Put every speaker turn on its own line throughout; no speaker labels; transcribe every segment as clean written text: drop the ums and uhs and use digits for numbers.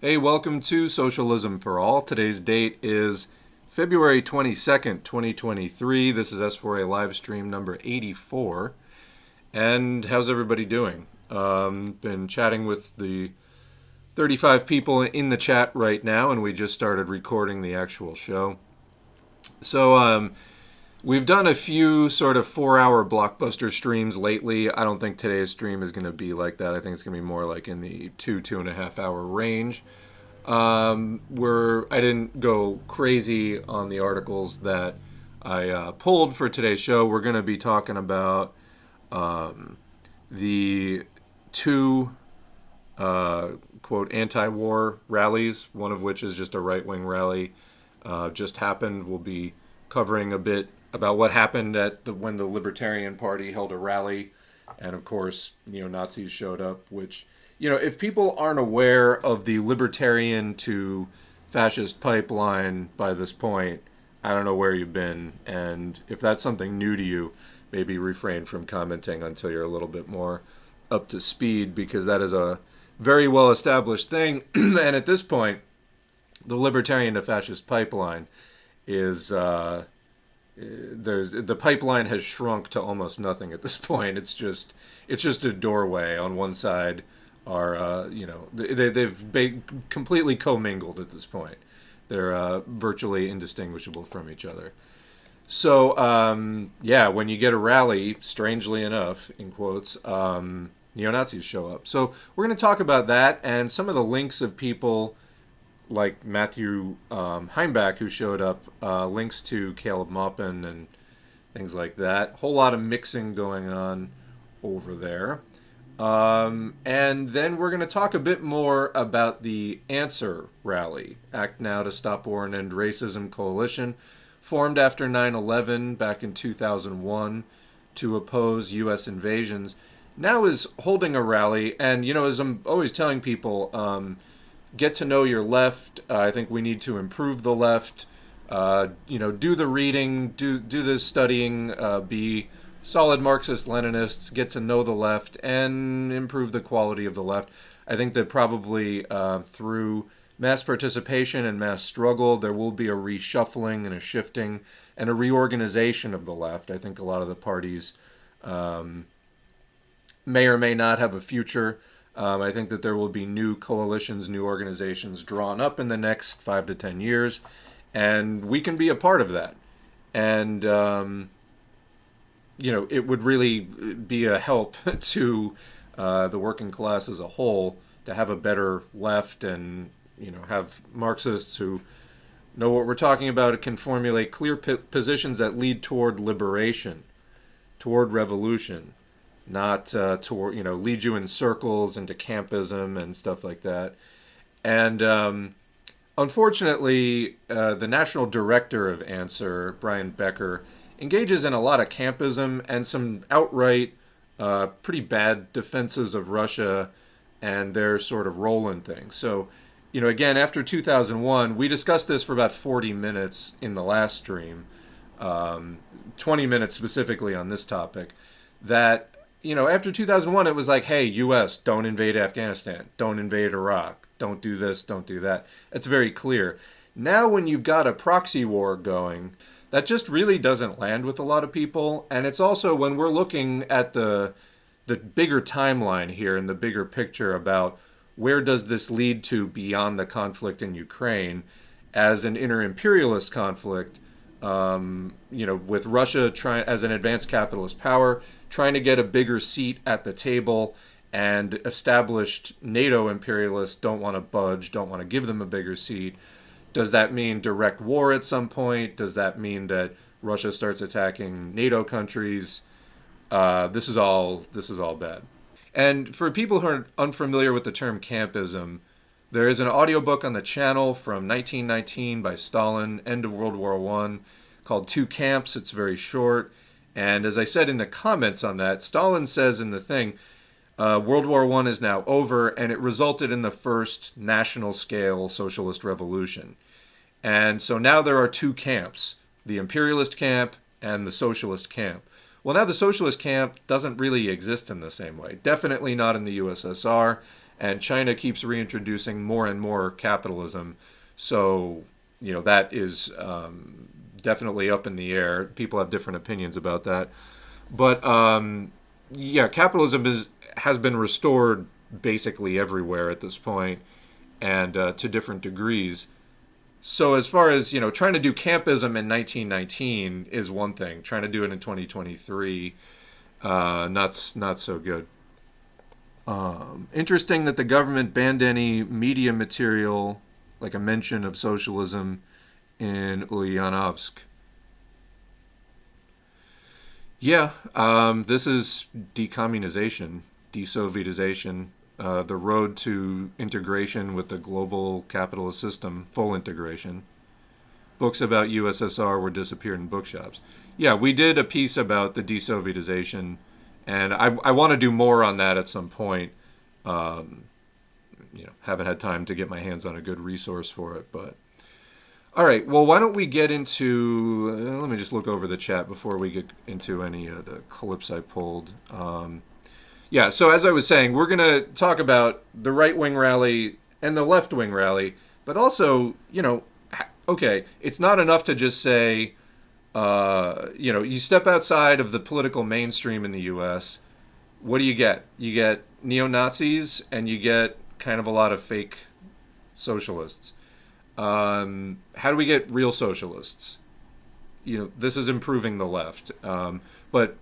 Hey, welcome to Socialism for All. Today's date is February 22nd, 2023. This is S4A Livestream number 84. And how's everybody doing? Been chatting with the 35 people in the chat right now, and we just started recording the actual show. So, we've done a few sort of 4-hour blockbuster streams lately. I don't think today's stream is going to be like that. I think it's going to be more like in the 2.5 hour range. I didn't go crazy on the articles that I pulled for today's show. We're going to be talking about the two quote anti-war rallies, one of which is just a right-wing rally just happened. We'll be covering a bit about what happened when the Libertarian Party held a rally, and of course, Nazis showed up. Which, if people aren't aware of the libertarian to fascist pipeline by this point, I don't know where you've been. And if that's something new to you, maybe refrain from commenting until you're a little bit more up to speed, because that is a very well established thing. And at this point, the libertarian to fascist pipeline is the pipeline has shrunk to almost nothing at this point. It's just a doorway. On one side are they've completely commingled at this point. They're virtually indistinguishable from each other. So when you get a rally, strangely enough, in quotes, neo-Nazis show up. So we're going to talk about that and some of the links of people like Matthew Heimbach, who showed up, links to Caleb Maupin and things like that. Whole lot of mixing going on over there. And then we're going to talk a bit more about the Answer Rally, Act Now to Stop War and End Racism Coalition, formed after 9/11 back in 2001 to oppose U.S. invasions. Now is holding a rally, and, as I'm always telling people, get to know your left. I think we need to improve the left. Do the reading, do the studying, be solid Marxist-Leninists, get to know the left, and improve the quality of the left. I think that probably through mass participation and mass struggle, there will be a reshuffling and a shifting and a reorganization of the left. I think a lot of the parties may or may not have a future. I think that there will be new coalitions, new organizations drawn up in the next 5 to 10 years, and we can be a part of that. And, it would really be a help to the working class as a whole to have a better left and, have Marxists who know what we're talking about, can formulate clear positions that lead toward liberation, toward revolution. Not to lead you in circles into Campism and stuff like that. And unfortunately, the national director of Answer, Brian Becker, engages in a lot of Campism and some outright pretty bad defenses of Russia and their sort of role in things. So, again, after 2001, we discussed this for about 40 minutes in the last stream, 20 minutes specifically on this topic, that after 2001, it was like, hey, U.S., don't invade Afghanistan. Don't invade Iraq. Don't do this. Don't do that. It's very clear. Now, when you've got a proxy war going, that just really doesn't land with a lot of people. And it's also, when we're looking at the bigger timeline here and the bigger picture about where does this lead to beyond the conflict in Ukraine as an inter-imperialist conflict, with Russia trying as an advanced capitalist power, trying to get a bigger seat at the table, and established NATO imperialists don't want to budge, don't want to give them a bigger seat. Does that mean direct war at some point? Does that mean that Russia starts attacking NATO countries? This is all bad. And for people who are unfamiliar with the term campism, there is an audiobook on the channel from 1919 by Stalin, end of World War I, called Two Camps. It's very short. And as I said in the comments on that, Stalin says in the thing, World War I is now over, and it resulted in the first national-scale socialist revolution. And so now there are two camps, the imperialist camp and the socialist camp. Well, now the socialist camp doesn't really exist in the same way. Definitely not in the USSR, and China keeps reintroducing more and more capitalism. So, that is definitely up in the air. People have different opinions about that. But yeah, capitalism has been restored basically everywhere at this point, and to different degrees. So as far as trying to do campism in 1919 is one thing. Trying to do it in 2023, not so good. Interesting that the government banned any media material, like a mention of socialism, in Ulyanovsk. Yeah, this is decommunization, desovietization, the road to integration with the global capitalist system, full integration. Books about USSR were disappeared in bookshops. Yeah, we did a piece about the desovietization, and I want to do more on that at some point. Um, haven't had time to get my hands on a good resource for it, but all right. Well, why don't we get into? Let me just look over the chat before we get into any of the clips I pulled. Yeah. So as I was saying, we're gonna talk about the right wing rally and the left wing rally, but also, okay, it's not enough to just say, you step outside of the political mainstream in the U.S. What do you get? You get neo Nazis and you get kind of a lot of fake socialists. How do we get real socialists? This is improving the left. But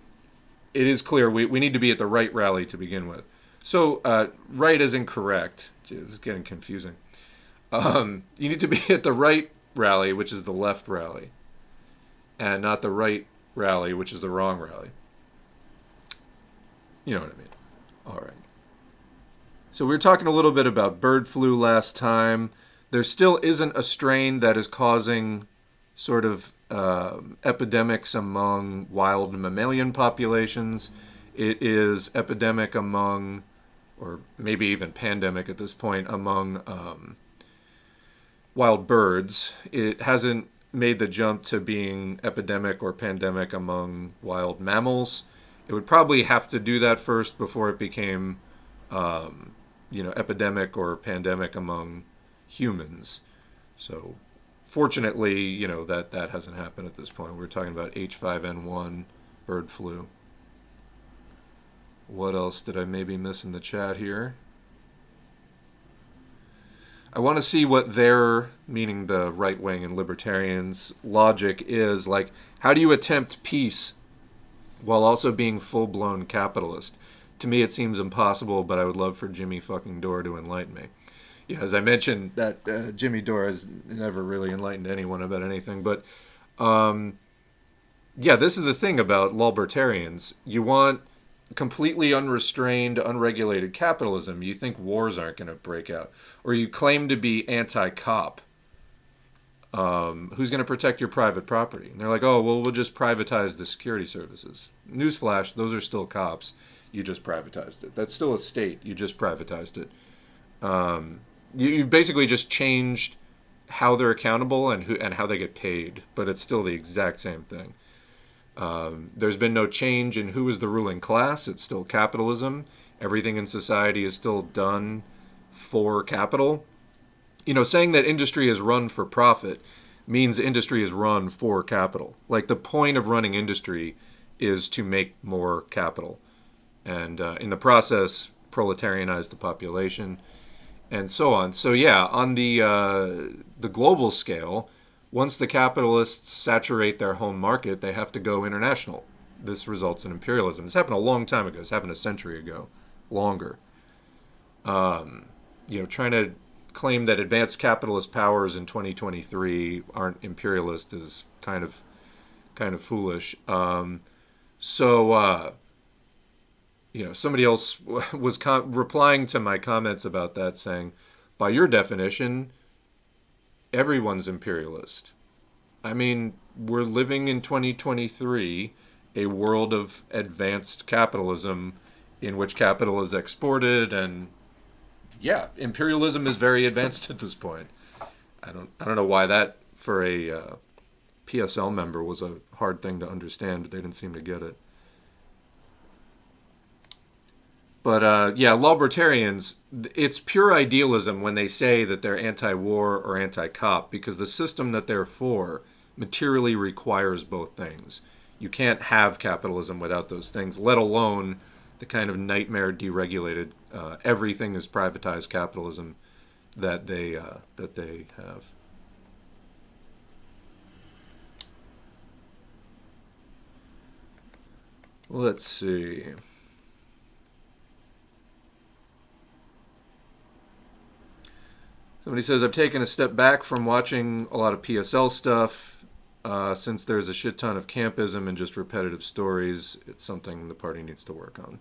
it is clear we need to be at the right rally to begin with. So, right is incorrect. Gee, this is getting confusing. You need to be at the right rally, which is the left rally, and not the right rally, which is the wrong rally. You know what I mean? All right. So we were talking a little bit about bird flu last time. There still isn't a strain that is causing sort of epidemics among wild mammalian populations. It is epidemic among, or maybe even pandemic at this point, among wild birds. It hasn't made the jump to being epidemic or pandemic among wild mammals. It would probably have to do that first before it became, epidemic or pandemic among humans. So fortunately, that hasn't happened at this point. We're talking about H5N1 bird flu. What else did I maybe miss in the chat here? I want to see what their, meaning the right wing and libertarians, logic is. Like, how do you attempt peace while also being full-blown capitalist? To me, it seems impossible, but I would love for Jimmy fucking Dore to enlighten me. Yeah, as I mentioned, that Jimmy Dore has never really enlightened anyone about anything. But, yeah, this is the thing about libertarians. You want completely unrestrained, unregulated capitalism. You think wars aren't going to break out. Or you claim to be anti-cop. Who's going to protect your private property? And they're like, oh, well, we'll just privatize the security services. Newsflash, those are still cops. You just privatized it. That's still a state. You just privatized it. You basically just changed how they're accountable and how they get paid, but it's still the exact same thing. There's been no change in who is the ruling class. It's still capitalism. Everything in society is still done for capital. Saying that industry is run for profit means industry is run for capital. Like, the point of running industry is to make more capital. And in the process, proletarianize the population, and so on. So yeah, on the global scale, once the capitalists saturate their home market, they have to go international. This results in imperialism. This happened a long time ago. This happened a century ago, longer. Trying to claim that advanced capitalist powers in 2023 aren't imperialist is kind of foolish. Somebody else was replying to my comments about that, saying, by your definition, everyone's imperialist. I mean, we're living in 2023, a world of advanced capitalism in which capital is exported, and yeah, imperialism is very advanced at this point. I don't know why that, for a PSL member, was a hard thing to understand, but they didn't seem to get it. But yeah, libertarians, it's pure idealism when they say that they're anti-war or anti-cop, because the system that they're for materially requires both things. You can't have capitalism without those things, let alone the kind of nightmare deregulated, everything is privatized capitalism that they have. Let's see. Somebody says, I've taken a step back from watching a lot of PSL stuff since there's a shit ton of campism and just repetitive stories. It's something the party needs to work on.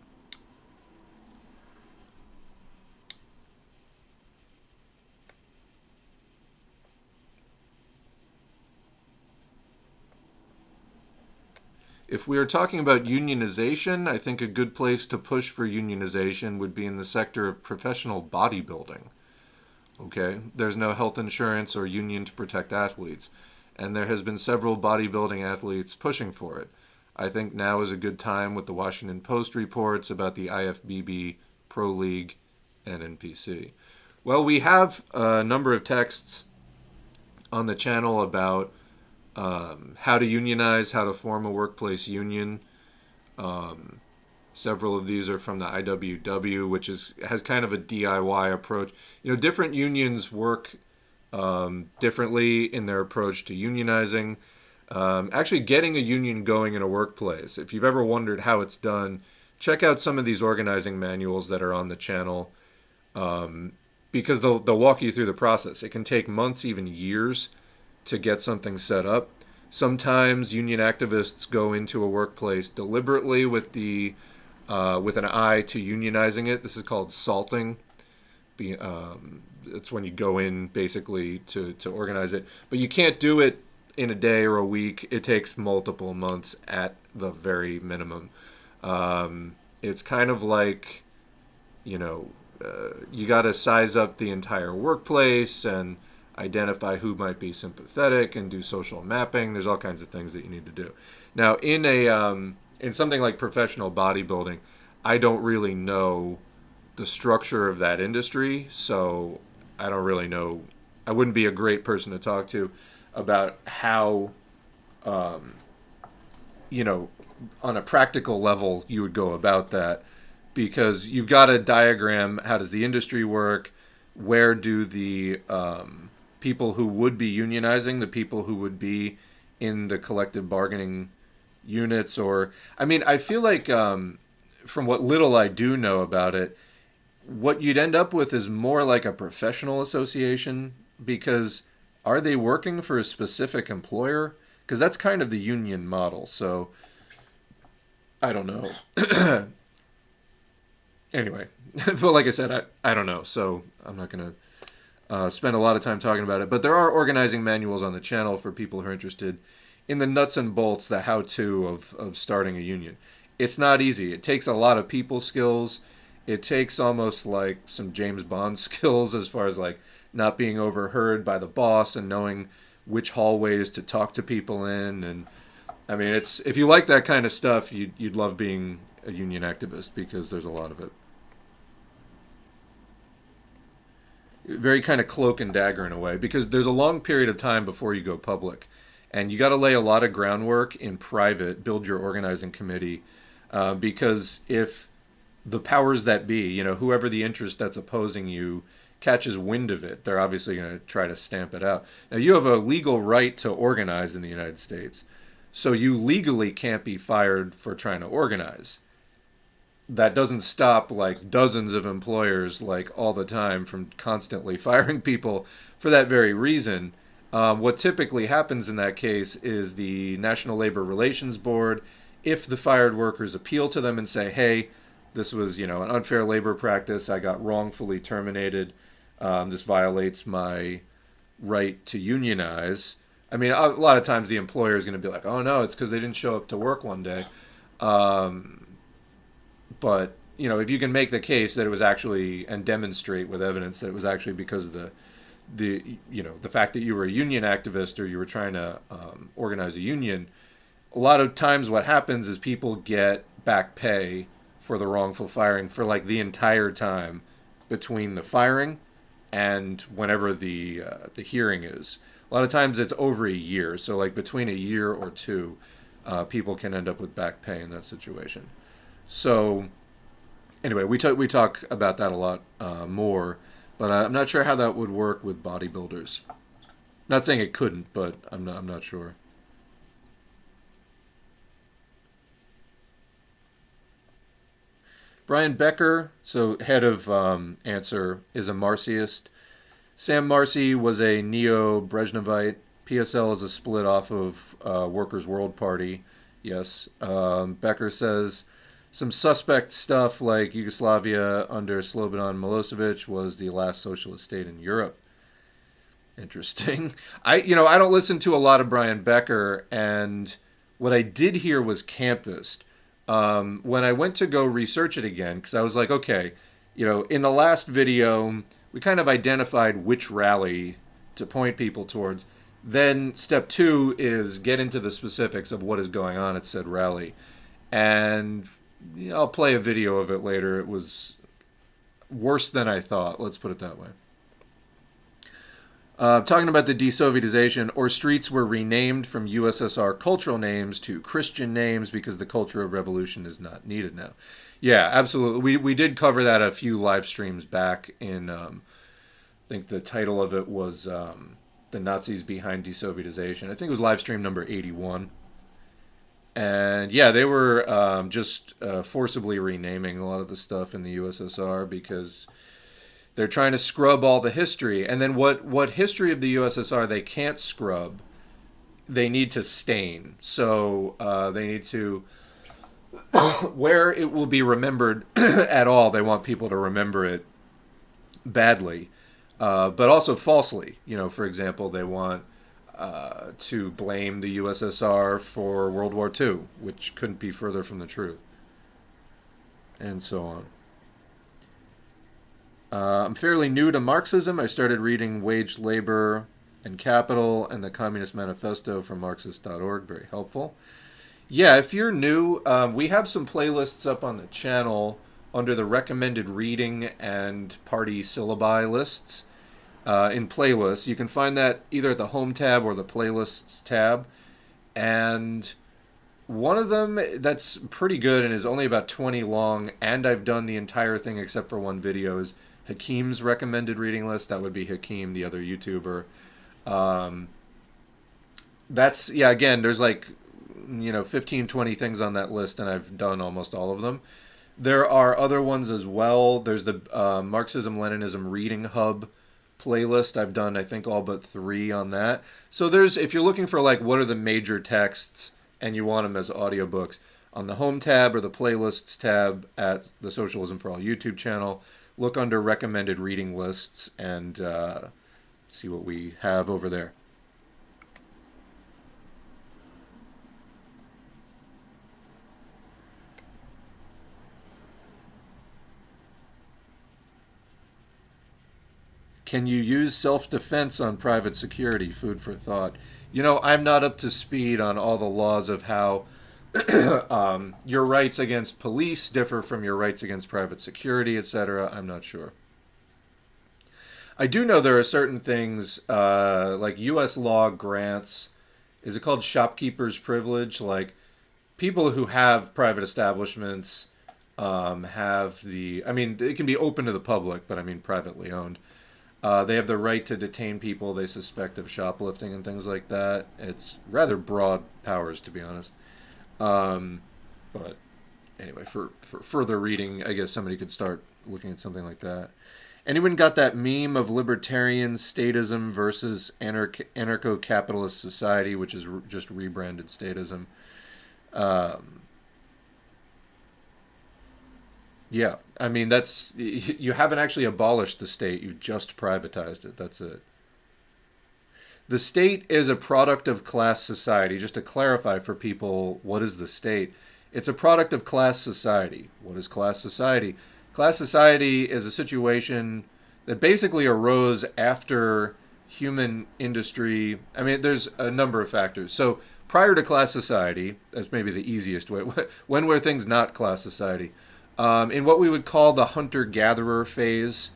If we are talking about unionization, I think a good place to push for unionization would be in the sector of professional bodybuilding. Okay, there's no health insurance or union to protect athletes, and there has been several bodybuilding athletes pushing for it. I think now is a good time with the Washington Post reports about the IFBB, Pro League, and NPC. Well, we have a number of texts on the channel about how to unionize, how to form a workplace union. Several of these are from the IWW, which has kind of a DIY approach. You know, different unions work differently in their approach to unionizing. Actually, getting a union going in a workplace, if you've ever wondered how it's done, check out some of these organizing manuals that are on the channel, because they'll walk you through the process. It can take months, even years, to get something set up. Sometimes union activists go into a workplace deliberately with an eye to unionizing it. This is called salting. It's when you go in basically to organize it. But you can't do it in a day or a week. It takes multiple months at the very minimum. It's kind of like, you got to size up the entire workplace and identify who might be sympathetic and do social mapping. There's all kinds of things that you need to do. Now, in something like professional bodybuilding, I don't really know the structure of that industry, so I don't really know. I wouldn't be a great person to talk to about how, on a practical level, you would go about that, because you've got to diagram how does the industry work, where do the people who would be unionizing, the people who would be in the collective bargaining units, or I feel like from what little I do know about it, what you'd end up with is more like a professional association, because are they working for a specific employer? Because that's kind of the union model. So I don't know. Anyway, but like I said, I don't know, so I'm not going to spend a lot of time talking about it. But there are organizing manuals on the channel for people who are interested in the nuts and bolts, the how-to of starting a union. It's not easy. It takes a lot of people skills. It takes almost like some James Bond skills, as far as like not being overheard by the boss and knowing which hallways to talk to people in. And it's, if you like that kind of stuff, you'd love being a union activist, because there's a lot of it. Very kind of cloak and dagger in a way, because there's a long period of time before you go public, and you got to lay a lot of groundwork in private, build your organizing committee, because if the powers that be, whoever the interest that's opposing you catches wind of it, they're obviously going to try to stamp it out. Now, you have a legal right to organize in the United States, so you legally can't be fired for trying to organize. That doesn't stop like dozens of employers like all the time from constantly firing people for that very reason. What typically happens in that case is the National Labor Relations Board, if the fired workers appeal to them and say, hey, this was an unfair labor practice, I got wrongfully terminated, this violates my right to unionize. A lot of times the employer is going to be like, oh no, it's because they didn't show up to work one day. But, if you can make the case that it was actually, and demonstrate with evidence that it was actually because of the fact that you were a union activist, or you were trying to organize a union, a lot of times what happens is people get back pay for the wrongful firing for like the entire time between the firing and whenever the hearing is. A lot of times it's over a year, so like between a year or two, people can end up with back pay in that situation. So anyway, we talk about that a lot more, but I'm not sure how that would work with bodybuilders. Not saying it couldn't, but I'm not sure. Brian Becker, so head of Answer, is a Marxist. Sam Marcy was a neo-Brezhnevite. PSL is a split off of Workers' World Party. Yes. Becker says some suspect stuff like Yugoslavia under Slobodan Milosevic was the last socialist state in Europe. Interesting. I don't listen to a lot of Brian Becker, and what I did hear was Campist. When I went to go research it again, because I was like, okay, in the last video, we kind of identified which rally to point people towards. Then step 2 is get into the specifics of what is going on at said rally. And I'll play a video of it later. It was worse than I thought. Let's put it that way. Talking about the desovietization, or streets were renamed from USSR cultural names to Christian names because the culture of revolution is not needed now. Yeah, absolutely. We did cover that a few live streams back in, I think the title of it was The Nazis Behind Desovietization. I think it was live stream number 81. And yeah, they were just forcibly renaming a lot of the stuff in the USSR because they're trying to scrub all the history. And then what history of the USSR they can't scrub, they need to stain. So they need to, where it will be remembered at all, they want people to remember it badly, but also falsely. For example, they want to blame the USSR for World War II, which couldn't be further from the truth, and so on. I'm fairly new to Marxism. I started reading Wage Labor and Capital and the Communist Manifesto from Marxist.org. Very helpful. Yeah, if you're new, we have some playlists up on the channel under the recommended reading and party syllabi lists in playlists. You can find that either at the Home tab or the Playlists tab. And one of them that's pretty good and is only about 20 long, and I've done the entire thing except for one video, is Hakim's recommended reading list. That would be Hakim, the other YouTuber. Again, there's like 15, 20 things on that list, and I've done almost all of them. There are other ones as well. There's the Marxism-Leninism Reading Hub playlist. I've done, I think, all but 3 on that. So if you're looking for like what are the major texts and you want them as audiobooks, on the Home tab or the Playlists tab at the Socialism for All YouTube channel, look under recommended reading lists and see what we have over there. Can you use self-defense on private security? Food for thought. I'm not up to speed on all the laws of how your rights against police differ from your rights against private security, etc. I'm not sure. I do know there are certain things like U.S. law grants. Is it called shopkeeper's privilege? Like people who have private establishments have the. I mean, it can be open to the public, but I mean privately owned. They have the right to detain people they suspect of shoplifting and things like that. It's rather broad powers, to be honest. But anyway, for further reading, I guess somebody could start looking at something like that. Anyone got that meme of libertarian statism versus anarcho-capitalist society, which is just rebranded statism? Yeah, I mean, you haven't actually abolished the state, you've just privatized it, that's it. The state is a product of class society. Just to clarify for people, what is the state? It's a product of class society. What is class society? Class society is a situation that basically arose after human industry. I mean, there's a number of factors. So prior to class society, that's maybe the easiest way. When were things not class society? In what we would call the hunter-gatherer phase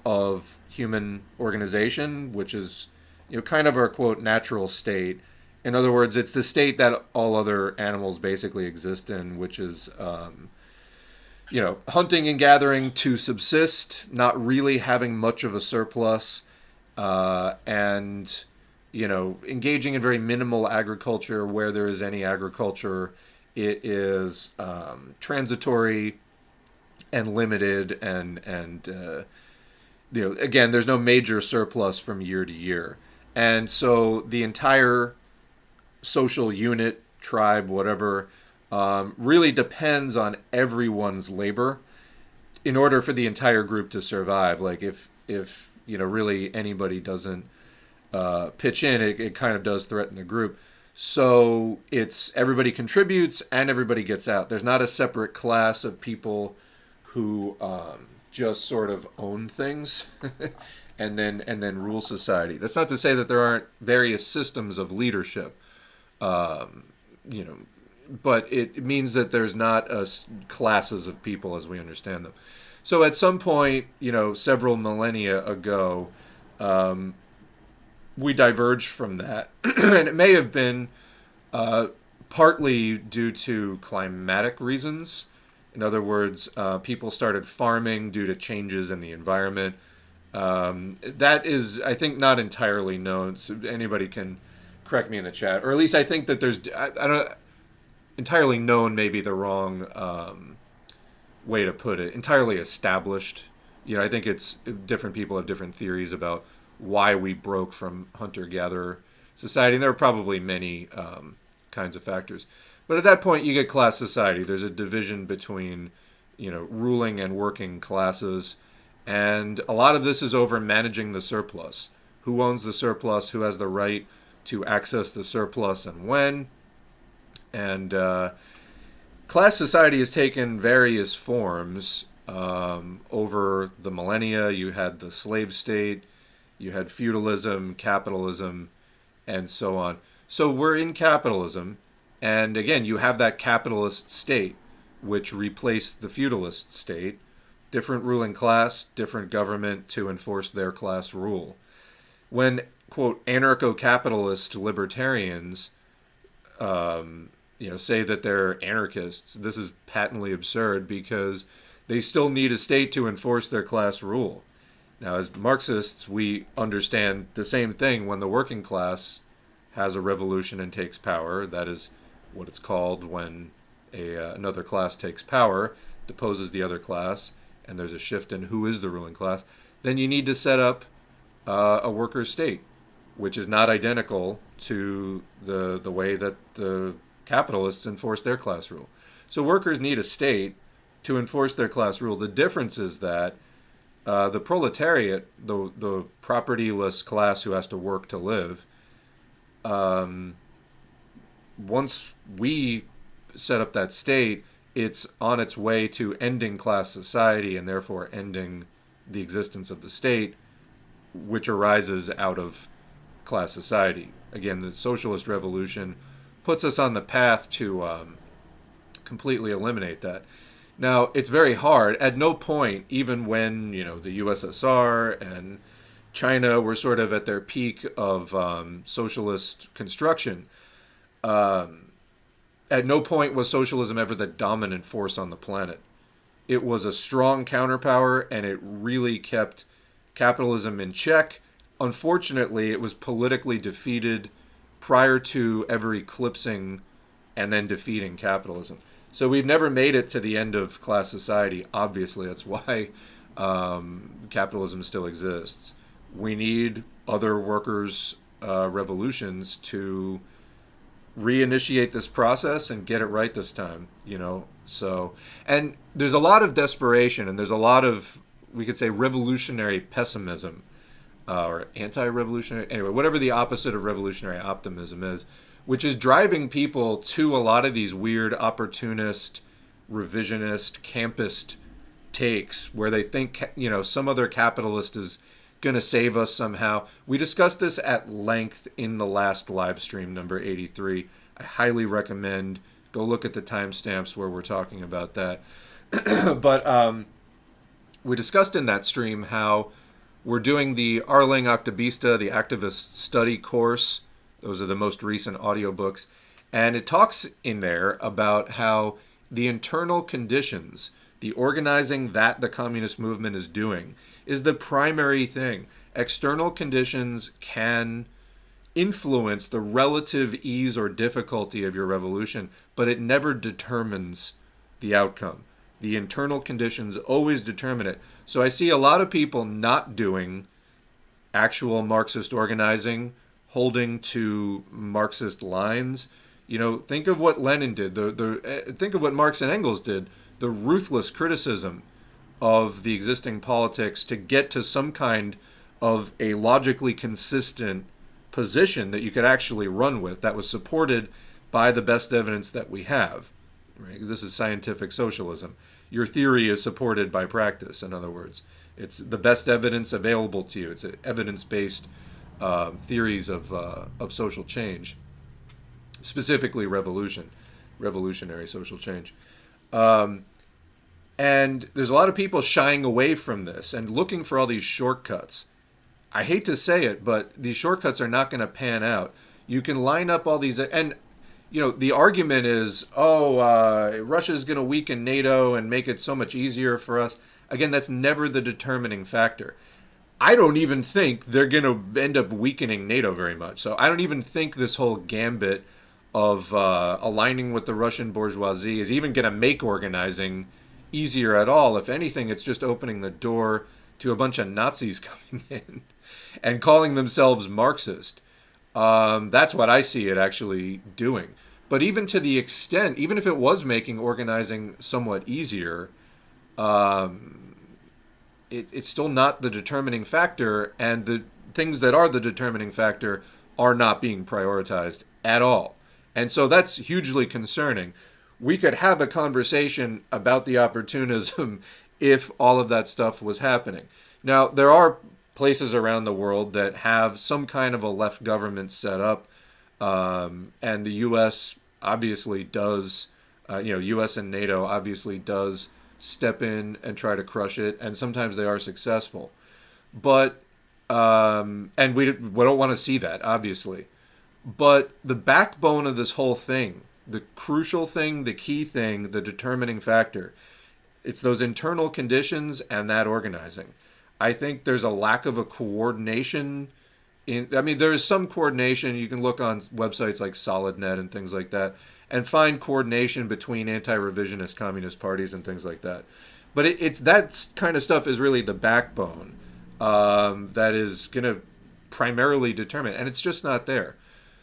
of human organization, which is, kind of our quote natural state. In other words, it's the state that all other animals basically exist in, which is, hunting and gathering to subsist, not really having much of a surplus, and engaging in very minimal agriculture where there is any agriculture. It is transitory and limited, and again, there's no major surplus from year to year. And so the entire social unit, tribe, whatever, really depends on everyone's labor in order for the entire group to survive. Like if really anybody doesn't pitch in, it kind of does threaten the group. So it's everybody contributes and everybody gets out. There's not a separate class of people who just sort of own things and then rule society. That's not to say that there aren't various systems of leadership, you know, but it means that there's not classes of people as we understand them. So at some point, several millennia ago, we diverged from that, and it may have been partly due to climatic reasons. In other words, people started farming due to changes in the environment. That is, I think, not entirely known. So anybody can correct me in the chat, or at least I think that there's, I don't, entirely known may be the wrong way to put it. Entirely established. I think it's different people have different theories about why we broke from hunter-gatherer society. And there are probably many kinds of factors. But at that point, you get class society. There's a division between, ruling and working classes. And a lot of this is over managing the surplus. Who owns the surplus? Who has the right to access the surplus and when? And class society has taken various forms over the millennia. You had the slave state, you had feudalism, capitalism, and so on. So we're in capitalism, and again, you have that capitalist state, which replaced the feudalist state. Different ruling class, different government to enforce their class rule. When, quote, anarcho-capitalist libertarians say that they're anarchists, this is patently absurd because they still need a state to enforce their class rule. Now, as Marxists, we understand the same thing when the working class has a revolution and takes power. That is what it's called when another class takes power, deposes the other class, and there's a shift in who is the ruling class. Then you need to set up a worker state, which is not identical to the way that the capitalists enforce their class rule. So workers need a state to enforce their class rule. The difference is that the proletariat, the propertyless class who has to work to live, once we set up that state, it's on its way to ending class society and therefore ending the existence of the state, which arises out of class society. Again, the socialist revolution puts us on the path to completely eliminate that. Now, it's very hard. At no point, even when the USSR and China were sort of at their peak of socialist construction, at no point was socialism ever the dominant force on the planet. It was a strong counterpower, and it really kept capitalism in check. Unfortunately, it was politically defeated prior to ever eclipsing and then defeating capitalism. So we've never made it to the end of class society. Obviously, that's why capitalism still exists. We need other workers' revolutions to reinitiate this process and get it right this time. So, and there's a lot of desperation, and there's a lot of, we could say, revolutionary pessimism, or anti-revolutionary, anyway, whatever the opposite of revolutionary optimism is, which is driving people to a lot of these weird opportunist, revisionist, campist takes where they think, some other capitalist is going to save us somehow. We discussed this at length in the last live stream, number 83. I highly recommend go look at the timestamps where we're talking about that. But we discussed in that stream how we're doing the Arling Activista, the activist study course. Those are the most recent audiobooks. And it talks in there about how the internal conditions, the organizing that the communist movement is doing, is the primary thing. External conditions can influence the relative ease or difficulty of your revolution, but it never determines the outcome. The internal conditions always determine it. So I see a lot of people not doing actual Marxist organizing, holding to Marxist lines. You know, think of what Lenin did. Think of what Marx and Engels did. The ruthless criticism of the existing politics to get to some kind of a logically consistent position that you could actually run with that was supported by the best evidence that we have. Right? This is scientific socialism. Your theory is supported by practice, in other words. It's the best evidence available to you. It's evidence-based theories of social change, specifically revolutionary social change. And there's a lot of people shying away from this and looking for all these shortcuts. I hate to say it, but these shortcuts are not going to pan out. You can line up all these, and you know, the argument is, Russia's going to weaken NATO and make it so much easier for us. Again, that's never the determining factor. I don't even think they're going to end up weakening NATO very much. So I don't even think this whole gambit of aligning with the Russian bourgeoisie is even going to make organizing easier at all. If anything, it's just opening the door to a bunch of Nazis coming in and calling themselves Marxist. That's what I see it actually doing. But even to the extent, even if it was making organizing somewhat easier, it's still not the determining factor, and the things that are the determining factor are not being prioritized at all. And so that's hugely concerning. We could have a conversation about the opportunism if all of that stuff was happening. Now, there are places around the world that have some kind of a left government set up, and the U.S. obviously does, U.S. and NATO obviously does step in and try to crush it, and sometimes they are successful. But, and we don't want to see that, obviously. But the backbone of this whole thing, the crucial thing, the key thing, the determining factor, it's those internal conditions and that organizing. I think there's a lack of a coordination. There is some coordination. You can look on websites like SolidNet and things like that and find coordination between anti-revisionist communist parties and things like that. But it's that kind of stuff is really the backbone that is going to primarily determine, and it's just not there.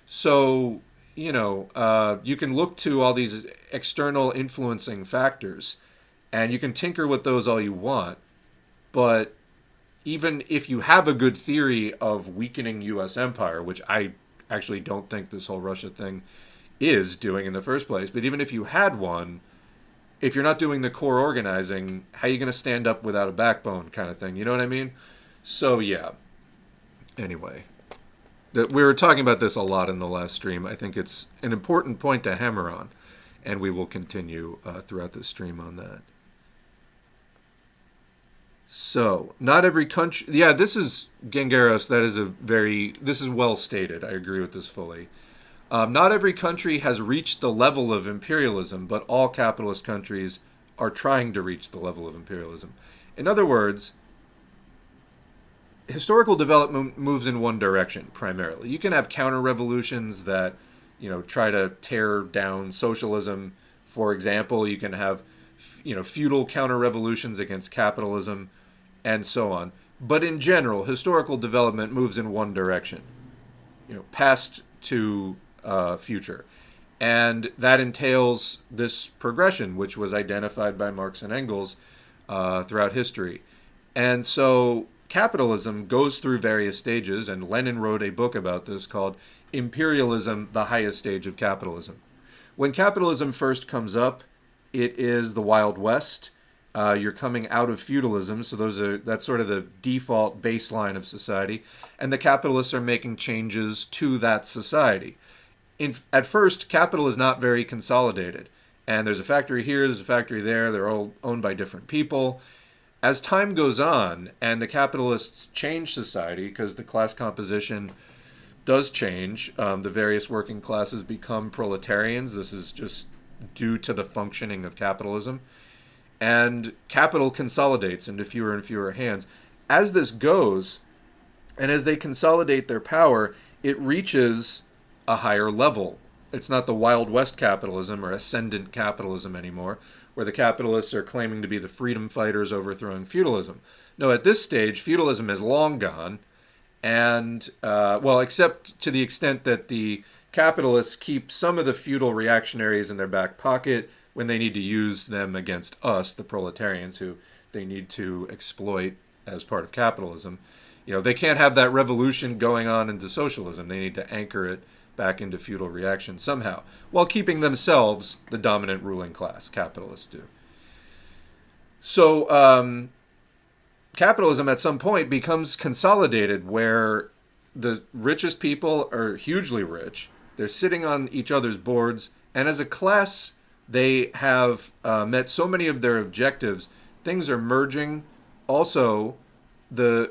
So, you can look to all these external influencing factors, and you can tinker with those all you want, but even if you have a good theory of weakening U.S. empire, which I actually don't think this whole Russia thing is doing in the first place, but even if you had one, if you're not doing the core organizing, how are you going to stand up without a backbone kind of thing? You know what I mean? So, yeah. Anyway, we were talking about this a lot in the last stream. I think it's an important point to hammer on, and we will continue throughout the stream on that. So, not every country... Yeah, this is, Gengaros, this is well stated. I agree with this fully. Not every country has reached the level of imperialism, but all capitalist countries are trying to reach the level of imperialism. In other words, historical development moves in one direction, primarily. You can have counter-revolutions that, try to tear down socialism. For example, you can have, feudal counter-revolutions against capitalism, and so on. But in general, historical development moves in one direction, past to future. And that entails this progression, which was identified by Marx and Engels throughout history. And so capitalism goes through various stages, and Lenin wrote a book about this called Imperialism, the Highest Stage of Capitalism. When capitalism first comes up, it is the Wild West. You're coming out of feudalism, so that's sort of the default baseline of society, and the capitalists are making changes to that society. At first, capital is not very consolidated, and there's a factory here, there's a factory there, they're all owned by different people. As time goes on and the capitalists change society, because the class composition does change, the various working classes become proletarians. This is just due to the functioning of capitalism. And capital consolidates into fewer and fewer hands. As this goes, and as they consolidate their power, it reaches a higher level. It's not the Wild West capitalism or ascendant capitalism anymore, where the capitalists are claiming to be the freedom fighters overthrowing feudalism. No, at this stage, feudalism is long gone, and, well, except to the extent that the capitalists keep some of the feudal reactionaries in their back pocket when they need to use them against us, the proletarians, who they need to exploit as part of capitalism. You know, they can't have that revolution going on into socialism. They need to anchor it back into feudal reaction somehow, while keeping themselves the dominant ruling class. Capitalists do. So capitalism at some point becomes consolidated, where the richest people are hugely rich. They're sitting on each other's boards, and as a class, they have met so many of their objectives. Things are merging. Also, the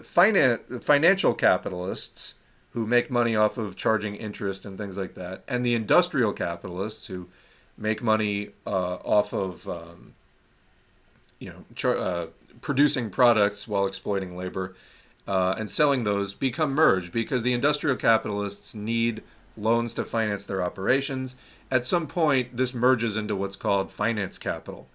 financial capitalists, who make money off of charging interest and things like that, and the industrial capitalists, who make money off of producing products while exploiting labor and selling those, become merged, because the industrial capitalists need loans to finance their operations. At some point, this merges into what's called finance capital.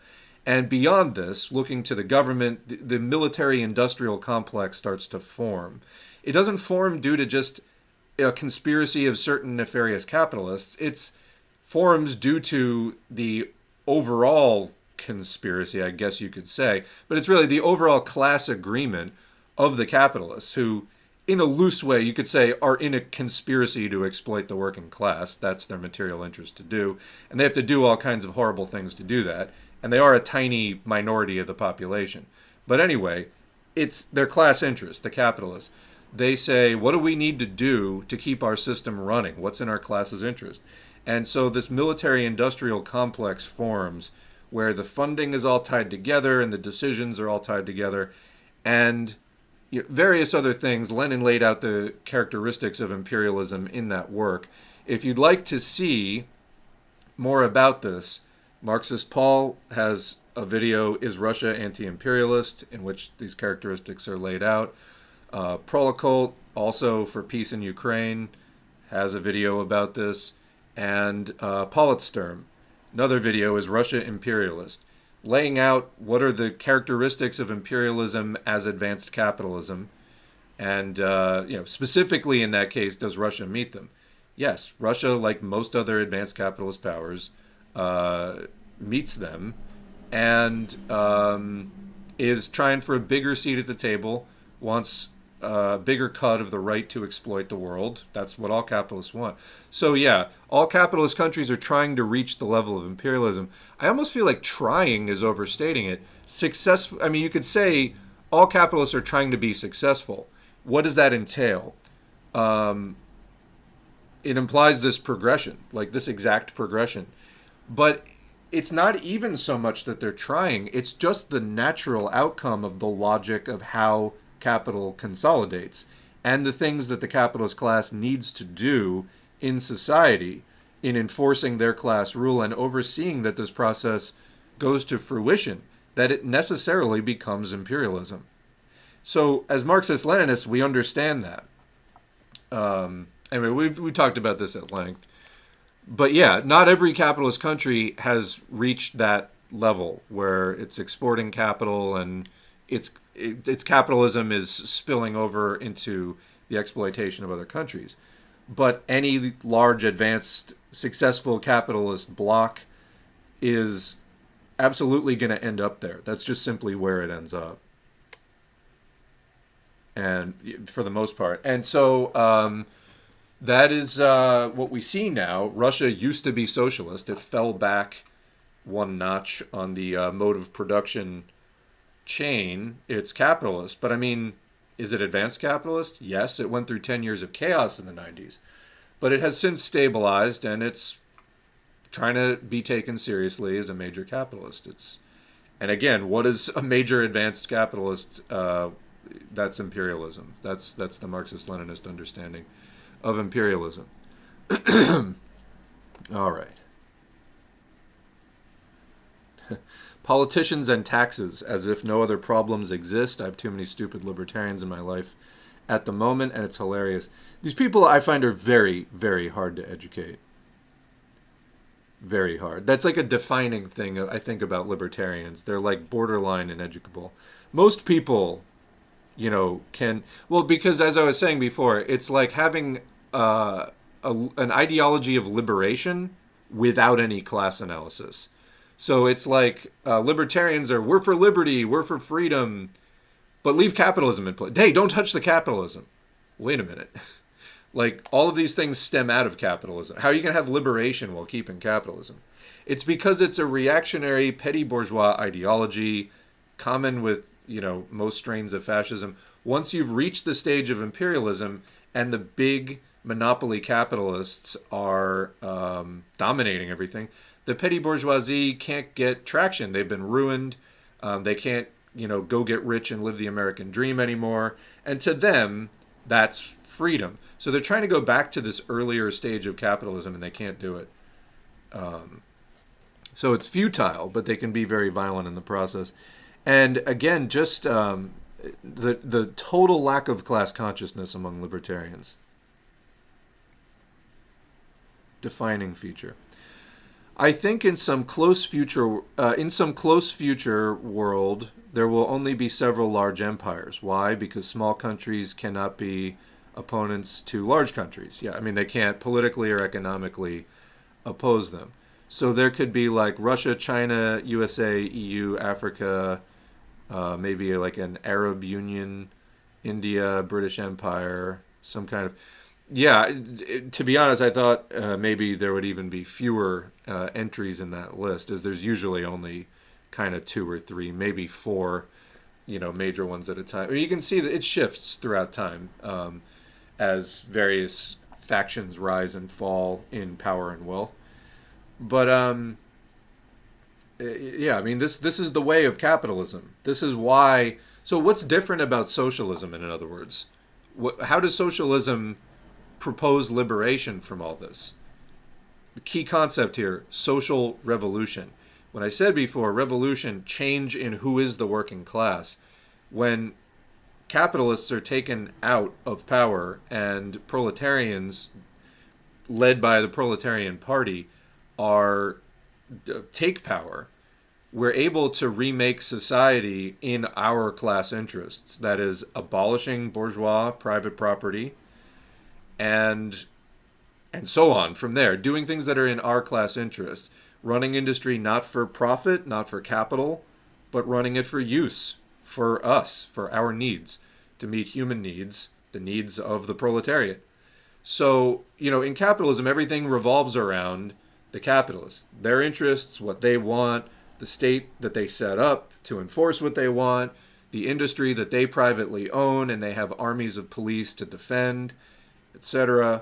And beyond this, looking to the government, the military-industrial complex starts to form. It doesn't form due to just a conspiracy of certain nefarious capitalists. It forms due to the overall conspiracy, I guess you could say. But it's really the overall class agreement of the capitalists, who, in a loose way, you could say, are in a conspiracy to exploit the working class. That's their material interest to do. And they have to do all kinds of horrible things to do that. And they are a tiny minority of the population. But anyway, it's their class interest, the capitalists. They say, what do we need to do to keep our system running? What's in our class's interest? And so this military-industrial complex forms, where the funding is all tied together and the decisions are all tied together. And various other things. Lenin laid out the characteristics of imperialism in that work. If you'd like to see more about this, Marxist Paul has a video, Is Russia Anti-Imperialist?, in which these characteristics are laid out. Prolocult, also for Peace in Ukraine, has a video about this. And Politsturm, another video, Is Russia Imperialist?, laying out what are the characteristics of imperialism as advanced capitalism. And specifically in that case, does Russia meet them? Yes, Russia, like most other advanced capitalist powers, meets them, and is trying for a bigger seat at the table, wants a bigger cut of the right to exploit the world. That's what all capitalists want. So yeah, all capitalist countries are trying to reach the level of imperialism. I almost feel like trying is overstating it. Successful, I mean, you could say all capitalists are trying to be successful. What does that entail? It implies this progression, like this exact progression. But it's not even so much that they're trying, it's just the natural outcome of the logic of how capital consolidates and the things that the capitalist class needs to do in society in enforcing their class rule and overseeing that this process goes to fruition, that it necessarily becomes imperialism. So as Marxist-Leninists, we understand that. Anyway, we've talked about this at length. But yeah, not every capitalist country has reached that level where it's exporting capital and its capitalism is spilling over into the exploitation of other countries. But any large, advanced, successful capitalist bloc is absolutely going to end up there. That's just simply where it ends up. And for the most part. And so that is what we see now. Russia used to be socialist. It fell back one notch on the mode of production chain. It's capitalist. But I mean, is it advanced capitalist? Yes, it went through 10 years of chaos in the 90s. But it has since stabilized, and it's trying to be taken seriously as a major capitalist. And again, what is a major advanced capitalist? That's imperialism. That's the Marxist-Leninist understanding of imperialism. All right. Politicians and taxes, as if no other problems exist. I have too many stupid libertarians in my life at the moment, and it's hilarious. These people I find are very, very hard to educate. Very hard. That's like a defining thing I think about libertarians. They're like borderline ineducable. Most people, can, well, because as I was saying before, it's like having an ideology of liberation without any class analysis. So it's like libertarians we're for liberty, we're for freedom, but leave capitalism in place. Hey, don't touch the capitalism. Wait a minute. Like, all of these things stem out of capitalism. How are you going to have liberation while keeping capitalism? It's because it's a reactionary, petty bourgeois ideology, common with, most strains of fascism. Once you've reached the stage of imperialism and the big monopoly capitalists are dominating everything, the petty bourgeoisie can't get traction. They've been ruined. They can't, go get rich and live the American dream anymore. And to them, that's freedom. So they're trying to go back to this earlier stage of capitalism, and they can't do it. So it's futile, but they can be very violent in the process. And again, just the total lack of class consciousness among libertarians. Defining feature. I think in some close future world, there will only be several large empires. Why? Because small countries cannot be opponents to large countries. Yeah, I mean, they can't politically or economically oppose them. So there could be like Russia, China, USA, EU, Africa, maybe like an Arab Union, India, British Empire, some kind of... Yeah, to be honest, I thought maybe there would even be fewer entries in that list, as there's usually only kind of 2 or 3, maybe 4, major ones at a time. I mean, you can see that it shifts throughout time as various factions rise and fall in power and wealth. But yeah, I mean, this is the way of capitalism. This is why. So what's different about socialism, in other words? How does socialism propose liberation from all this? The key concept here, social revolution. When I said before, revolution, change in who is the working class. When capitalists are taken out of power and proletarians, led by the proletarian party, take power, we're able to remake society in our class interests. That is, abolishing bourgeois private property, and so on from there, doing things that are in our class interests, running industry not for profit, not for capital, but running it for use, for us, for our needs, to meet human needs, the needs of the proletariat. So, in capitalism, everything revolves around the capitalists, their interests, what they want, the state that they set up to enforce what they want, the industry that they privately own and they have armies of police to defend, etc.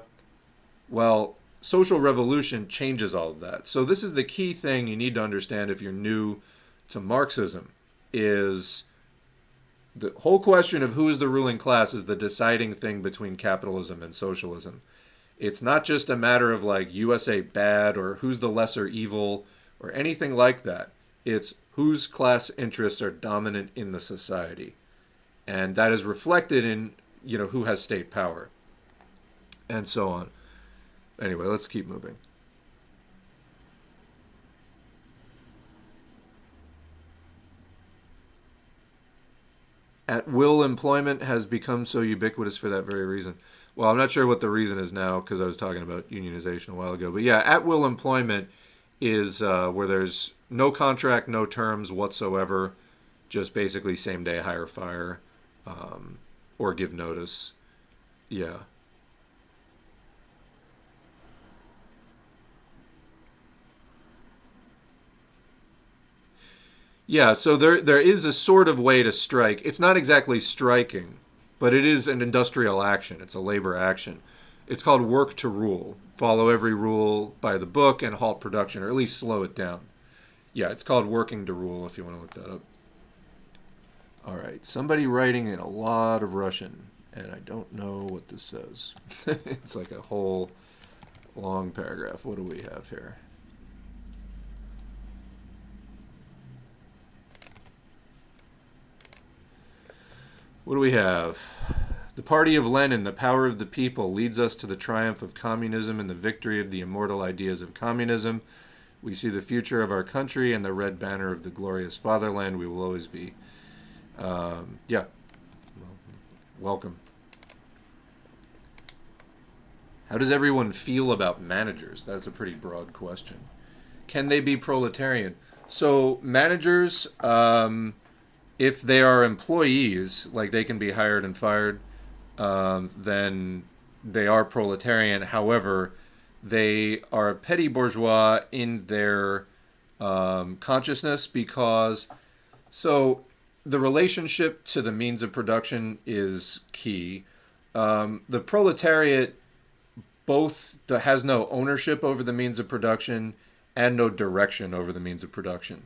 Well, social revolution changes all of that. So this is the key thing you need to understand if you're new to Marxism, is the whole question of who is the ruling class is the deciding thing between capitalism and socialism. It's not just a matter of like USA bad or who's the lesser evil or anything like that. It's whose class interests are dominant in the society. And that is reflected in, who has state power. And so on. Anyway, let's keep moving. At will employment has become so ubiquitous for that very reason. Well, I'm not sure what the reason is now, because I was talking about unionization a while ago. But yeah, at will employment is where there's no contract, no terms whatsoever, just basically same day hire, fire, or give notice. Yeah. Yeah, so there is a sort of way to strike. It's not exactly striking, but it is an industrial action. It's a labor action. It's called work to rule. Follow every rule by the book and halt production, or at least slow it down. Yeah, it's called working to rule if you want to look that up. All right, somebody writing in a lot of Russian, and I don't know what this says. It's like a whole long paragraph. What do we have here? What do we have? The party of Lenin, the power of the people, leads us to the triumph of communism and the victory of the immortal ideas of communism. We see the future of our country and the red banner of the glorious fatherland we will always be. Yeah. Well, welcome. How does everyone feel about managers? That's a pretty broad question. Can they be proletarian? So managers, if they are employees, like they can be hired and fired, then they are proletarian. However, they are petty bourgeois in their consciousness because, so the relationship to the means of production is key. The proletariat both has no ownership over the means of production and no direction over the means of production.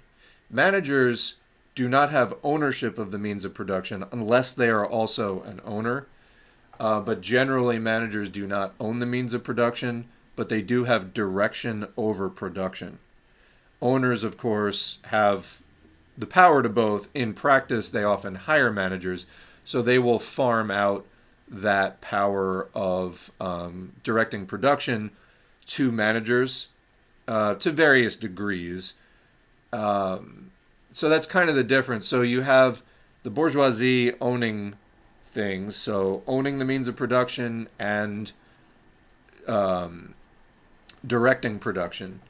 Managers do not have ownership of the means of production unless they are also an owner. But generally, managers do not own the means of production, but they do have direction over production. Owners, of course, have the power to both. In practice, they often hire managers, so they will farm out that power of directing production to managers to various degrees. So that's kind of the difference. So you have the bourgeoisie owning things, so owning the means of production and directing production.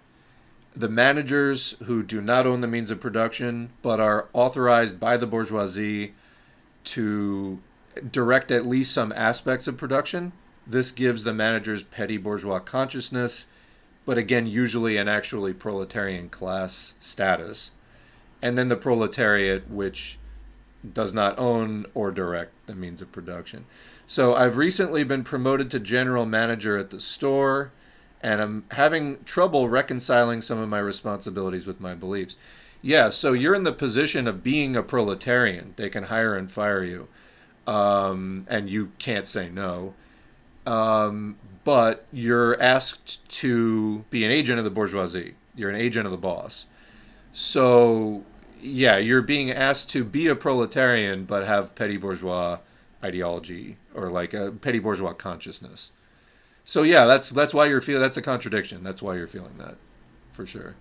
The managers who do not own the means of production but are authorized by the bourgeoisie to direct at least some aspects of production. This gives the managers petty bourgeois consciousness, but again, usually an actually proletarian class status. And then the proletariat, which does not own or direct the means of production. So I've recently been promoted to general manager at the store, and I'm having trouble reconciling some of my responsibilities with my beliefs. Yeah, so you're in the position of being a proletarian. They can hire and fire you, and you can't say no. But you're asked to be an agent of the bourgeoisie. You're an agent of the boss. So, yeah, you're being asked to be a proletarian but have petty bourgeois ideology or like a petty bourgeois consciousness. So, yeah, that's why you're feeling, that's a contradiction. That's why you're feeling that, for sure.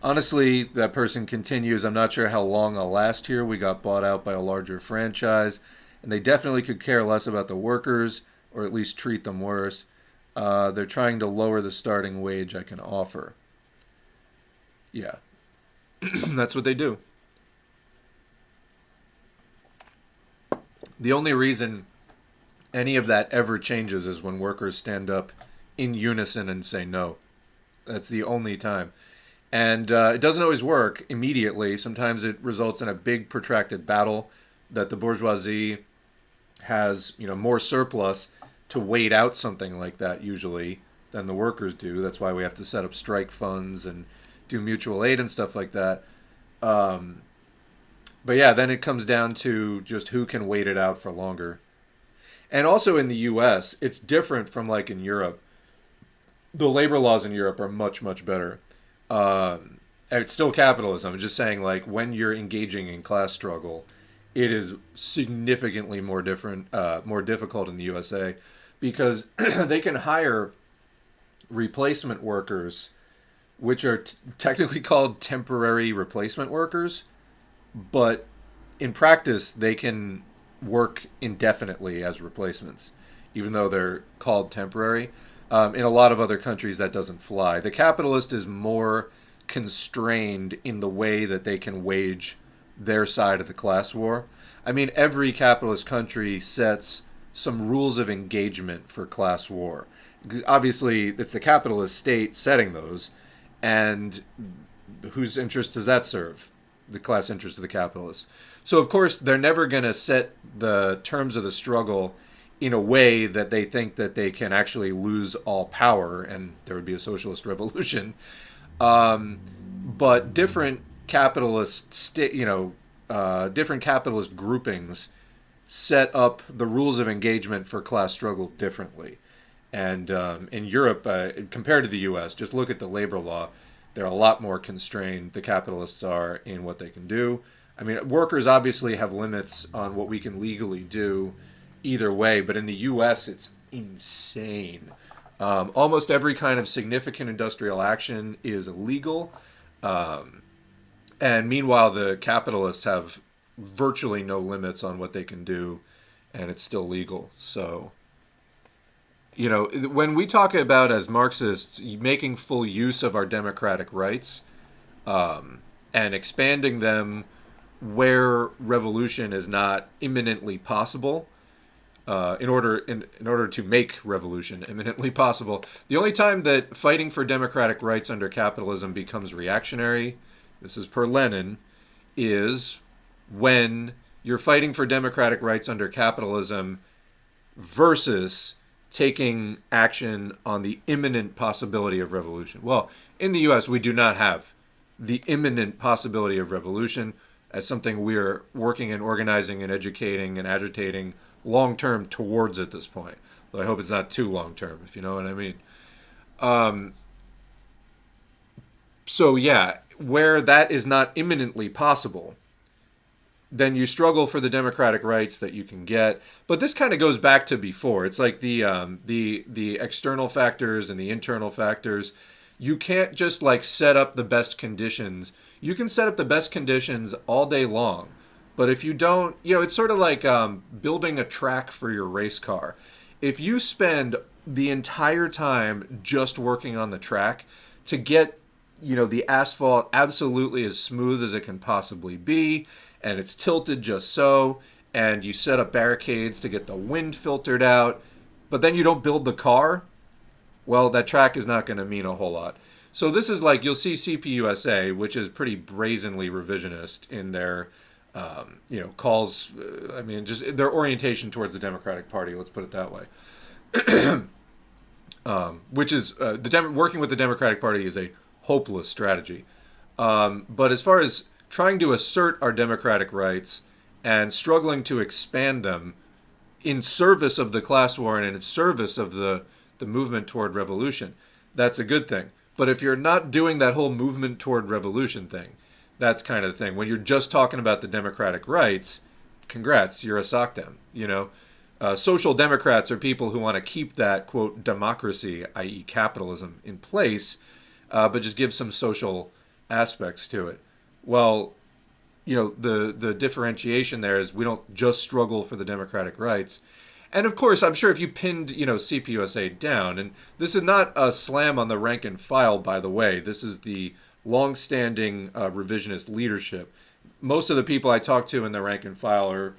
Honestly, that person continues, I'm not sure how long I'll last here. We got bought out by a larger franchise, and they definitely could care less about the workers, or at least treat them worse. They're trying to lower the starting wage I can offer. Yeah, that's what they do. The only reason any of that ever changes is when workers stand up in unison and say no. That's the only time. And it doesn't always work immediately. Sometimes it results in a big protracted battle that the bourgeoisie has, more surplus to wait out something like that usually than the workers do. That's why we have to set up strike funds and do mutual aid and stuff like that. But yeah, then it comes down to just who can wait it out for longer. And also in the U.S., it's different from like in Europe. The labor laws in Europe are much, much better. It's still capitalism. I'm just saying, like, when you're engaging in class struggle, it is significantly more difficult in the USA because they can hire replacement workers, which are technically called temporary replacement workers, but in practice, they can work indefinitely as replacements, even though they're called temporary. In a lot of other countries, that doesn't fly. The capitalist is more constrained in the way that they can wage their side of the class war. I mean, every capitalist country sets some rules of engagement for class war. Obviously, it's the capitalist state setting those, And whose interest does that serve? The class interest of the capitalists. So, of course, they're never going to set the terms of the struggle in a way that they think that they can actually lose all power and there would be a socialist revolution. But different different capitalist groupings set up the rules of engagement for class struggle differently. And in Europe, compared to the U.S., just look at the labor law. They're a lot more constrained, the capitalists are, in what they can do. I mean, workers obviously have limits on what we can legally do either way, but in the U.S., it's insane. Almost every kind of significant industrial action is illegal. And meanwhile, the capitalists have virtually no limits on what they can do, and it's still legal. So, when we talk about, as Marxists, making full use of our democratic rights and expanding them where revolution is not imminently possible, in order to make revolution imminently possible, the only time that fighting for democratic rights under capitalism becomes reactionary, this is per Lenin, is when you're fighting for democratic rights under capitalism versus taking action on the imminent possibility of revolution. Well, in the U.S., we do not have the imminent possibility of revolution as something we're working and organizing and educating and agitating long-term towards at this point. Though I hope it's not too long-term, if you know what I mean. So yeah, where that is not imminently possible, then you struggle for the democratic rights that you can get. But this kind of goes back to before. It's like the external factors and the internal factors. You can't just like set up the best conditions. You can set up the best conditions all day long. But if you don't, it's sort of like building a track for your race car. If you spend the entire time just working on the track to get, the asphalt absolutely as smooth as it can possibly be, and it's tilted just so, and you set up barricades to get the wind filtered out, but then you don't build the car, well, that track is not going to mean a whole lot. So this is like, you'll see CPUSA, which is pretty brazenly revisionist in their calls, just their orientation towards the Democratic Party, let's put it that way. Which is, working with the Democratic Party is a hopeless strategy. But as far as trying to assert our democratic rights and struggling to expand them in service of the class war and in service of the movement toward revolution, that's a good thing. But if you're not doing that whole movement toward revolution thing, that's kind of the thing. When you're just talking about the democratic rights, congrats, you're a SOCDEM. Social democrats are people who want to keep that, quote, democracy, i.e. capitalism, in place, but just give some social aspects to it. Well, the differentiation there is we don't just struggle for the democratic rights. And of course, I'm sure if you pinned, CPUSA down, and this is not a slam on the rank and file, by the way, this is the long-standing revisionist leadership. Most of the people I talk to in the rank and file are,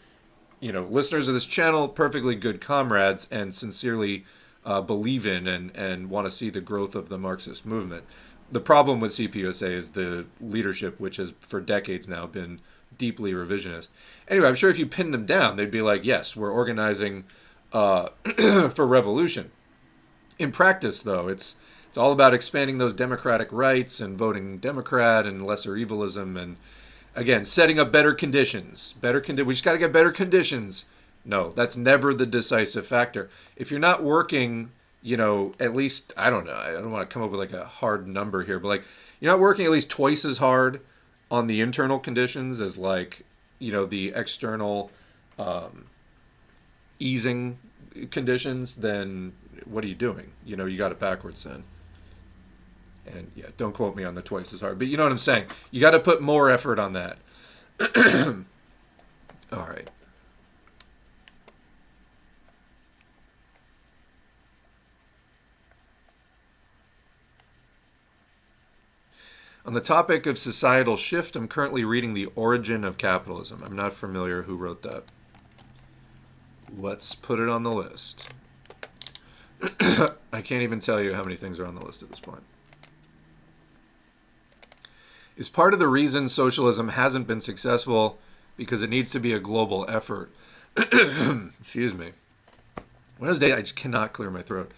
listeners of this channel, perfectly good comrades, and sincerely believe in and want to see the growth of the Marxist movement. The problem with CPUSA is the leadership, which has for decades now been deeply revisionist. Anyway, I'm sure if you pinned them down, they'd be like, yes, we're organizing for revolution. In practice, though, it's all about expanding those democratic rights and voting Democrat and lesser evilism and, again, setting up better conditions. We just got to get better conditions. No, that's never the decisive factor. If you're not working, at least, I don't know, I don't want to come up with like a hard number here, but like, you're not working at least twice as hard on the internal conditions as like, the external easing conditions, then what are you doing? You got it backwards then. And yeah, don't quote me on the twice as hard, but you know what I'm saying. You got to put more effort on that. All right. On the topic of societal shift, I'm currently reading The Origin of Capitalism. I'm not familiar who wrote that. Let's put it on the list. I can't even tell you how many things are on the list at this point. Is part of the reason socialism hasn't been successful because it needs to be a global effort. Excuse me. Wednesday, I just cannot clear my throat.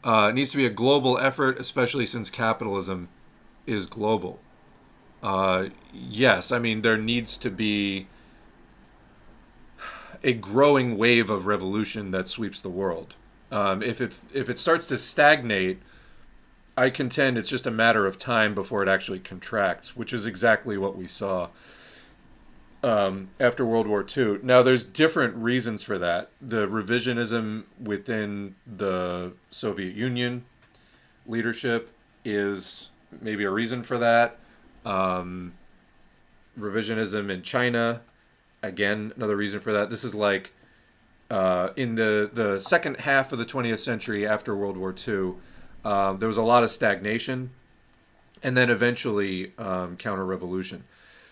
It needs to be a global effort, especially since capitalism is global. Yes, I mean, there needs to be a growing wave of revolution that sweeps the world. If it starts to stagnate, I contend it's just a matter of time before it actually contracts, which is exactly what we saw after World War II. Now, there's different reasons for that. The revisionism within the Soviet Union leadership is maybe a reason for that. Revisionism in China, again, another reason for that. This is like in the second half of the 20th century after World War II, there was a lot of stagnation and then eventually counter-revolution.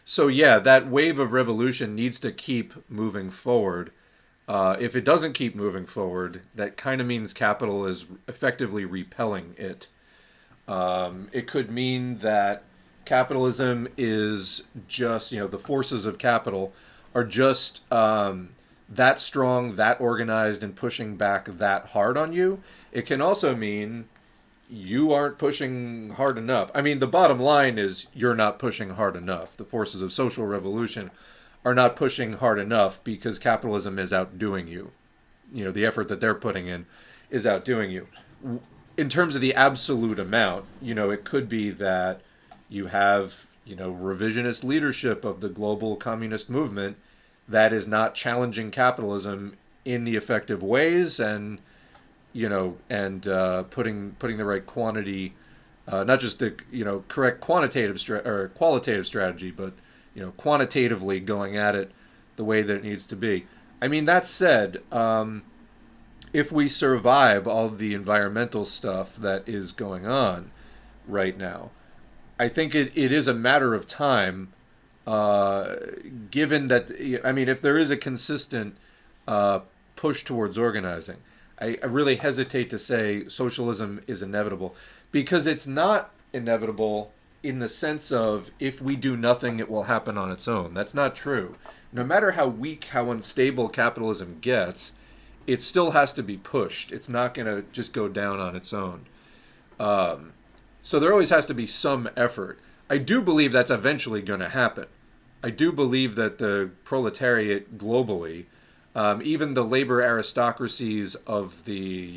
So yeah, that wave of revolution needs to keep moving forward. If it doesn't keep moving forward, that kind of means capital is effectively repelling it. It could mean that capitalism is just, the forces of capital are just that strong, that organized, and pushing back that hard on you. It can also mean you aren't pushing hard enough. I mean, the bottom line is you're not pushing hard enough. The forces of social revolution are not pushing hard enough because capitalism is outdoing you. The effort that they're putting in is outdoing you. In terms of the absolute amount, it could be that you have, revisionist leadership of the global communist movement that is not challenging capitalism in the effective ways and putting the right quantity, not just the correct quantitative or qualitative strategy, but quantitatively going at it the way that it needs to be. I mean, that said, if we survive all of the environmental stuff that is going on right now, I think it is a matter of time. Given that, I mean, if there is a consistent push towards organizing, I really hesitate to say socialism is inevitable, because it's not inevitable in the sense of if we do nothing, it will happen on its own. That's not true. No matter how weak, how unstable capitalism gets, it still has to be pushed. It's not going to just go down on its own. So there always has to be some effort. I do believe that's eventually going to happen. I do believe that the proletariat globally, even the labor aristocracies of the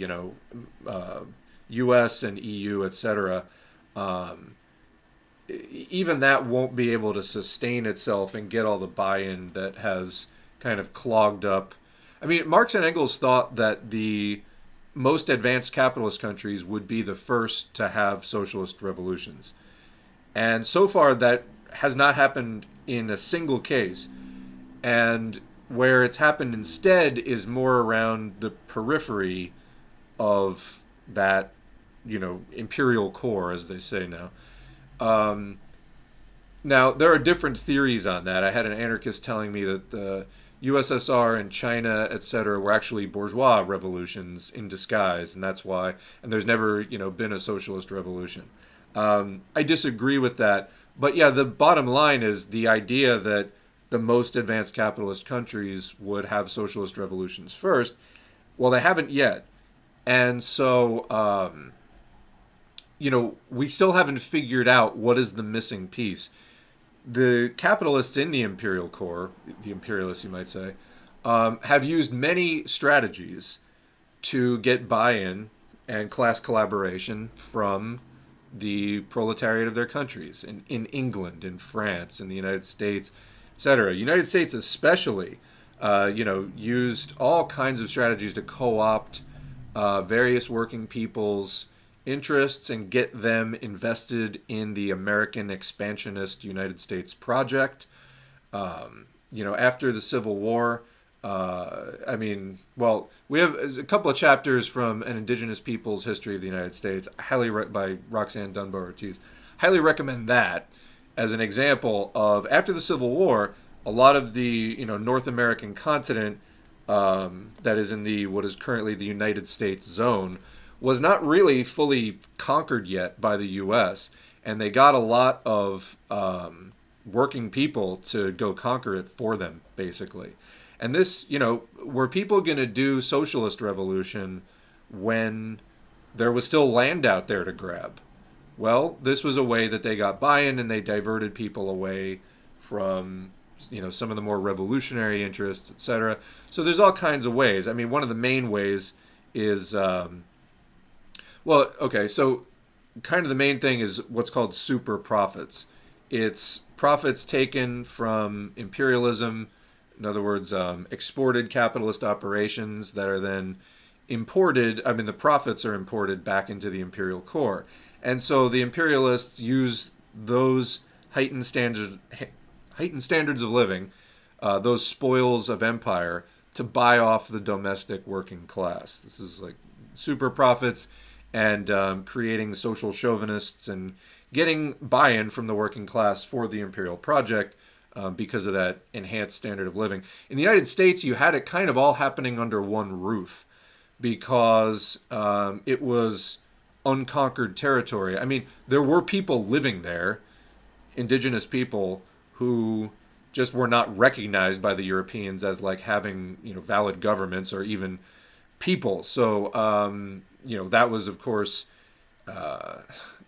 U.S. and EU, etc., even that won't be able to sustain itself and get all the buy-in that has kind of clogged up. I mean, Marx and Engels thought that the most advanced capitalist countries would be the first to have socialist revolutions. And so far that has not happened in a single case. And where it's happened instead is more around the periphery of that, imperial core, as they say now. Now, there are different theories on that. I had an anarchist telling me that the USSR and China, etc., were actually bourgeois revolutions in disguise, and that's why. And there's never, been a socialist revolution. I disagree with that. But yeah, the bottom line is the idea that the most advanced capitalist countries would have socialist revolutions first. Well, they haven't yet. And so, we still haven't figured out what is the missing piece. The capitalists in the imperial core, the imperialists you might say, have used many strategies to get buy-in and class collaboration from the proletariat of their countries, in England, in France, in the United States, etc. United States especially, used all kinds of strategies to co-opt various working people's interests and get them invested in the American expansionist United States project. After the Civil War, we have a couple of chapters from An Indigenous People's History of the United States, by Roxanne Dunbar Ortiz. Highly recommend that as an example of, after the Civil War, a lot of the North American continent that is in what is currently the United States zone was not really fully conquered yet by the U.S. and they got a lot of working people to go conquer it for them, basically. And this, were people going to do socialist revolution when there was still land out there to grab? Well, this was a way that they got buy-in, and they diverted people away from, some of the more revolutionary interests, etc. So there's all kinds of ways. I mean, one of the main ways is, well, okay, so kind of the main thing is what's called super profits. It's profits taken from imperialism, in other words, exported capitalist operations that are then imported. I mean, the profits are imported back into the imperial core. And so the imperialists use those heightened standards of living, those spoils of empire, to buy off the domestic working class. This is like super profits and creating social chauvinists and getting buy-in from the working class for the imperial project because of that enhanced standard of living. In the United States, you had it kind of all happening under one roof because it was unconquered territory. I mean, there were people living there, indigenous people, who just were not recognized by the Europeans as like having, valid governments or even people. So, that was, of course,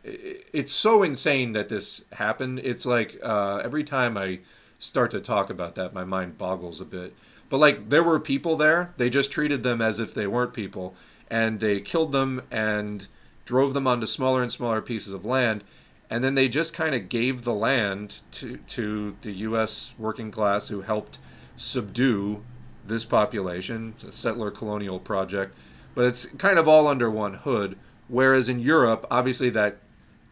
it's so insane that this happened. It's like every time I start to talk about that, my mind boggles a bit. But like, there were people there. They just treated them as if they weren't people, and they killed them and drove them onto smaller and smaller pieces of land. And then they just kind of gave the land to the U.S. working class, who helped subdue this population. It's a settler colonial project. But it's kind of all under one hood. Whereas in Europe, obviously that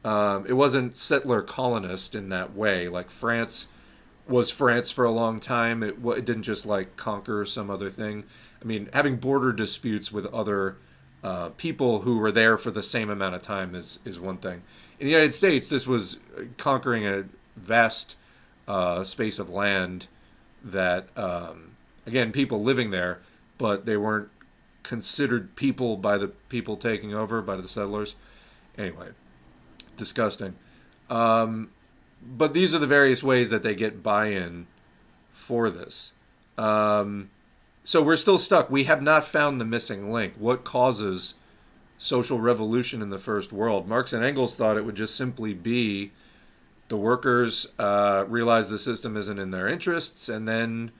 it wasn't settler colonist in that way. Like France was France for a long time. It didn't just like conquer some other thing. I mean, having border disputes with other people who were there for the same amount of time is one thing. In the United States, this was conquering a vast space of land that, again, people living there, but they weren't considered people by the people taking over, by the settlers. Anyway, disgusting. But these are the various ways that they get buy-in for this. So we're still stuck. We have not found the missing link. What causes social revolution in the first world? Marx and Engels thought it would just simply be the workers realize the system isn't in their interests and then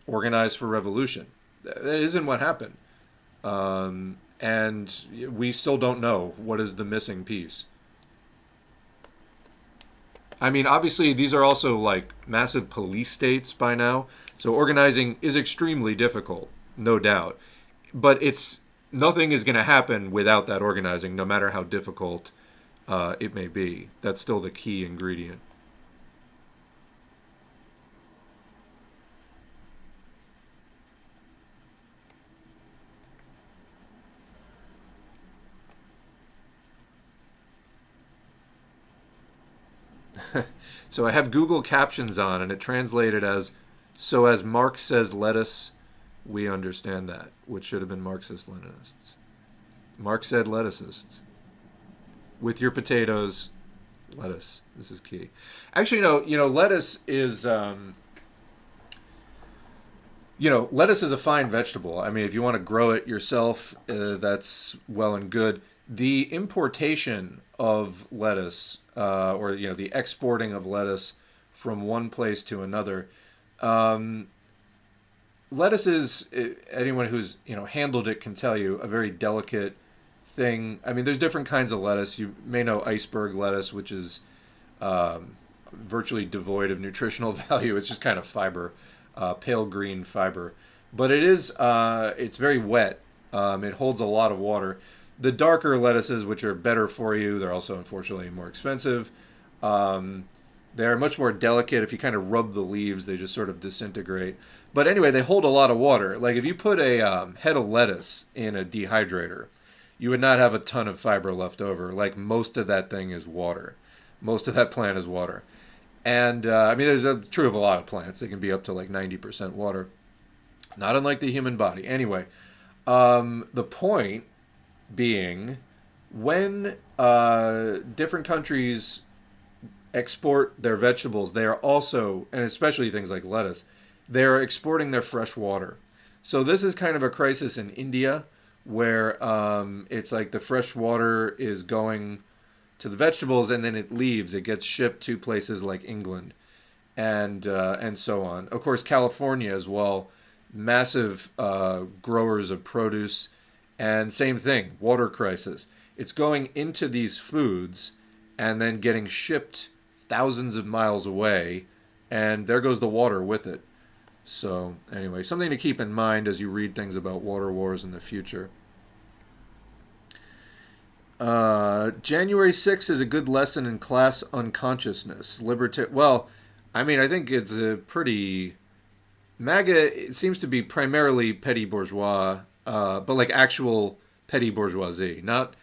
organize for revolution. That isn't what happened. And we still don't know what is the missing piece. I mean, obviously, these are also like massive police states by now. So organizing is extremely difficult, no doubt. But nothing is going to happen without that organizing, no matter how difficult it may be. That's still the key ingredient. So I have Google Captions on, and it translated as, "So as Marx says lettuce, we understand that," which should have been Marxist-Leninists. Marx said lettucists. With your potatoes, lettuce. This is key. Actually, no, lettuce is, lettuce is a fine vegetable. I mean, if you want to grow it yourself, that's well and good. The importation of lettuce, or the exporting of lettuce from one place to another, lettuce is, anyone who's handled it can tell you, a very delicate thing. I mean, there's different kinds of lettuce. You may know iceberg lettuce, which is virtually devoid of nutritional value. It's just kind of fiber, pale green fiber. But it's very wet. It holds a lot of water. The darker lettuces, which are better for you, they're also unfortunately more expensive. They're much more delicate. If you kind of rub the leaves, they just sort of disintegrate. But anyway, they hold a lot of water. Like if you put a head of lettuce in a dehydrator, you would not have a ton of fiber left over. Like most of that thing is water. Most of that plant is water. And I mean, it's true of a lot of plants. They can be up to like 90% water. Not unlike the human body. Anyway, the point being, when different countries export their vegetables. They are also, and especially things like lettuce, they are exporting their fresh water. So this is kind of a crisis in India where it's like the fresh water is going to the vegetables and then it leaves. It gets shipped to places like England and so on. Of course, California as well, massive growers of produce, and same thing, water crisis. It's going into these foods and then getting shipped thousands of miles away, and there goes the water with it. So anyway, something to keep in mind as you read things about water wars in the future. January 6th is a good lesson in class unconsciousness. Well, I mean, I think it's a pretty... MAGA, it seems to be primarily petty bourgeois, but like actual petty bourgeoisie. Not...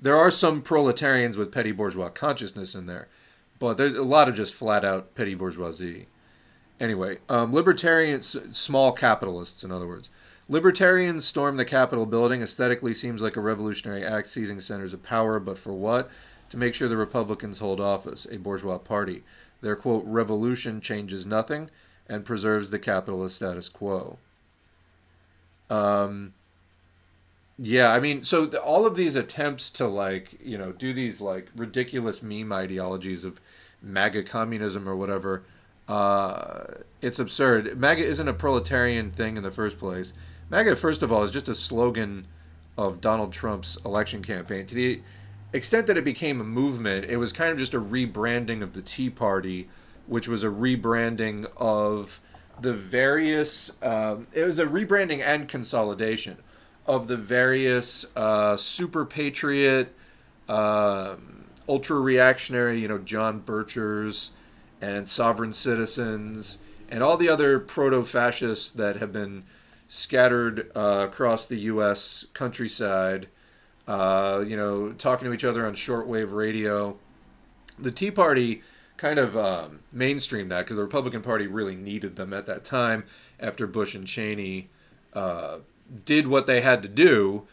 There are some proletarians with petty bourgeois consciousness in there, but there's a lot of just flat out petty bourgeoisie. Anyway, libertarians, small capitalists, in other words. Libertarians storm the Capitol building. Aesthetically seems like a revolutionary act seizing centers of power, but for what? To make sure the Republicans hold office, a bourgeois party. Their, quote, revolution changes nothing and preserves the capitalist status quo. Yeah, I mean, so all of these attempts to, like, do these, like, ridiculous meme ideologies of MAGA communism or whatever, it's absurd. MAGA isn't a proletarian thing in the first place. MAGA, first of all, is just a slogan of Donald Trump's election campaign. To the extent that it became a movement, it was kind of just a rebranding of the Tea Party, which was a rebranding of the various... it was a rebranding and consolidation of the various super patriot, ultra-reactionary, John Birchers and Sovereign Citizens, and all the other proto-fascists that have been scattered across the U.S. countryside, talking to each other on shortwave radio. The Tea Party kind of mainstreamed that because the Republican Party really needed them at that time after Bush and Cheney did what they had to do,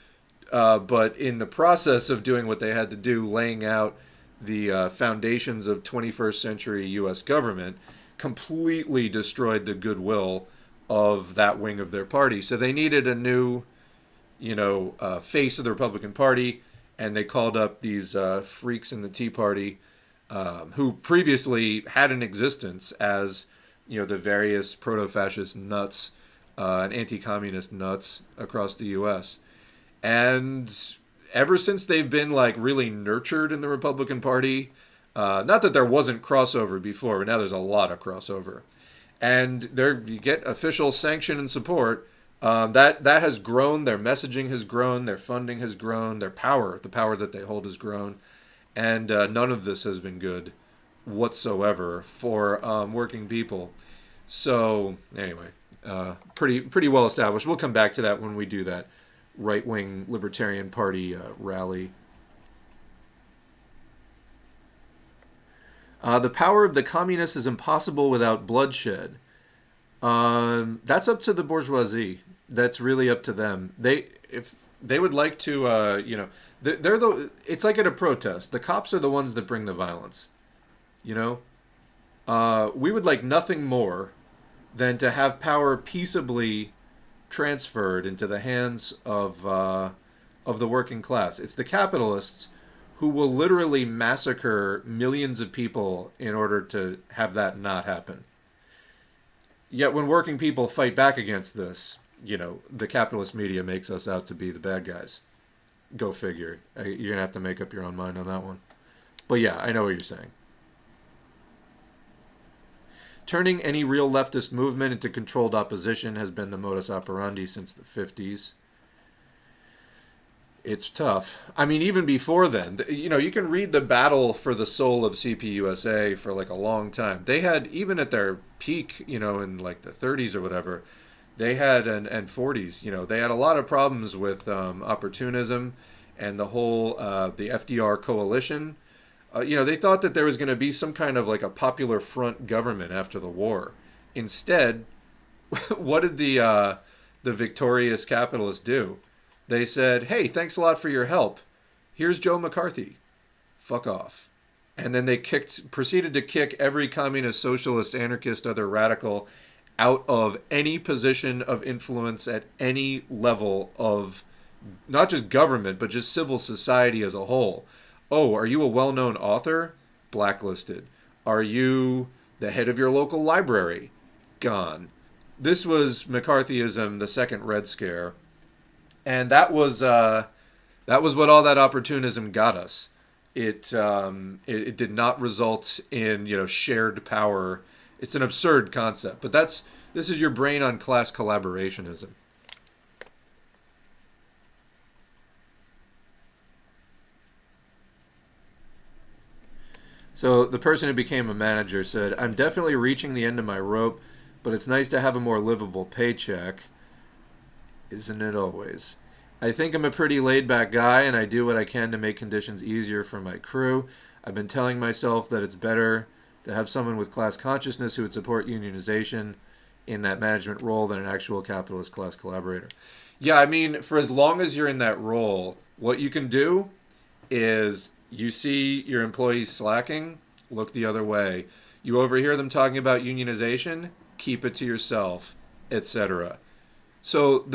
but in the process of doing what they had to do, laying out the foundations of 21st century U.S. government, completely destroyed the goodwill of that wing of their party. So they needed a new, face of the Republican Party, and they called up these freaks in the Tea Party who previously had an existence as, the various proto-fascist nuts and anti-communist nuts across the U.S. And ever since they've been like really nurtured in the Republican Party, not that there wasn't crossover before, but now there's a lot of crossover. And there you get official sanction and support. That has grown. Their messaging has grown. Their funding has grown. Their power, the power that they hold, has grown. And none of this has been good whatsoever for working people. So anyway, pretty well established. We'll come back to that when we do that right-wing Libertarian Party rally. The power of the communists is impossible without bloodshed. That's up to the bourgeoisie. That's really up to them. If they would like to, it's like at a protest. The cops are the ones that bring the violence. We would like nothing more than to have power peaceably transferred into the hands of the working class. It's the capitalists who will literally massacre millions of people in order to have that not happen. Yet when working people fight back against this, the capitalist media makes us out to be the bad guys. Go figure. You're going to have to make up your own mind on that one. But yeah, I know what you're saying. Turning any real leftist movement into controlled opposition has been the modus operandi since the 50s. It's tough. I mean, even before then, you can read the battle for the soul of CPUSA for like a long time. They had, even at their peak, in like the 30s or whatever, they had, and 40s, they had a lot of problems with opportunism and the whole, the FDR coalition. They thought that there was going to be some kind of like a popular front government after the war. Instead, what did the victorious capitalists do? They said, hey, thanks a lot for your help. Here's Joe McCarthy. fuck off. And then they proceeded to kick every communist, socialist, anarchist, other radical out of any position of influence at any level of not just government, but just civil society as a whole. Oh, are you a well-known author? Blacklisted. Are you the head of your local library? Gone. This was McCarthyism, the second Red Scare, and that was what all that opportunism got us. It did not result in shared power. It's an absurd concept, but this is your brain on class collaborationism. So the person who became a manager said, "I'm definitely reaching the end of my rope, but it's nice to have a more livable paycheck. Isn't it always? I think I'm a pretty laid-back guy, and I do what I can to make conditions easier for my crew. I've been telling myself that it's better to have someone with class consciousness who would support unionization in that management role than an actual capitalist class collaborator." Yeah, I mean, for as long as you're in that role, what you can do is you see your employees slacking, look the other way. You overhear them talking about unionization, keep it to yourself, etc. So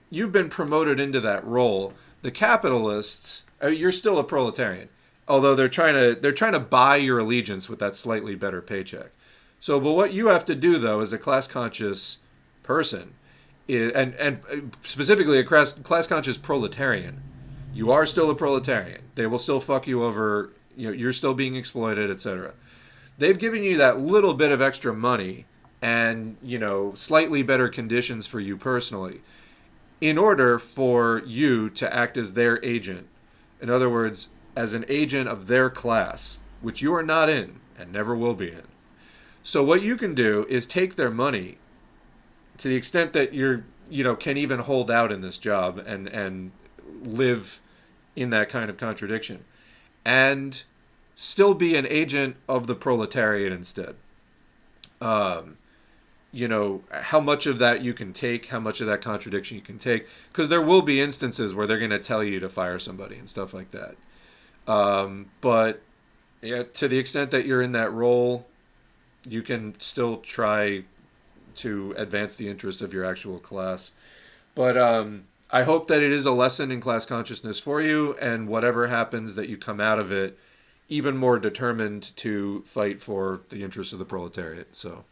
you've been promoted into that role. The capitalists, you're still a proletarian, although they're trying to buy your allegiance with that slightly better paycheck. So, but what you have to do though, as a class conscious person, and specifically a class conscious proletarian, you are still a proletarian. They will still fuck you over. You're still being exploited, etc. They've given you that little bit of extra money and slightly better conditions for you personally, in order for you to act as their agent. In other words, as an agent of their class, which you are not in and never will be in. So what you can do is take their money to the extent that can even hold out in this job and live in that kind of contradiction, and still be an agent of the proletariat instead. How much of that you can take, how much of that contradiction you can take, because there will be instances where they're going to tell you to fire somebody and stuff like that. But yeah, to the extent that you're in that role, you can still try to advance the interests of your actual class. But I hope that it is a lesson in class consciousness for you, and whatever happens, that you come out of it even more determined to fight for the interests of the proletariat. So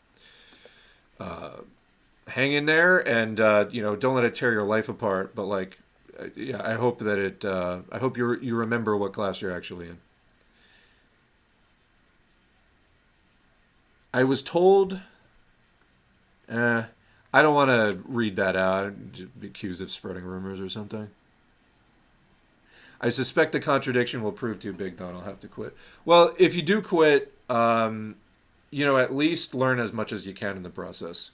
hang in there, and don't let it tear your life apart. But I hope that I hope you remember what class you're actually in. I was told. I don't want to read that out. I'd be accused of spreading rumors or something. I suspect the contradiction will prove too big, though, and I'll have to quit. Well, if you do quit, at least learn as much as you can in the process.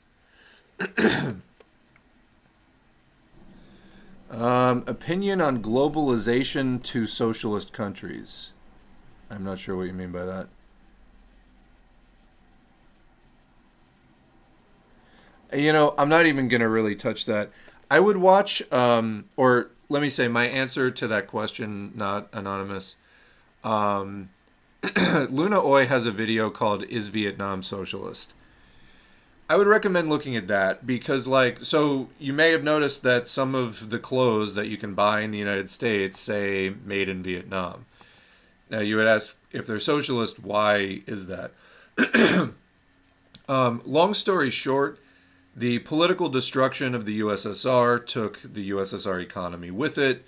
Opinion on globalization to socialist countries. I'm not sure what you mean by that. I'm not even going to really touch that. I would watch, or let me say my answer to that question, not anonymous. Luna Oi has a video called "Is Vietnam Socialist?" I would recommend looking at that because, so you may have noticed that some of the clothes that you can buy in the United States say "Made in Vietnam." Now, you would ask, if they're socialist, why is that? Long story short, the political destruction of the USSR took the USSR economy with it,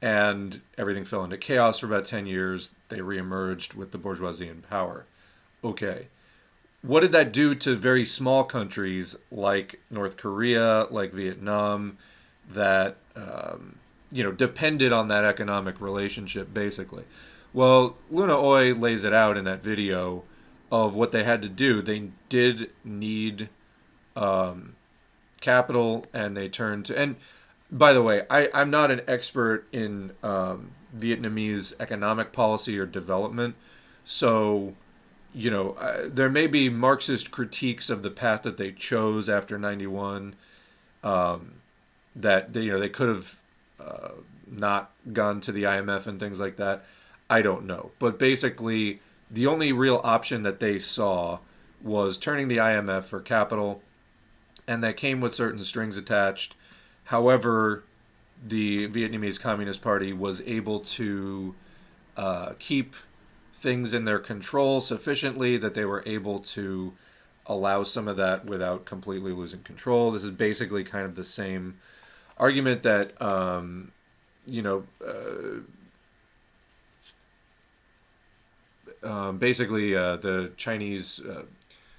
and everything fell into chaos for about 10 years. They reemerged with the bourgeoisie in power. Okay. What did that do to very small countries like North Korea, like Vietnam, that depended on that economic relationship, basically? Well, Luna Oi lays it out in that video of what they had to do. They did need capital, and they turned to... And by the way, I'm not an expert in Vietnamese economic policy or development, so... there may be Marxist critiques of the path that they chose after 91, that they could have not gone to the IMF and things like that. I don't know. But basically, the only real option that they saw was turning the IMF for capital, and that came with certain strings attached. However, the Vietnamese Communist Party was able to keep things in their control sufficiently that they were able to allow some of that without completely losing control. This is basically kind of the same argument that, you know, basically the Chinese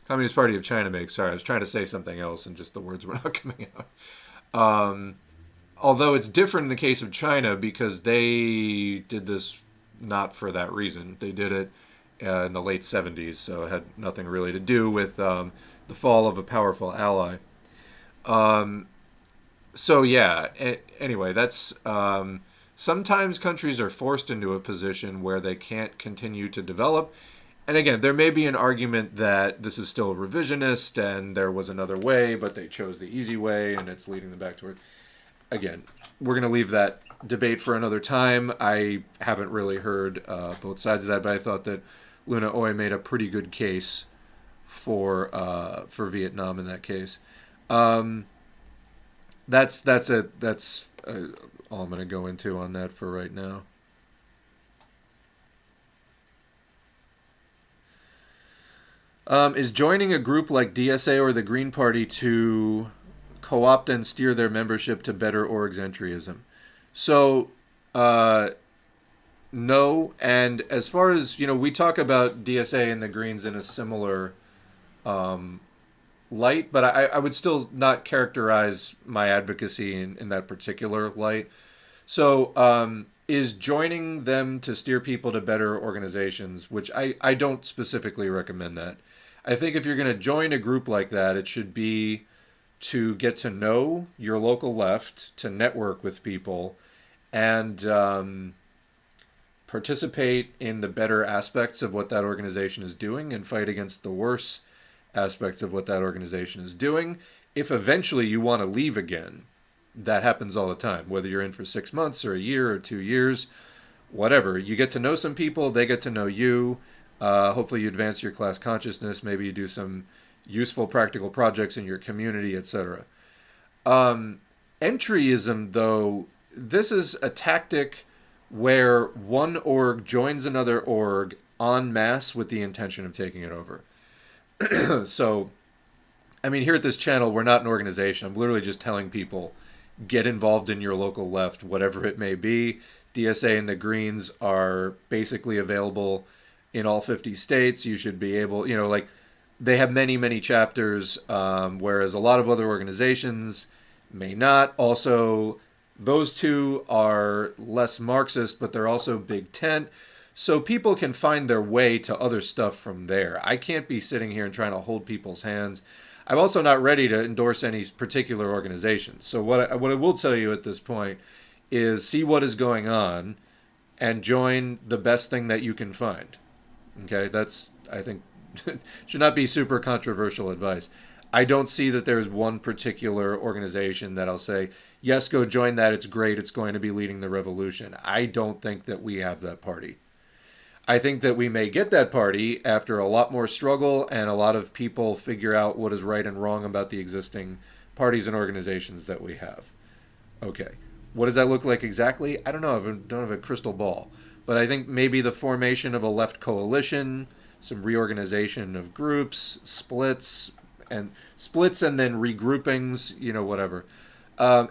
Communist Party of China makes. Sorry, I was trying to say something else and just the words were not coming out. Although it's different in the case of China because they did this not for that reason. They did it in the late 70s, so it had nothing really to do with the fall of a powerful ally. So yeah, anyway, that's sometimes countries are forced into a position where they can't continue to develop. And again, there may be an argument that this is still revisionist and there was another way, but they chose the easy way and it's leading them back toward. Again, we're going to leave that debate for another time. I haven't really heard both sides of that, but I thought that Luna Oy made a pretty good case for Vietnam in that case. That's all I'm going to go into on that for right now. Is joining a group like DSA or the Green Party to co-opt and steer their membership to better orgs entryism? So, no. And as far as, we talk about DSA and the Greens in a similar light, but I would still not characterize my advocacy in that particular light. So, is joining them to steer people to better organizations, which I don't specifically recommend that. I think if you're going to join a group like that, it should be to get to know your local left, to network with people, and participate in the better aspects of what that organization is doing and fight against the worse aspects of what that organization is doing. If eventually you want to leave again, that happens all the time, whether you're in for 6 months or a year or 2 years, whatever. You get to know some people, they get to know you. Hopefully you advance your class consciousness. Maybe you do some useful practical projects in your community, etc. Entryism, though, this is a tactic where one org joins another org en masse with the intention of taking it over. So, I mean, here at this channel, we're not an organization. I'm literally just telling people, get involved in your local left, whatever it may be. DSA and the Greens are basically available in all 50 states. You should be able, they have many, many chapters, whereas a lot of other organizations may not. Also, those two are less Marxist, but they're also big tent. So people can find their way to other stuff from there. I can't be sitting here and trying to hold people's hands. I'm also not ready to endorse any particular organization. So what I will tell you at this point is see what is going on and join the best thing that you can find. Okay, that's, I think, should not be super controversial advice. I don't see that there's one particular organization that I'll say, yes, go join that. It's great. It's going to be leading the revolution. I don't think that we have that party. I think that we may get that party after a lot more struggle and a lot of people figure out what is right and wrong about the existing parties and organizations that we have. Okay. What does that look like exactly? I don't know. I don't have a crystal ball. But I think maybe the formation of a left coalition, some reorganization of groups, splits and then regroupings, whatever.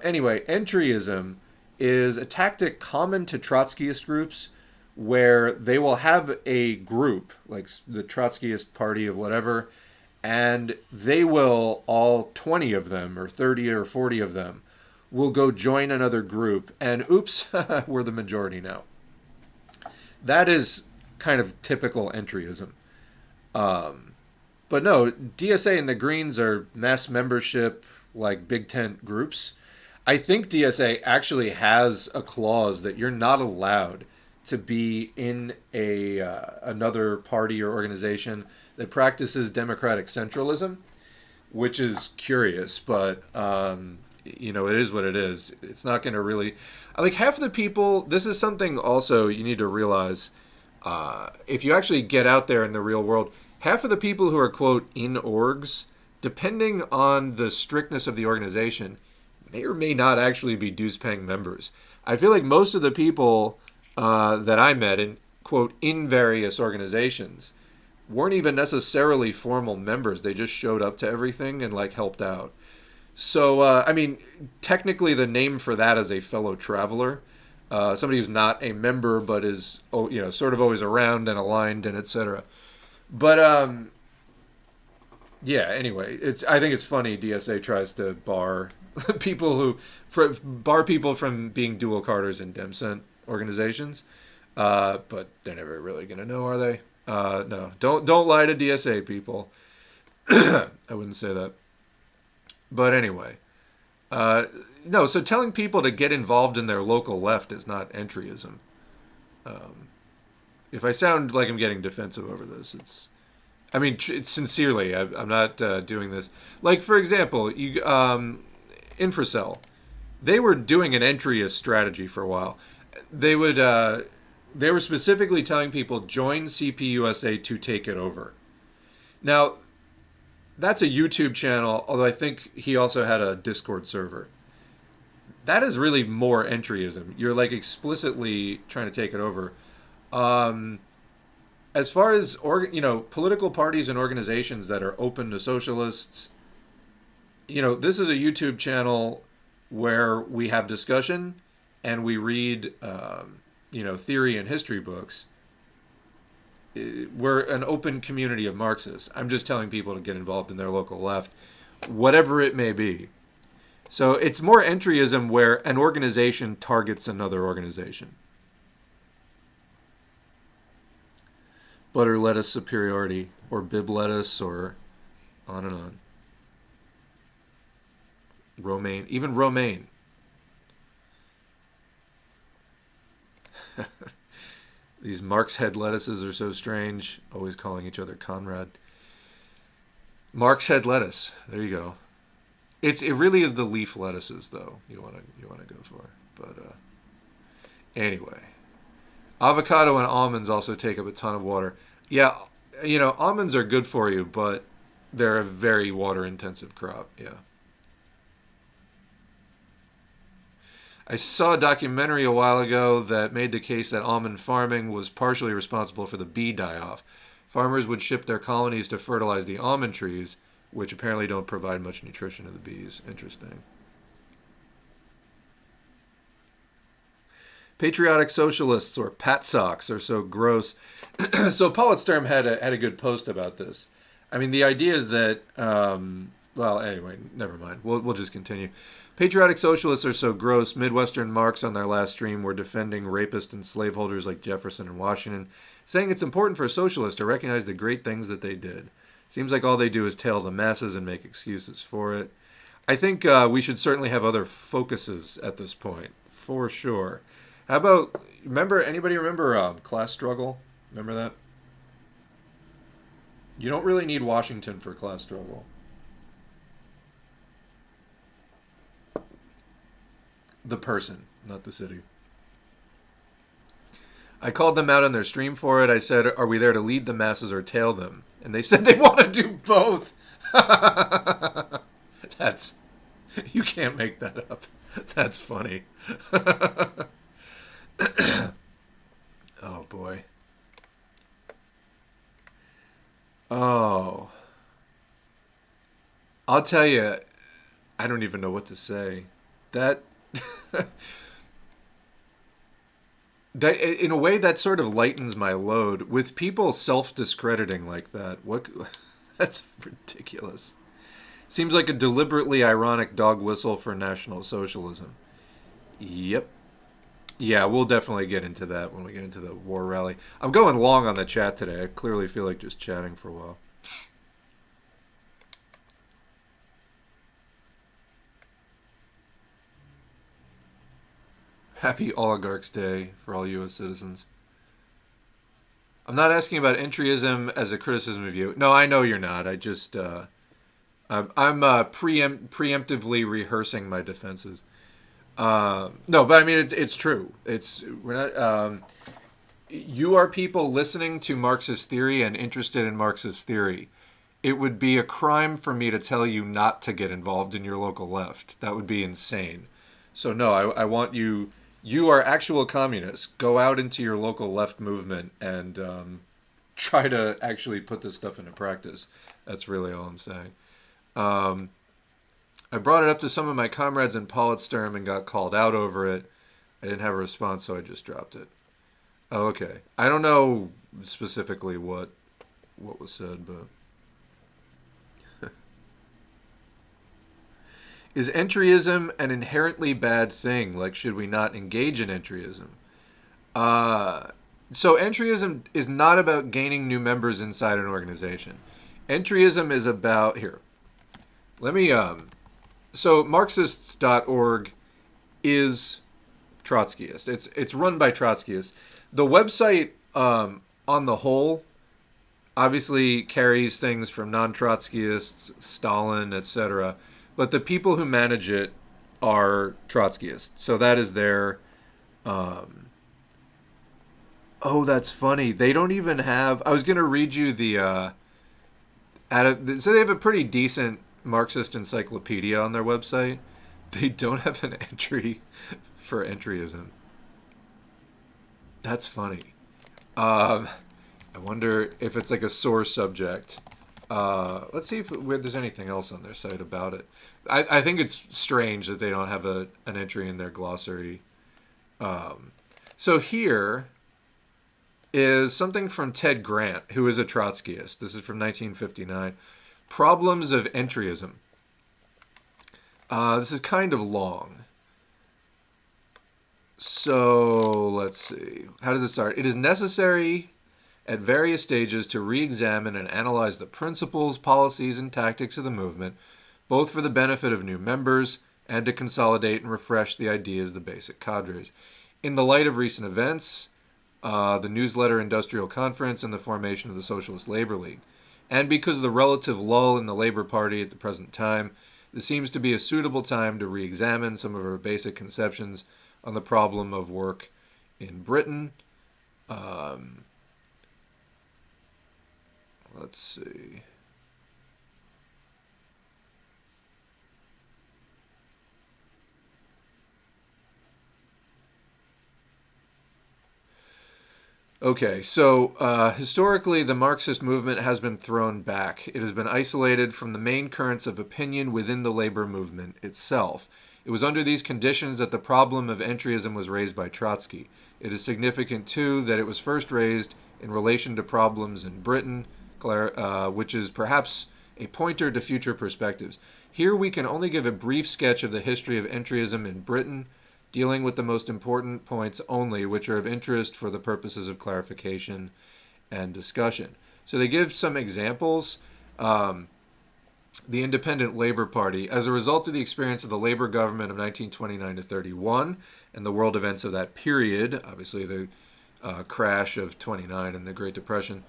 Anyway, entryism is a tactic common to Trotskyist groups where they will have a group, like the Trotskyist party of whatever, and they will, all 20 of them or 30 or 40 of them, will go join another group, and oops, we're the majority now. That is kind of typical entryism. But no, DSA and the Greens are mass membership, like big tent groups. I think DSA actually has a clause that you're not allowed to be in another party or organization that practices democratic centralism, which is curious, but it is what it is. It's not going to really, like half of the people, this is something also you need to realize. if you actually get out there in the real world, half of the people who are, quote, in orgs, depending on the strictness of the organization, may or may not actually be dues-paying members. I feel like most of the people that I met in, quote, in various organizations weren't even necessarily formal members. They just showed up to everything and, like, helped out. So, I mean, technically the name for that is a fellow traveler. Somebody who's not a member but is, sort of always around and aligned and etc. But, yeah, anyway, I think it's funny DSA tries to bar bar people from being dual carders in DemCent organizations. But they're never really going to know, are they? No, don't lie to DSA people. I wouldn't say that. But anyway, no, so telling people to get involved in their local left is not entryism. If I sound like I'm getting defensive over this, sincerely, I'm not doing this. Like, for example, Infracell, they were doing an entryist strategy for a while. They were specifically telling people, join CPUSA to take it over. Now, that's a YouTube channel, although I think he also had a Discord server. That is really more entryism. You're, like, explicitly trying to take it over. As far as political parties and organizations that are open to socialists, this is a YouTube channel where we have discussion and we read theory and history books. We're an open community of Marxists. I'm just telling people to get involved in their local left, whatever it may be. So it's more entryism where an organization targets another organization. Butter lettuce superiority, or bib lettuce, or on and on. Romaine, even romaine. These Marx head lettuces are so strange, always calling each other Conrad. Marx head lettuce, there you go. It really is the leaf lettuces though you want to go for. But anyway, avocado and almonds also take up a ton of water. Yeah, almonds are good for you, but they're a very water intensive crop. Yeah. I saw a documentary a while ago that made the case that almond farming was partially responsible for the bee die-off. Farmers would ship their colonies to fertilize the almond trees, which apparently don't provide much nutrition to the bees. Interesting. Patriotic socialists, or PATSOCs, are so gross. So Paul Sturm had a good post about this. I mean, the idea is that, anyway, never mind. We'll just continue. Patriotic socialists are so gross. Midwestern Marks on their last stream were defending rapists and slaveholders like Jefferson and Washington, saying it's important for a socialist to recognize the great things that they did. Seems like all they do is tail the masses and make excuses for it. I think we should certainly have other focuses at this point, for sure. How about, anybody remember class struggle? Remember that? You don't really need Washington for class struggle. The person, not the city. I called them out on their stream for it. I said, are we there to lead the masses or tail them? And they said they want to do both. You can't make that up. That's funny. Oh, boy. Oh. I'll tell you, I don't even know what to say. That in a way that sort of lightens my load with people self-discrediting like that. That's ridiculous. Seems like a deliberately ironic dog whistle for National Socialism. Yep. Yeah, we'll definitely get into that when we get into the war rally. I'm going long on the chat today. I clearly feel like just chatting for a while. Happy Oligarchs Day for all U.S. citizens. I'm not asking about entryism as a criticism of you. No, I know you're not. I just, I'm preemptively rehearsing my defenses. No, but I mean, it's true. We're not, you are people listening to Marxist theory and interested in Marxist theory. It would be a crime for me to tell you not to get involved in your local left. That would be insane. So no, I want you. You are actual communists. Go out into your local left movement and try to actually put this stuff into practice. That's really all I'm saying. I brought it up to some of my comrades in Politsturm and got called out over it. I didn't have a response, so I just dropped it. Oh, okay. I don't know specifically what was said, but is entryism an inherently bad thing? Like, should we not engage in entryism? So entryism is not about gaining new members inside an organization. Entryism is about here. Let me so Marxists.org is Trotskyist. It's run by Trotskyists. The website on the whole obviously carries things from non-Trotskyists, Stalin, etc. But the people who manage it are Trotskyists. So that is their oh, that's funny. They don't even have. I was going to read you the. So they have a pretty decent Marxist encyclopedia on their website. They don't have an entry for entryism. That's funny. I wonder if it's like a sore subject. Let's see if there's anything else on their site about it. I think it's strange that they don't have an entry in their glossary. So here is something from Ted Grant, who is a Trotskyist. This is from 1959. Problems of entryism. This is kind of long. So let's see. How does it start? It is necessary at various stages to re-examine and analyze the principles, policies, and tactics of the movement, both for the benefit of new members and to consolidate and refresh the ideas of the basic cadres. In the light of recent events, the Newsletter Industrial Conference, and the formation of the Socialist Labor League. And because of the relative lull in the Labor Party at the present time, this seems to be a suitable time to re-examine some of our basic conceptions on the problem of work in Britain. Let's see. Okay, so historically, the Marxist movement has been thrown back. It has been isolated from the main currents of opinion within the labor movement itself. It was under these conditions that the problem of entryism was raised by Trotsky. It is significant, too, that it was first raised in relation to problems in Britain, which is perhaps a pointer to future perspectives. Here we can only give a brief sketch of the history of entryism in Britain, dealing with the most important points only, which are of interest for the purposes of clarification and discussion. So they give some examples. The Independent Labor Party, as a result of the experience of the labor government of 1929 to 31 and the world events of that period, obviously the crash of 29 and the Great Depression,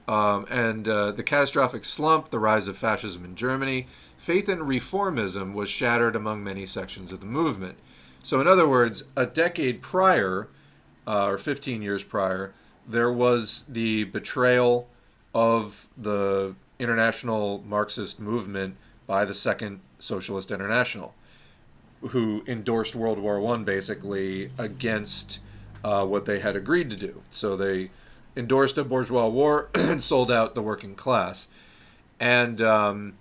and the catastrophic slump, the rise of fascism in Germany, faith in reformism was shattered among many sections of the movement. So in other words, a decade prior, or 15 years prior, there was the betrayal of the international Marxist movement by the Second Socialist International, who endorsed World War I basically against what they had agreed to do. So they endorsed a bourgeois war and sold out the working class. And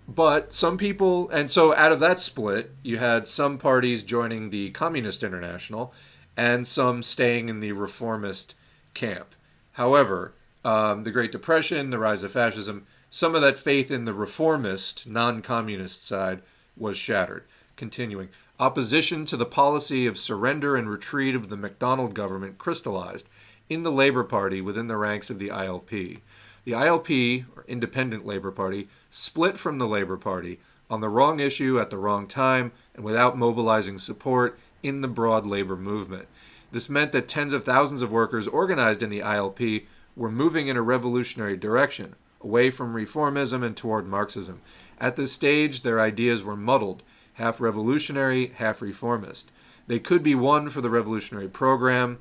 but some people, and so out of that split, you had some parties joining the Communist International and some staying in the reformist camp. However, the Great Depression, the rise of fascism, some of that faith in the reformist, non-communist side was shattered. Continuing, opposition to the policy of surrender and retreat of the MacDonald government crystallized in the Labor Party within the ranks of the ILP. The ILP, or Independent Labor Party, split from the Labor Party on the wrong issue at the wrong time and without mobilizing support in the broad labor movement. This meant that tens of thousands of workers organized in the ILP were moving in a revolutionary direction, away from reformism and toward Marxism. At this stage, their ideas were muddled, half revolutionary, half reformist. They could be won for the revolutionary program,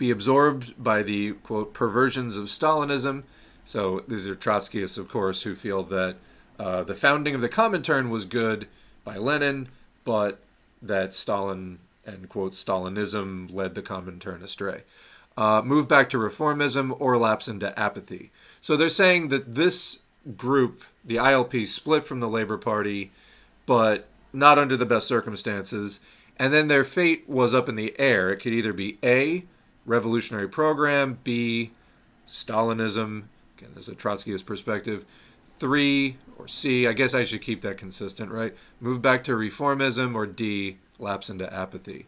be absorbed by the, quote, perversions of Stalinism. So these are Trotskyists, of course, who feel that the founding of the Comintern was good by Lenin, but that Stalin and, quote, Stalinism led the Comintern astray. Move back to reformism or lapse into apathy. So they're saying that this group, the ILP, split from the Labour Party, but not under the best circumstances. And then their fate was up in the air. It could either be A, revolutionary program, B, Stalinism, again, there's a Trotskyist perspective, 3, or C, I guess I should keep that consistent, right? Move back to reformism, or D, lapse into apathy.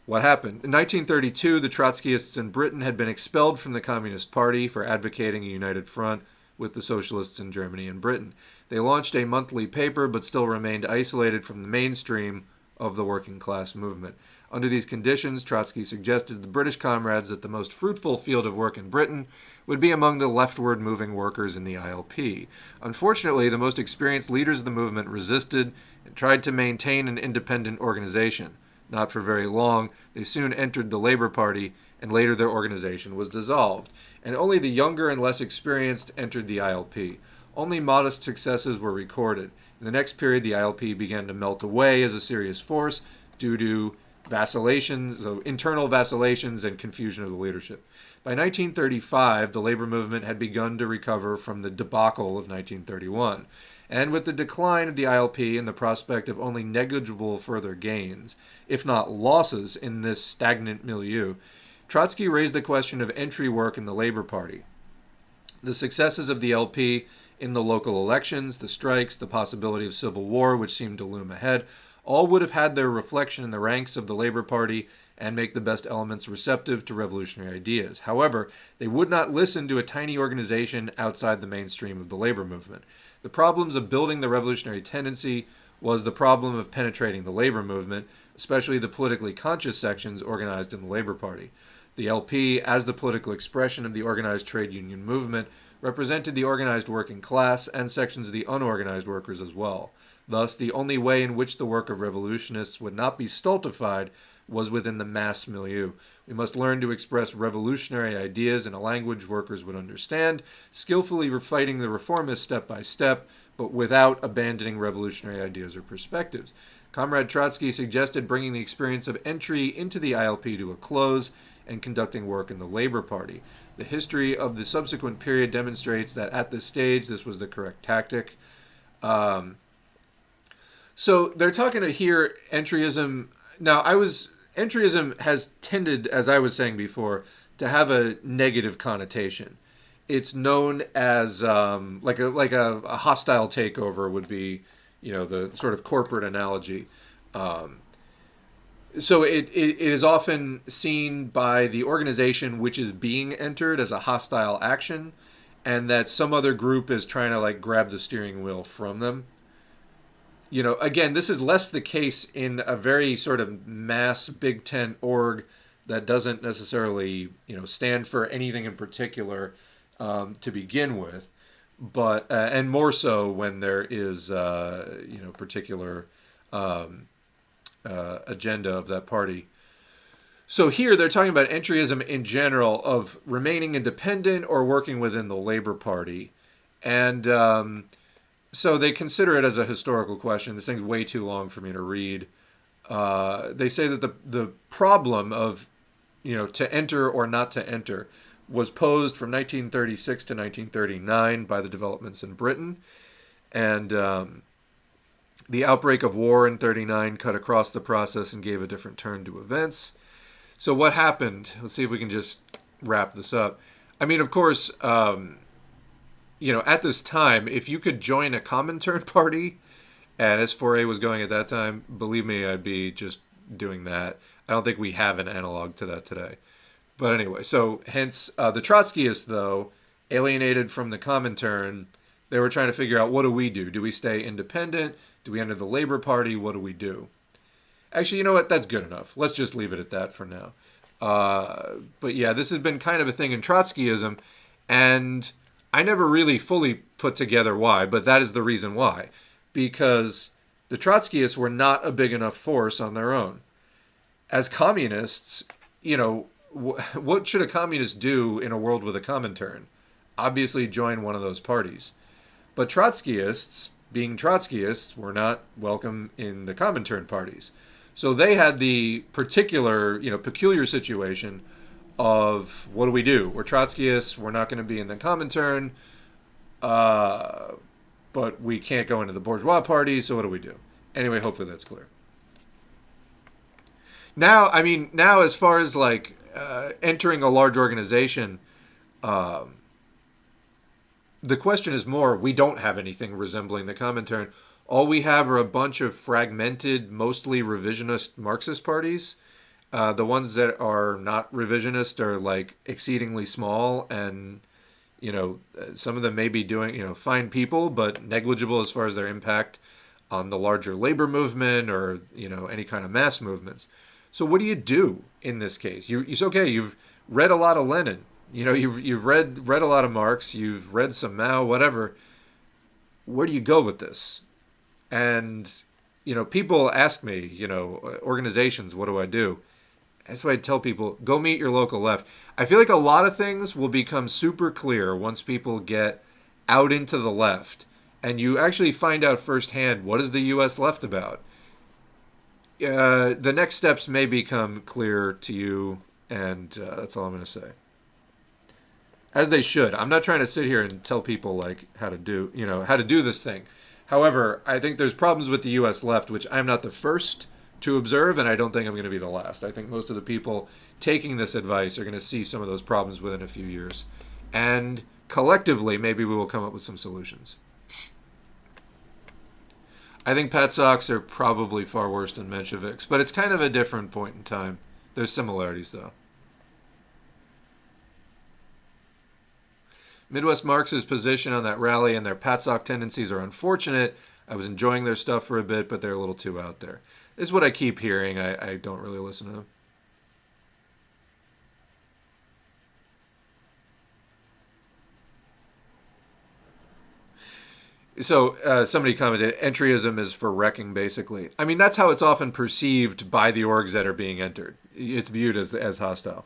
What happened? In 1932, the Trotskyists in Britain had been expelled from the Communist Party for advocating a united front with the socialists in Germany and Britain. They launched a monthly paper, but still remained isolated from the mainstream of the working class movement. Under these conditions, Trotsky suggested to the British comrades that the most fruitful field of work in Britain would be among the leftward moving workers in the ILP. Unfortunately, the most experienced leaders of the movement resisted and tried to maintain an independent organization. Not for very long, they soon entered the Labour Party, and later their organization was dissolved. And only the younger and less experienced entered the ILP. Only modest successes were recorded. In the next period, the ILP began to melt away as a serious force due to vacillations, so internal vacillations and confusion of the leadership. By 1935, the labor movement had begun to recover from the debacle of 1931. And with the decline of the ILP and the prospect of only negligible further gains, if not losses, in this stagnant milieu, Trotsky raised the question of entry work in the Labour Party. The successes of the LP in the local elections, the strikes, the possibility of civil war, which seemed to loom ahead, all would have had their reflection in the ranks of the Labour Party and make the best elements receptive to revolutionary ideas. However, they would not listen to a tiny organization outside the mainstream of the labor movement. The problems of building the revolutionary tendency was the problem of penetrating the labor movement, especially the politically conscious sections organized in the Labour Party. The LP, as the political expression of the organized trade union movement, represented the organized working class and sections of the unorganized workers as well. Thus, the only way in which the work of revolutionists would not be stultified was within the mass milieu. We must learn to express revolutionary ideas in a language workers would understand, skillfully fighting the reformists step by step, but without abandoning revolutionary ideas or perspectives. Comrade Trotsky suggested bringing the experience of entry into the ILP to a close and conducting work in the Labour Party. The history of the subsequent period demonstrates that at this stage this was the correct tactic. So they're talking to here entryism. Now, entryism has tended, as I was saying before, to have a negative connotation. It's known as like a hostile takeover would be, the sort of corporate analogy. So it is often seen by the organization which is being entered as a hostile action, and that some other group is trying to grab the steering wheel from them. Again, this is less the case in a very sort of mass big tent org that doesn't necessarily, stand for anything in particular to begin with, but and more so when there is, particular agenda of that party. So here they're talking about entryism in general of remaining independent or working within the Labour Party, and so they consider it as a historical question. This thing's way too long for me to read. They say that the problem of, to enter or not to enter was posed from 1936 to 1939 by the developments in Britain. And the outbreak of war in 1939 cut across the process and gave a different turn to events. So what happened? Let's see if we can just wrap this up. I mean, of course, at this time, if you could join a Comintern party, and S4A was going at that time, believe me, I'd be just doing that. I don't think we have an analog to that today. But anyway, so hence the Trotskyists, though, alienated from the Comintern, they were trying to figure out, what do we do? Do we stay independent? Do we enter the Labour Party? What do we do? Actually, you know what? That's good enough. Let's just leave it at that for now. But yeah, this has been kind of a thing in Trotskyism, and I never really fully put together why, but that is the reason why. Because the Trotskyists were not a big enough force on their own. As communists, what should a communist do in a world with a Comintern? Obviously, join one of those parties. But Trotskyists, being Trotskyists, were not welcome in the Comintern parties. So they had the particular, peculiar situation of what do we do? We're Trotskyists. We're not going to be in the Comintern, but we can't go into the bourgeois party. So what do we do? Anyway, hopefully that's clear. Now, as far as like entering a large organization, the question is more, we don't have anything resembling the Comintern. All we have are a bunch of fragmented, mostly revisionist Marxist parties. The ones that are not revisionist are like exceedingly small, and some of them may be doing fine people, but negligible as far as their impact on the larger labor movement or any kind of mass movements. So what do you do in this case? It's okay. You've read a lot of Lenin. You've read a lot of Marx. You've read some Mao. Whatever. Where do you go with this? And people ask me, organizations, what do I do? That's why I tell people, go meet your local left. I feel like a lot of things will become super clear once people get out into the left and you actually find out firsthand what is the U.S. left about. The next steps may become clear to you, and that's all I'm going to say. As they should. I'm not trying to sit here and tell people like how to do this thing. However, I think there's problems with the U.S. left, which I'm not the first to observe, and I don't think I'm going to be the last. I think most of the people taking this advice are going to see some of those problems within a few years. And collectively, maybe we will come up with some solutions. I think Patsoks are probably far worse than Mensheviks, but it's kind of a different point in time. There's similarities, though. Midwest Marx's position on that rally and their Patsok tendencies are unfortunate. I was enjoying their stuff for a bit, but they're a little too out there. This is what I keep hearing. I don't really listen to them. So somebody commented, entryism is for wrecking, basically. I mean, that's how it's often perceived by the orgs that are being entered. It's viewed as hostile.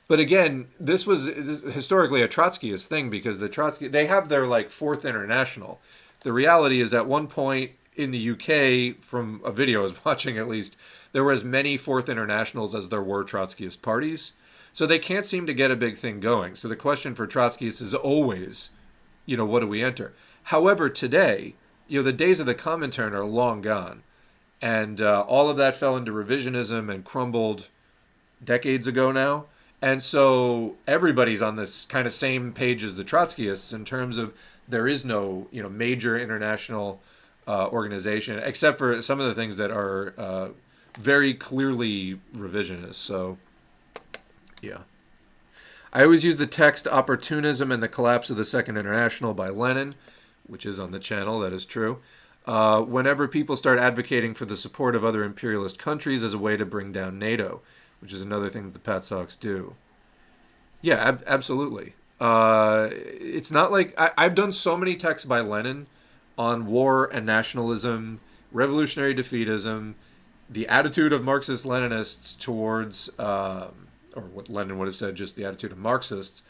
But again, this was historically a Trotskyist thing because they have their like Fourth International. The reality is at one point in the UK, from a video I was watching at least, there were as many Fourth Internationals as there were Trotskyist parties. So they can't seem to get a big thing going. So the question for Trotskyists is always, what do we enter? However, today, the days of the Comintern are long gone. And all of that fell into revisionism and crumbled decades ago now. And so everybody's on this kind of same page as the Trotskyists in terms of there is no, major international organization, except for some of the things that are very clearly revisionist. So, yeah. I always use the text Opportunism and the Collapse of the Second International by Lenin, which is on the channel, that is true. Whenever people start advocating for the support of other imperialist countries as a way to bring down NATO, which is another thing that the Patsoks do. Yeah, absolutely. It's not like... I've done so many texts by Lenin on war and nationalism, revolutionary defeatism, the attitude of Marxist-Leninists towards... or what Lenin would have said, just the attitude of Marxists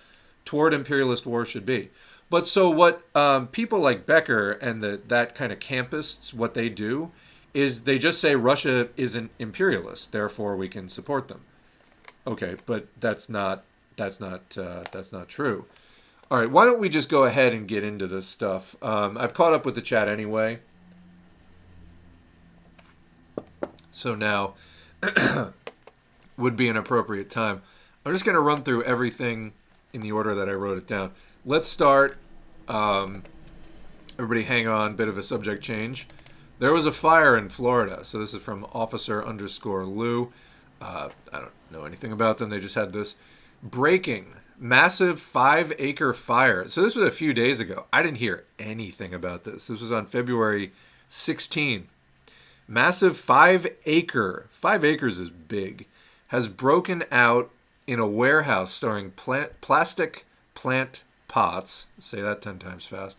toward imperialist war should be. But so what people like Becker and that kind of campists, what they do is they just say Russia isn't imperialist, therefore we can support them. Okay, but that's not true. All right, why don't we just go ahead and get into this stuff? I've caught up with the chat anyway. So now would be an appropriate time. I'm just going to run through everything in the order that I wrote it down. Let's start. Everybody hang on, bit of a subject change. There was a fire in Florida. So this is from officer_Lou. I don't know anything about them. They just had this. Breaking. Massive 5-acre fire. So this was a few days ago. I didn't hear anything about this. This was on February 16. Massive 5-acre. 5 acres is big. Has broken out in a warehouse storing plastic plant pots. Say that 10 times fast.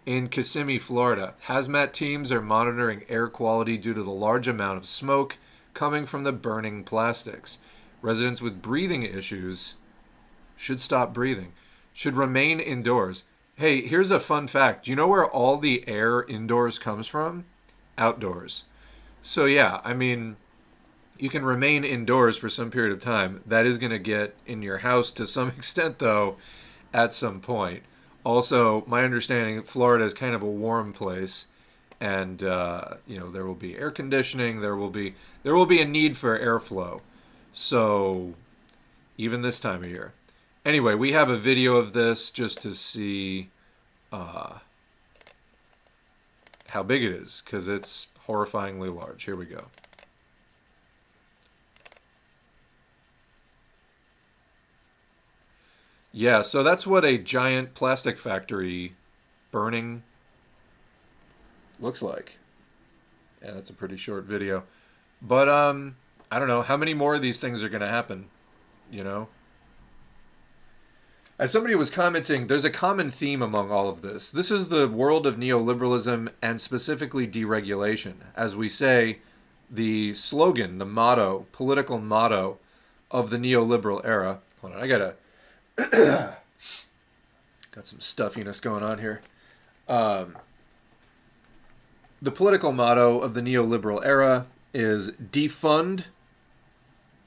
In Kissimmee, Florida. Hazmat teams are monitoring air quality due to the large amount of smoke coming from the burning plastics. Residents with breathing issues should stop breathing, should remain indoors. Hey, here's a fun fact. Do you know where all the air indoors comes from? Outdoors. So yeah, I mean, you can remain indoors for some period of time. That is going to get in your house to some extent, though, at some point. Also, my understanding, Florida is kind of a warm place, and there will be air conditioning. There will be a need for airflow. So even this time of year. Anyway, we have a video of this just to see how big it is, because it's horrifyingly large. Here we go. Yeah, so that's what a giant plastic factory burning looks like. Yeah, that's a pretty short video. But I don't know how many more of these things are going to happen, you know? As somebody was commenting, there's a common theme among all of this. This is the world of neoliberalism and specifically deregulation. As we say, the slogan, the motto, political motto of the neoliberal era. Hold on, I gotta got some stuffiness going on here. The political motto of the neoliberal era is defund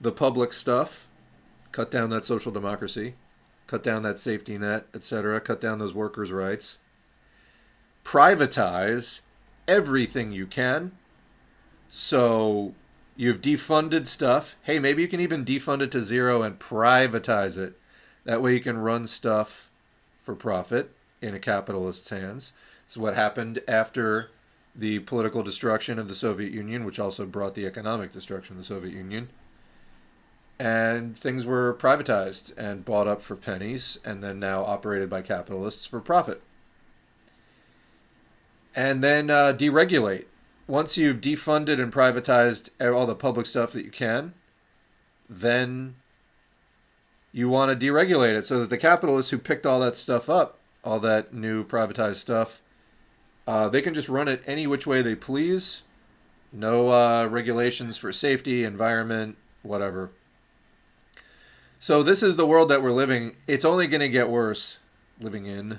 the public stuff, cut down that social democracy, cut down that safety net, etc., cut down those workers' rights, privatize everything you can. So you've defunded stuff. Hey, maybe you can even defund it to zero and privatize it. That way you can run stuff for profit in a capitalist's hands. This is what happened after the political destruction of the Soviet Union, which also brought the economic destruction of the Soviet Union. And things were privatized and bought up for pennies and then now operated by capitalists for profit. And then deregulate. Once you've defunded and privatized all the public stuff that you can, then you want to deregulate it so that the capitalists who picked all that stuff up, all that new privatized stuff, they can just run it any which way they please. No regulations for safety, environment, whatever. So this is the world that we're living. It's only going to get worse. Living in.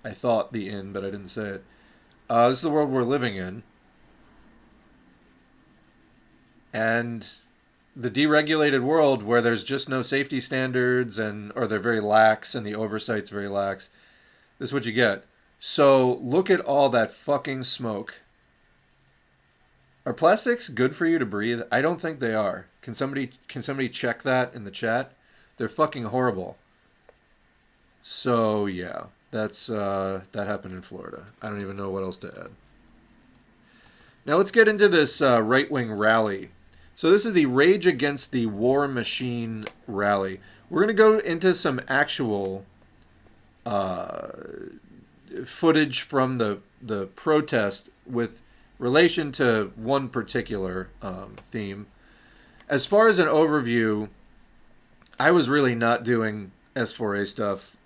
I thought the in, but I didn't say it. This is the world we're living in. And the deregulated world where there's just no safety standards or they're very lax and the oversight's very lax. This is what you get. So look at all that fucking smoke. Are plastics good for you to breathe? I don't think they are. Can somebody check that in the chat? They're fucking horrible. So yeah, that happened in Florida. I don't even know what else to add. Now let's get into this right-wing rally. So this is the Rage Against the War Machine rally. We're going to go into some actual footage from the protest with relation to one particular theme. As far as an overview, I was really not doing S4A stuff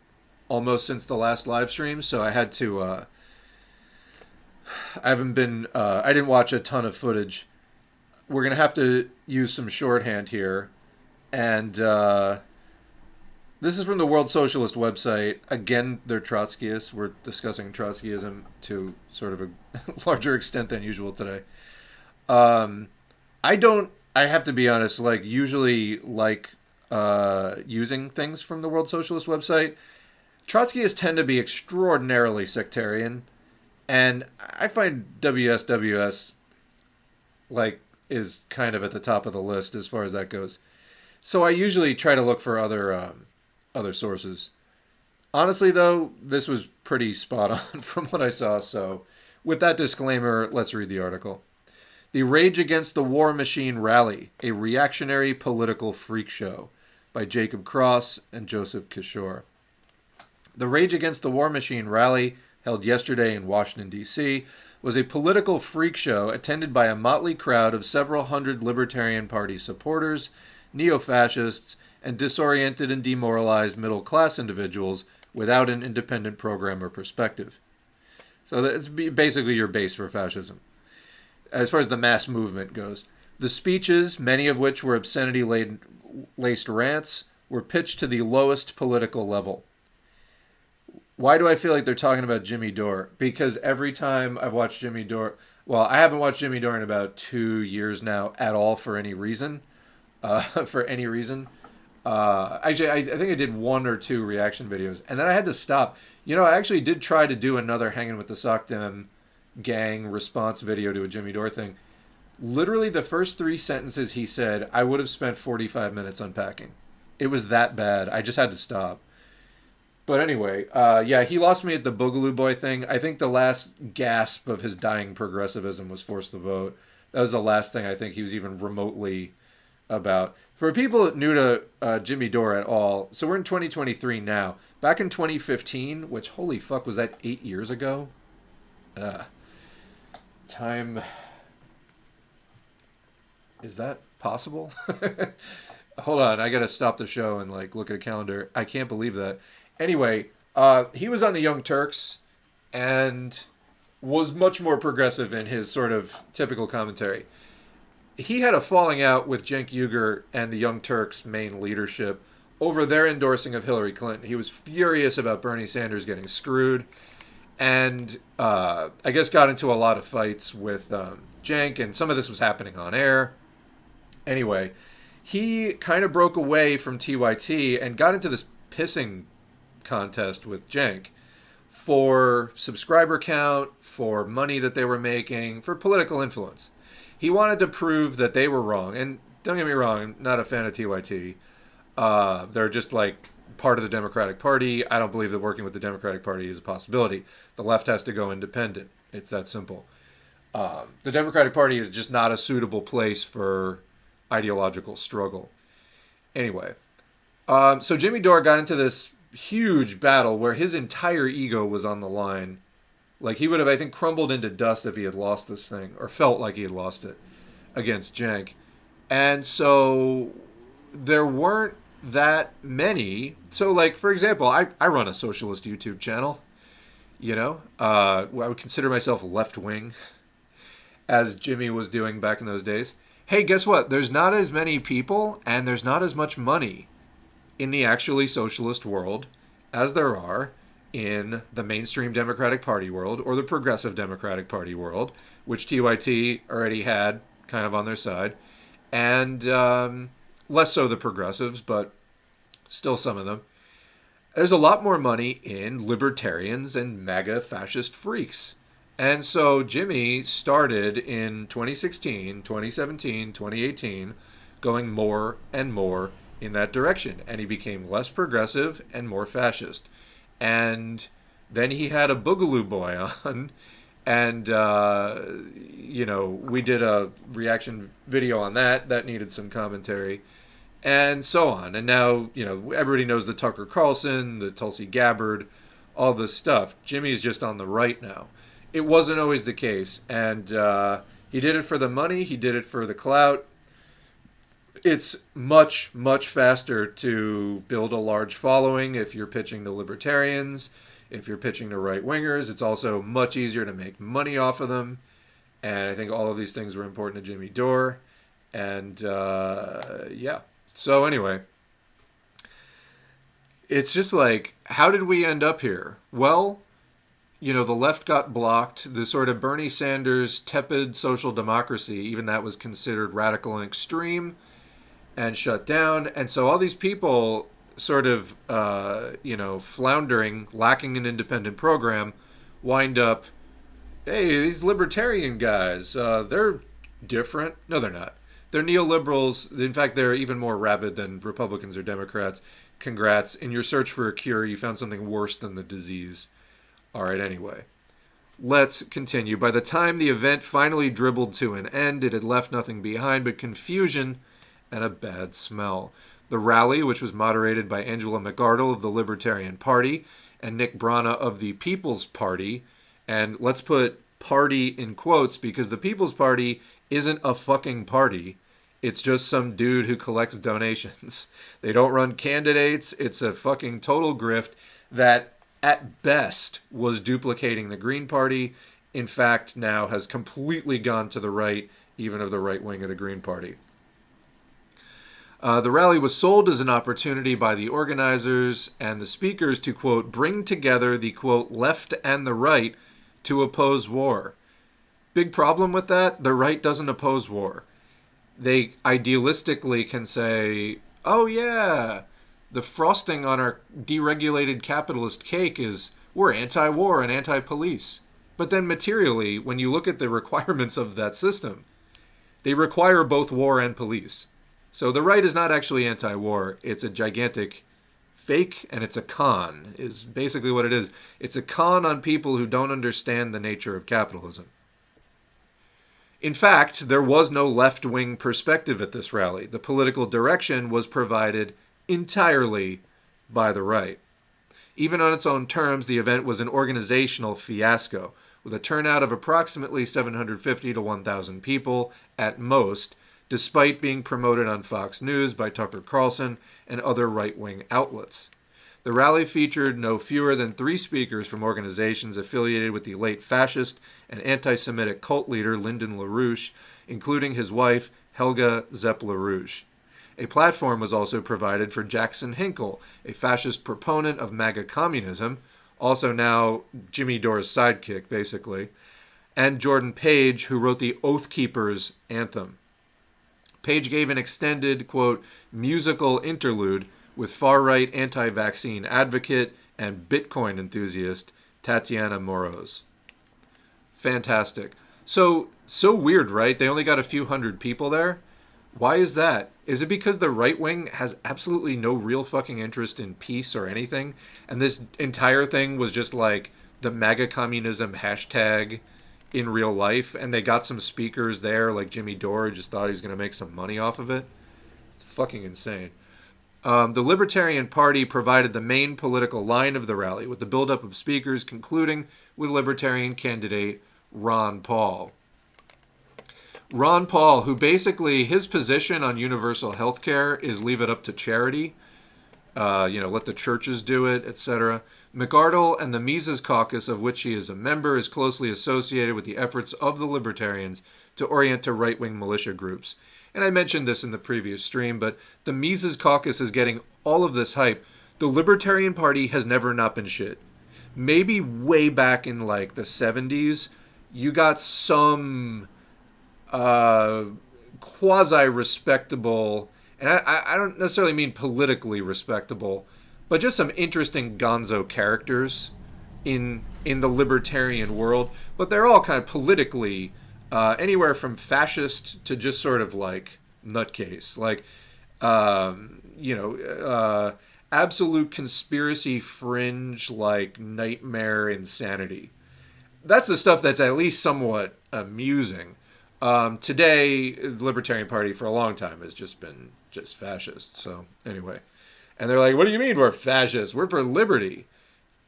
almost since the last live stream, so I had to I didn't watch a ton of footage. We're going to have to use some shorthand here. And this is from the World Socialist website. Again, they're Trotskyists. We're discussing Trotskyism to sort of a larger extent than usual today. I have to be honest, usually using things from the World Socialist website. Trotskyists tend to be extraordinarily sectarian. And I find WSWS, is kind of at the top of the list as far as that goes. So I usually try to look for other sources. Honestly, though, this was pretty spot on from what I saw. So with that disclaimer, let's read the article. The Rage Against the War Machine Rally, a Reactionary Political Freak Show by Jacob Crosse and Joseph Kishore. The Rage Against the War Machine Rally, held yesterday in Washington, D.C., was a political freak show attended by a motley crowd of several hundred Libertarian Party supporters, neo-fascists, and disoriented and demoralized middle-class individuals without an independent program or perspective. So that's basically your base for fascism. As far as the mass movement goes, the speeches, many of which were obscenity-laden laced rants were pitched to the lowest political level. Why do I feel like they're talking about Jimmy Dore? Because every time I've watched Jimmy Dore, well, I haven't watched Jimmy Dore in about 2 years now at all for any reason. For any reason. Actually, I think I did 1 or 2 reaction videos, and then I had to stop. I actually did try to do another Hanging with the Sockdem gang response video to a Jimmy Dore thing. Literally, the first 3 sentences he said, I would have spent 45 minutes unpacking. It was that bad. I just had to stop. But anyway, yeah, he lost me at the Boogaloo Boy thing. I think the last gasp of his dying progressivism was Force the Vote. That was the last thing I think he was even remotely about. For people new to Jimmy Dore at all, so we're in 2023 now. Back in 2015, which, holy fuck, was that 8 years ago? Time... Is that possible? Hold on, I gotta stop the show and look at a calendar. I can't believe that. Anyway, he was on the Young Turks and was much more progressive in his sort of typical commentary. He had a falling out with Cenk Uygur and the Young Turks' main leadership over their endorsing of Hillary Clinton. He was furious about Bernie Sanders getting screwed, and I guess got into a lot of fights with Cenk, and some of this was happening on air. Anyway, he kind of broke away from TYT and got into this pissing contest with Cenk for subscriber count, for money that they were making, for political influence. He wanted to prove that they were wrong. And don't get me wrong, I'm not a fan of TYT. They're just part of the Democratic Party. I don't believe that working with the Democratic Party is a possibility. The left has to go independent. It's that simple. The Democratic Party is just not a suitable place for ideological struggle. Anyway, so Jimmy Dore got into this huge battle where his entire ego was on the line. He would have, I think, crumbled into dust if he had lost this thing, or felt like he had lost it against Cenk. And so there weren't that many. So, for example, I run a socialist YouTube channel. I would consider myself left-wing, as Jimmy was doing back in those days. Hey, guess what? There's not as many people and there's not as much money in the actually socialist world as there are in the mainstream Democratic Party world or the progressive Democratic Party world, which TYT already had kind of on their side, and less so the progressives, but still some of them. There's a lot more money in libertarians and MAGA fascist freaks. And so Jimmy started in 2016, 2017, 2018, going more and more in that direction. And he became less progressive and more fascist. And then he had a Boogaloo Boy on. And, we did a reaction video on that. That needed some commentary. And so on. And now, everybody knows the Tucker Carlson, the Tulsi Gabbard, all this stuff. Jimmy's just on the right now. It wasn't always the case, and he did it for the money, he did it for the clout. It's much, much faster to build a large following if you're pitching to libertarians, if you're pitching to right-wingers. It's also much easier to make money off of them, and I think all of these things were important to Jimmy Dore, and yeah. So anyway, it's just how did we end up here? Well, the left got blocked. The sort of Bernie Sanders tepid social democracy, even that was considered radical and extreme and shut down. And so all these people sort of, floundering, lacking an independent program, wind up, hey, these libertarian guys, they're different. No, they're not. They're neoliberals. In fact, they're even more rabid than Republicans or Democrats. Congrats. In your search for a cure, you found something worse than the disease. All right, anyway, let's continue. By the time the event finally dribbled to an end, it had left nothing behind but confusion and a bad smell. The rally, which was moderated by Angela McArdle of the Libertarian Party and Nick Brana of the People's Party, and let's put party in quotes because the People's Party isn't a fucking party. It's just some dude who collects donations. They don't run candidates. It's a fucking total grift that at best was duplicating the Green Party. In fact, now has completely gone to the right, even of the right wing of the Green Party. The rally was sold as an opportunity by the organizers and the speakers to, quote, bring together the, quote, left and the right to oppose war. Big problem with that, the right doesn't oppose war. They idealistically can say, oh yeah, the frosting on our deregulated capitalist cake is we're anti-war and anti-police. But then materially, when you look at the requirements of that system, they require both war and police. So the right is not actually anti-war. It's a gigantic fake, and it's a con, is basically what it is. It's a con on people who don't understand the nature of capitalism. In fact, there was no left-wing perspective at this rally. The political direction was provided entirely by the right. Even on its own terms, the event was an organizational fiasco, with a turnout of approximately 750 to 1,000 people at most, despite being promoted on Fox News by Tucker Carlson and other right-wing outlets. The rally featured no fewer than 3 speakers from organizations affiliated with the late fascist and anti-Semitic cult leader Lyndon LaRouche, including his wife, Helga Zepp-LaRouche. A platform was also provided for Jackson Hinkle, a fascist proponent of MAGA communism, also now Jimmy Dore's sidekick, basically, and Jordan Page, who wrote the Oath Keepers anthem. Page gave an extended, quote, musical interlude with far-right anti-vaccine advocate and Bitcoin enthusiast Tatiana Moroz. Fantastic. So weird, right? They only got a few hundred people there. Why is that? Is it because the right wing has absolutely no real fucking interest in peace or anything? And this entire thing was just like the MAGA communism hashtag in real life, and they got some speakers there like Jimmy Dore who just thought he was going to make some money off of it? It's fucking insane. The Libertarian Party provided the main political line of the rally, with the buildup of speakers concluding with Libertarian candidate Ron Paul. Ron Paul, who basically, his position on universal health care is leave it up to charity, let the churches do it, etc. McArdle and the Mises Caucus, of which he is a member, is closely associated with the efforts of the Libertarians to orient to right-wing militia groups. And I mentioned this in the previous stream, but the Mises Caucus is getting all of this hype. The Libertarian Party has never not been shit. Maybe way back in like the 70s, you got some quasi-respectable, and I don't necessarily mean politically respectable, but just some interesting gonzo characters in the libertarian world. But they're all kind of politically anywhere from fascist to just sort of like nutcase, like absolute conspiracy fringe, like nightmare insanity. That's the stuff that's at least somewhat amusing. Today, the Libertarian Party for a long time has just been just fascist. So anyway, and they're like, what do you mean we're fascist? We're for liberty.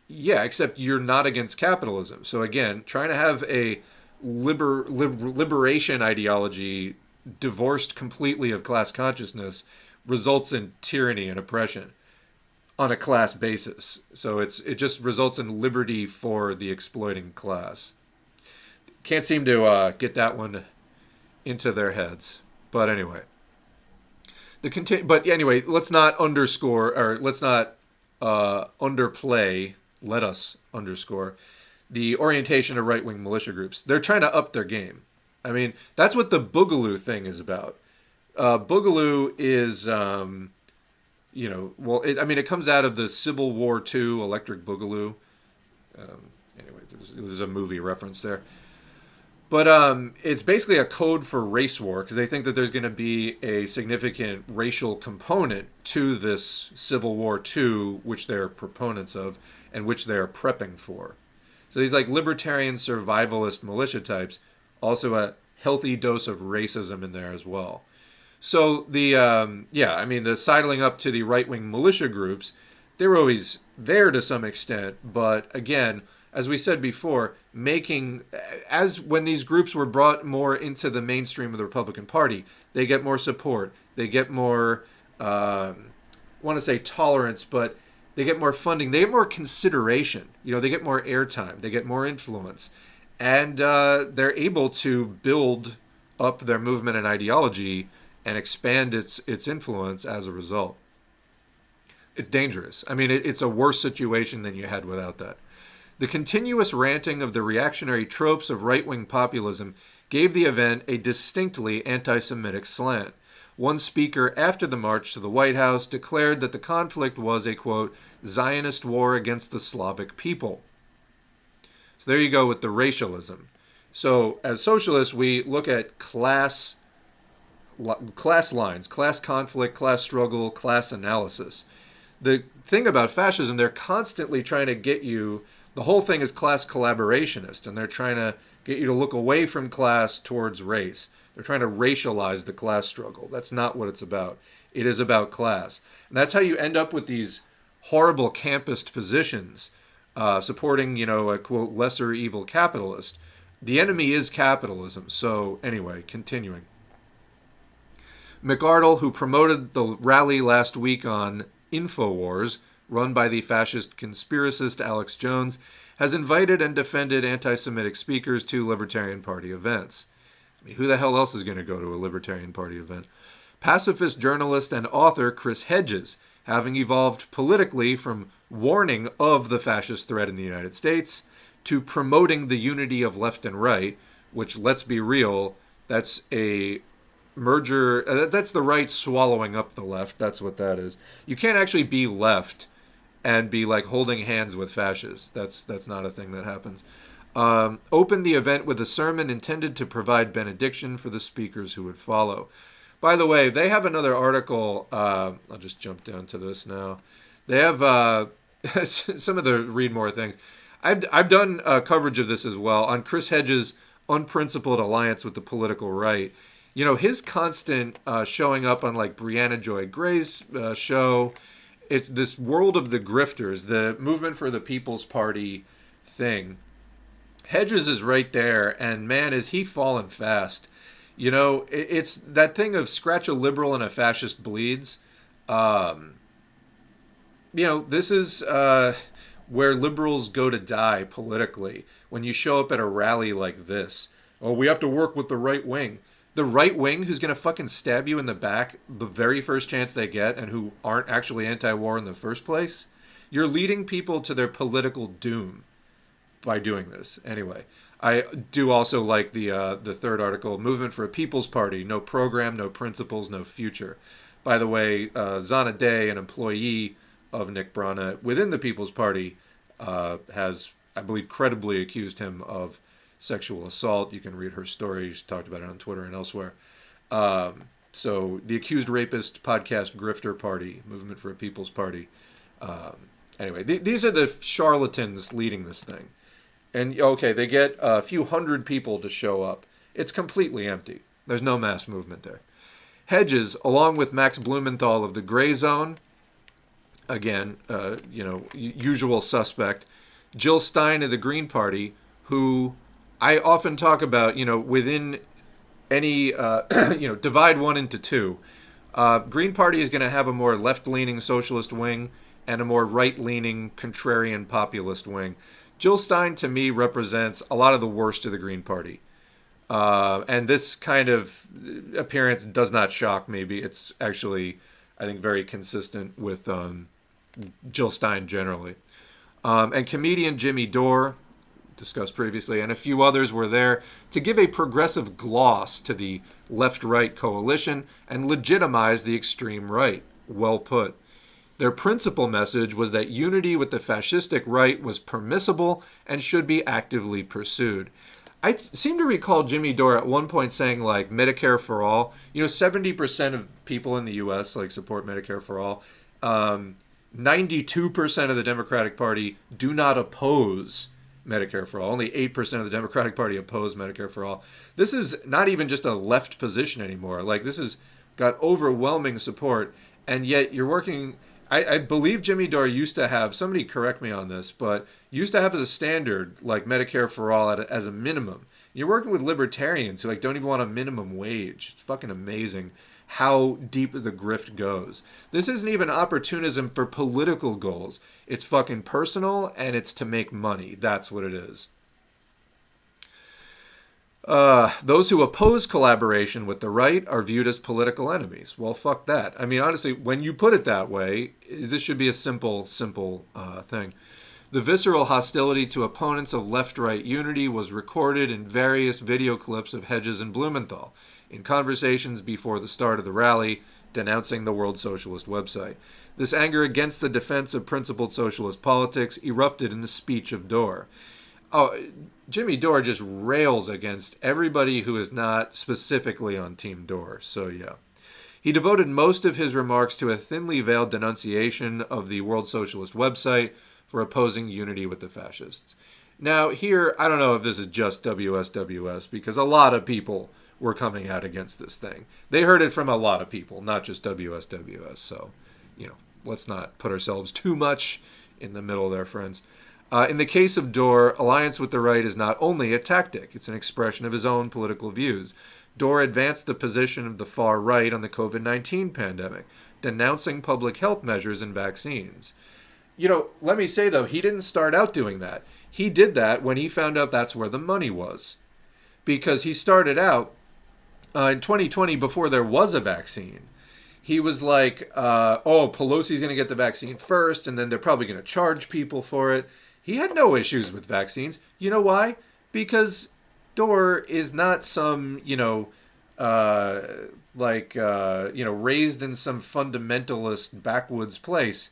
Yeah, except you're not against capitalism. So again, trying to have a liberation ideology divorced completely of class consciousness results in tyranny and oppression on a class basis. So it just results in liberty for the exploiting class. Can't seem to get that one into their heads. But anyway, let's not underplay. Let us underscore the orientation of right-wing militia groups. They're trying to up their game. I mean, that's what the Boogaloo thing is about. Boogaloo is, it comes out of the Civil War II Electric Boogaloo. There's a movie reference there. But it's basically a code for race war, because they think that there's going to be a significant racial component to this Civil War II, which they're proponents of, and which they're prepping for. So these like libertarian survivalist militia types, also a healthy dose of racism in there as well. So the sidling up to the right-wing militia groups, they were always there to some extent, but again, as we said before, when these groups were brought more into the mainstream of the Republican Party, they get more support, they get more, I want to say tolerance, but they get more funding, they get more consideration, they get more airtime, they get more influence, and they're able to build up their movement and ideology and expand its influence as a result. It's dangerous. I mean, it's a worse situation than you had without that. The continuous ranting of the reactionary tropes of right-wing populism gave the event a distinctly anti-Semitic slant. One speaker after the march to the White House declared that the conflict was a, quote, Zionist war against the Slavic people. So there you go with the racialism. So as socialists, we look at class lines, class conflict, class struggle, class analysis. The thing about fascism, they're constantly trying to get you, the whole thing is class collaborationist, and they're trying to get you to look away from class towards race. They're trying to racialize the class struggle. That's not what it's about. It is about class. And that's how you end up with these horrible campist positions, supporting, a, quote, lesser evil capitalist. The enemy is capitalism. So anyway, continuing. McArdle, who promoted the rally last week on InfoWars, run by the fascist conspiracist Alex Jones, has invited and defended anti-Semitic speakers to Libertarian Party events. I mean, who the hell else is going to go to a Libertarian Party event? Pacifist journalist and author Chris Hedges, having evolved politically from warning of the fascist threat in the United States to promoting the unity of left and right, which, let's be real, that's a merger, that's the right swallowing up the left. That's what that is. You can't actually be left and be like holding hands with fascists. That's not a thing that happens. Opened the event with a sermon intended to provide benediction for the speakers who would follow. By the way, they have another article. I'll just jump down to this now. They have some of the read more things. I've done coverage of this as well on Chris Hedges' unprincipled alliance with the political right. His constant showing up on like Brianna Joy Gray's show. It's this world of the grifters, the movement for the People's Party thing. Hedges is right there, and man, is he falling fast. It's that thing of scratch a liberal and a fascist bleeds. This is where liberals go to die politically. When you show up at a rally like this, we have to work with the right wing. The right wing who's going to fucking stab you in the back the very first chance they get and who aren't actually anti-war in the first place, you're leading people to their political doom by doing this. Anyway, I do also like the third article, Movement for a People's Party, no program, no principles, no future. By the way, Zana Day, an employee of Nick Brana within the People's Party, has, I believe, credibly accused him of sexual assault. You can read her story. She's talked about it on Twitter and elsewhere. So the Accused Rapist Podcast Grifter Party, Movement for a People's Party. Anyway, these are the charlatans leading this thing. And, okay, they get a few hundred people to show up. It's completely empty. There's no mass movement there. Hedges, along with Max Blumenthal of the Gray Zone, again, usual suspect, Jill Stein of the Green Party, who I often talk about, within any, divide one into two. Green Party is going to have a more left-leaning socialist wing and a more right-leaning contrarian populist wing. Jill Stein, to me, represents a lot of the worst of the Green Party. And this kind of appearance does not shock me. It's actually, I think, very consistent with Jill Stein generally. And comedian Jimmy Dore, discussed previously, and a few others were there to give a progressive gloss to the left-right coalition and legitimize the extreme right. Well put. Their principal message was that unity with the fascistic right was permissible and should be actively pursued. I seem to recall Jimmy Dore at one point saying, like, Medicare for all. 70% of people in the U.S. support Medicare for all. 92% of the Democratic Party do not oppose Medicare for all. Only 8% of the Democratic Party oppose Medicare for all. This is not even just a left position anymore. This has got overwhelming support, and yet you're working... I believe Jimmy Dore used to have, somebody correct me on this, but used to have as a standard, Medicare for all as a minimum. You're working with libertarians who don't even want a minimum wage. It's fucking amazing how deep the grift goes. This isn't even opportunism for political goals. It's fucking personal, and it's to make money. That's what it is. Those who oppose collaboration with the right are viewed as political enemies. Well, fuck that. I mean, honestly, when you put it that way, this should be a simple thing. The visceral hostility to opponents of left-right unity was recorded in various video clips of Hedges and Blumenthal in conversations before the start of the rally denouncing the World Socialist website. This anger against the defense of principled socialist politics erupted in the speech of Dore. Oh, Jimmy Dore just rails against everybody who is not specifically on Team Dore. So, yeah. He devoted most of his remarks to a thinly veiled denunciation of the World Socialist website for opposing unity with the fascists. Now, here, I don't know if this is just WSWS, because a lot of people were coming out against this thing. They heard it from a lot of people, not just WSWS. So, let's not put ourselves too much in the middle there, friends. In the case of Dore, alliance with the right is not only a tactic, it's an expression of his own political views. Dore advanced the position of the far right on the COVID-19 pandemic, denouncing public health measures and vaccines. Let me say, though, he didn't start out doing that. He did that when he found out that's where the money was. Because he started out in 2020 before there was a vaccine. He was like, Pelosi's going to get the vaccine first, and then they're probably going to charge people for it. He had no issues with vaccines. You know why? Because Dore is not some, raised in some fundamentalist backwoods place.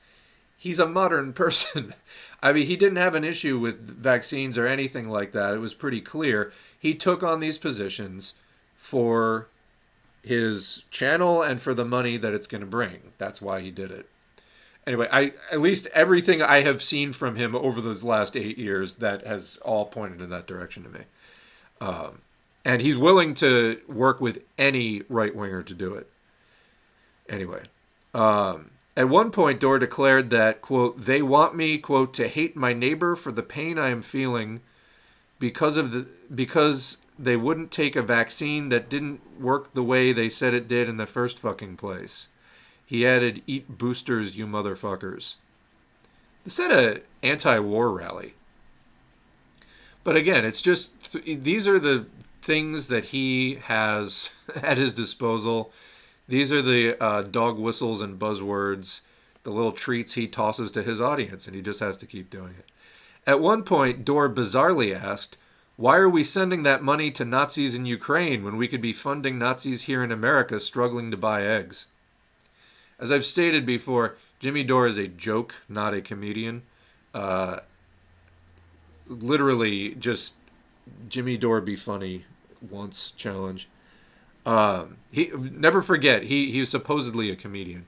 He's a modern person. I mean, he didn't have an issue with vaccines or anything like that. It was pretty clear. He took on these positions for his channel and for the money that it's going to bring. That's why he did it. Anyway, at least everything I have seen from him over those last 8 years, that has all pointed in that direction to me. And he's willing to work with any right-winger to do it. Anyway, at one point, Dore declared that, quote, they want me, quote, to hate my neighbor for the pain I am feeling because they wouldn't take a vaccine that didn't work the way they said it did in the first fucking place. He added, eat boosters, you motherfuckers. This had an anti-war rally. But again, it's just, these are the things that he has at his disposal. These are the dog whistles and buzzwords, the little treats he tosses to his audience, and he just has to keep doing it. At one point, Dore bizarrely asked, why are we sending that money to Nazis in Ukraine when we could be funding Nazis here in America struggling to buy eggs? As I've stated before, Jimmy Dore is a joke, not a comedian. Literally, just Jimmy Dore be funny once challenge. Never forget, he was supposedly a comedian.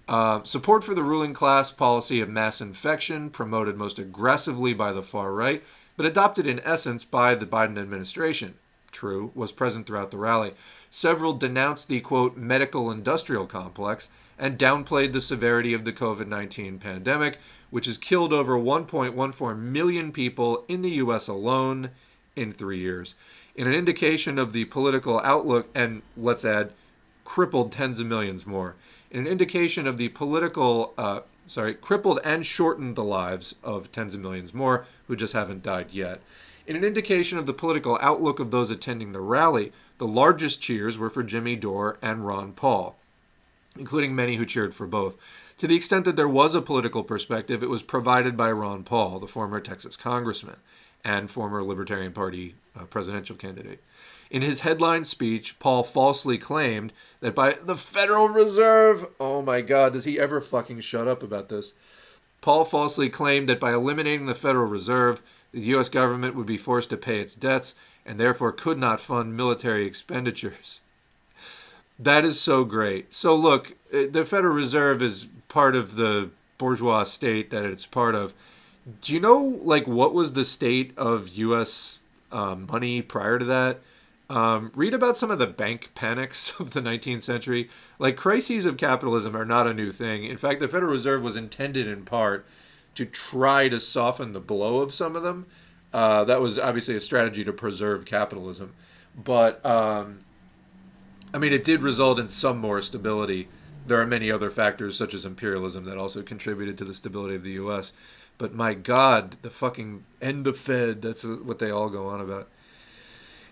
Support for the ruling class policy of mass infection, promoted most aggressively by the far right, but adopted in essence by the Biden administration. True, was present throughout the rally. Several denounced the, quote, medical industrial complex and downplayed the severity of the COVID-19 pandemic, which has killed over 1.14 million people in the U.S. alone in 3 years. In an indication of the political outlook, and let's add, crippled tens of millions more. In an indication of the crippled and shortened the lives of tens of millions more who just haven't died yet. In an indication of the political outlook of those attending the rally, the largest cheers were for Jimmy Dore and Ron Paul, including many who cheered for both. To the extent that there was a political perspective, it was provided by Ron Paul, the former Texas congressman and former Libertarian Party presidential candidate. In his headline speech, Paul falsely claimed that by the Federal Reserve, oh my God, does he ever fucking shut up about this? Paul falsely claimed that by eliminating the Federal Reserve, the U.S. government would be forced to pay its debts and therefore could not fund military expenditures. That is so great. So look, the Federal Reserve is part of the bourgeois state that it's part of. Do you know, what was the state of U.S. Money prior to that? Read about some of the bank panics of the 19th century. Crises of capitalism are not a new thing. In fact, the Federal Reserve was intended in part to try to soften the blow of some of them. That was obviously a strategy to preserve capitalism. But, it did result in some more stability. There are many other factors, such as imperialism, that also contributed to the stability of the U.S. But my God, the fucking end the Fed, that's what they all go on about.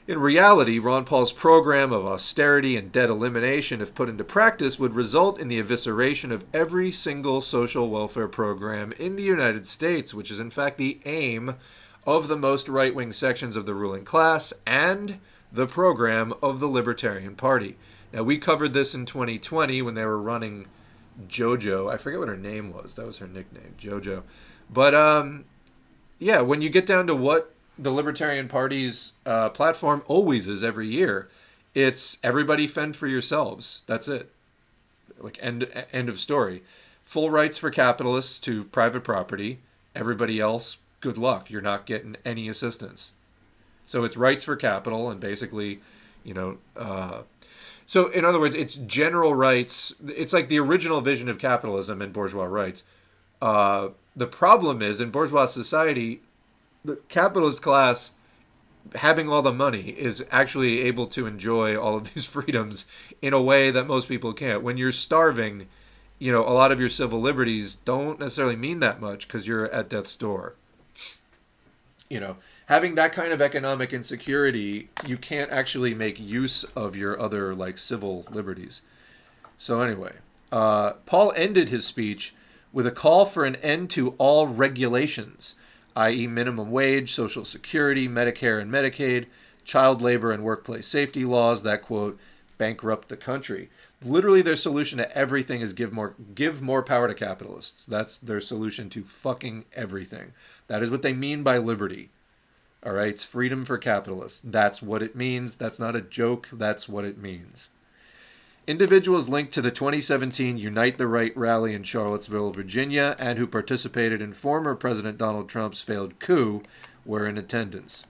In reality, Ron Paul's program of austerity and debt elimination, if put into practice, would result in the evisceration of every single social welfare program in the United States, which is in fact the aim of the most right-wing sections of the ruling class and the program of the Libertarian Party. Now, we covered this in 2020 when they were running JoJo. I forget what her name was. That was her nickname, JoJo. But, yeah, when you get down to what the Libertarian Party's platform always is every year, it's everybody fend for yourselves. That's it. Like, end of story. Full rights for capitalists to private property. Everybody else, good luck. You're not getting any assistance. So it's rights for capital, and basically, so in other words, it's general rights. It's like the original vision of capitalism and bourgeois rights. The problem is, in bourgeois society, the capitalist class, having all the money, is actually able to enjoy all of these freedoms in a way that most people can't. When you're starving, a lot of your civil liberties don't necessarily mean that much because you're at death's door. Having that kind of economic insecurity, you can't actually make use of your other, civil liberties. So anyway, Paul ended his speech with a call for an end to all regulations, i.e. minimum wage, Social Security, Medicare and Medicaid, child labor and workplace safety laws that, quote, bankrupt the country. Literally their solution to everything is give more power to capitalists. That's their solution to fucking everything. That is what they mean by liberty. All right, it's freedom for capitalists. That's what it means. That's not a joke. That's what it means. Individuals linked to the 2017 Unite the Right rally in Charlottesville, Virginia, and who participated in former President Donald Trump's failed coup were in attendance.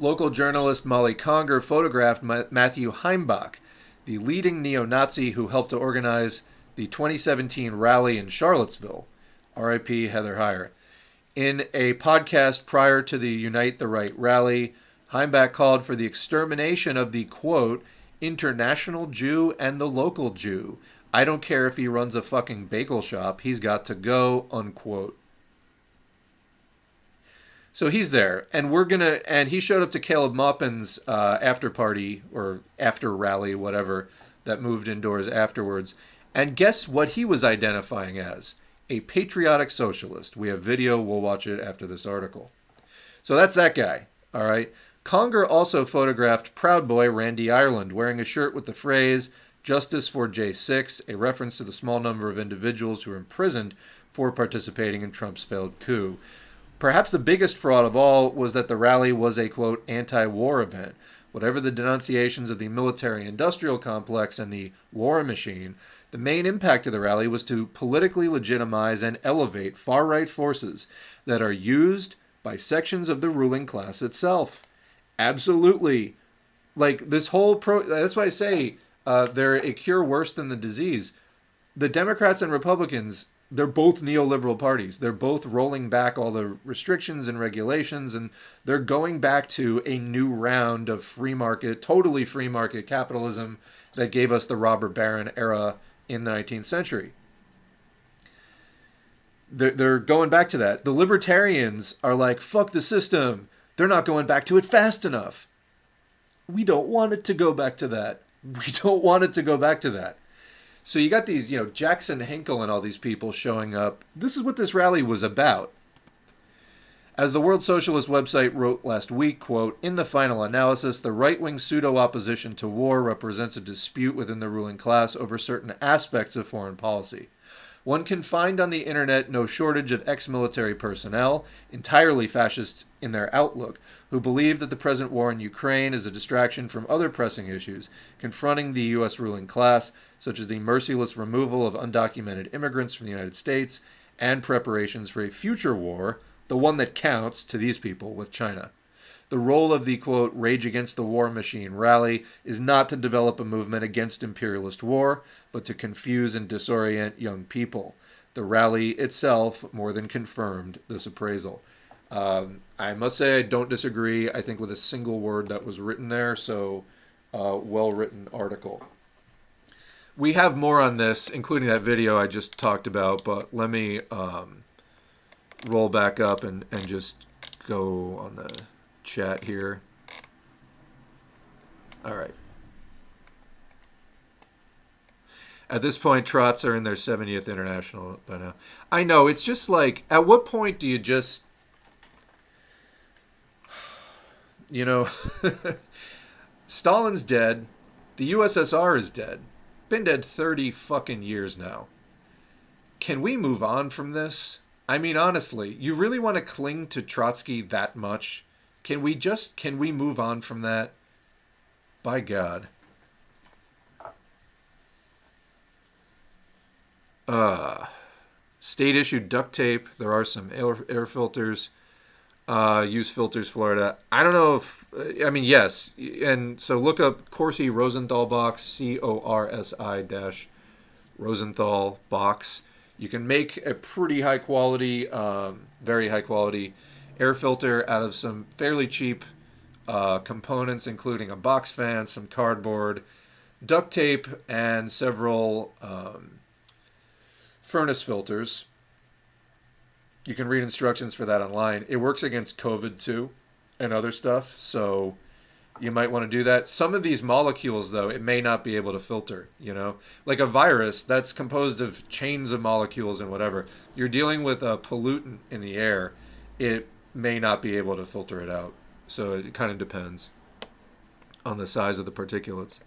Local journalist Molly Conger photographed Matthew Heimbach, the leading neo-Nazi who helped to organize the 2017 rally in Charlottesville. R.I.P. Heather Heyer. In a podcast prior to the Unite the Right rally, Heimbach called for the extermination of the, quote, international Jew and the local Jew. I don't care if he runs a fucking bagel shop. He's got to go, unquote. So he's there, and he showed up to Caleb Maupin's after party, or after rally, whatever, that moved indoors afterwards. And guess what he was identifying as? A patriotic socialist. We have video. We'll watch it after this article. So that's that guy, all right? Conger also photographed Proud Boy Randy Ireland wearing a shirt with the phrase, Justice for J6, a reference to the small number of individuals who were imprisoned for participating in Trump's failed coup. Perhaps the biggest fraud of all was that the rally was a, quote, anti-war event. Whatever the denunciations of the military-industrial complex and the war machine, the main impact of the rally was to politically legitimize and elevate far-right forces that are used by sections of the ruling class itself. Absolutely. This whole that's why I say they're a cure worse than the disease. The Democrats and Republicans, they're both neoliberal parties. They're both rolling back all the restrictions and regulations, and they're going back to a new round of free market, totally free market capitalism that gave us the robber baron era in the 19th century. They're going back to that. The libertarians are like, fuck the system. They're not going back to it fast enough. We don't want it to go back to that. We don't want it to go back to that. So you got these, Jackson Hinkle and all these people showing up. This is what this rally was about. As the World Socialist website wrote last week, quote, in the final analysis, the right-wing pseudo-opposition to war represents a dispute within the ruling class over certain aspects of foreign policy. One can find on the internet no shortage of ex-military personnel, entirely fascist in their outlook, who believe that the present war in Ukraine is a distraction from other pressing issues confronting the U.S. ruling class, such as the merciless removal of undocumented immigrants from the United States and preparations for a future war, the one that counts to these people, with China. The role of the, quote, Rage Against the War Machine rally is not to develop a movement against imperialist war, but to confuse and disorient young people. The rally itself more than confirmed this appraisal. I must say I don't disagree, I think, with a single word that was written there, so well-written article. We have more on this, including that video I just talked about, but let me roll back up and just go on the chat here. All right. At this point, trots are in their 70th international by now. I know, it's just like, at what point do you just, you know, Stalin's dead. The USSR is dead. Been dead 30 fucking years now. Can we move on from this? I mean, honestly, you really want to cling to Trotsky that much? Can we move on from that? By God. State issued duct tape. There are some air filters. Use filters, Florida. I don't know if, I mean, yes. And so look up Corsi Rosenthal box, CORSI dash Rosenthal box. You can make a pretty high quality, very high quality air filter out of some fairly cheap components, including a box fan, some cardboard, duct tape, and several furnace filters. You can read instructions for that online. It works against COVID too and other stuff, so you might want to do that. Some of these molecules, though, it may not be able to filter, you know? Like a virus that's composed of chains of molecules and whatever. You're dealing with a pollutant in the air. It may not be able to filter it out. So it kind of depends on the size of the particulates.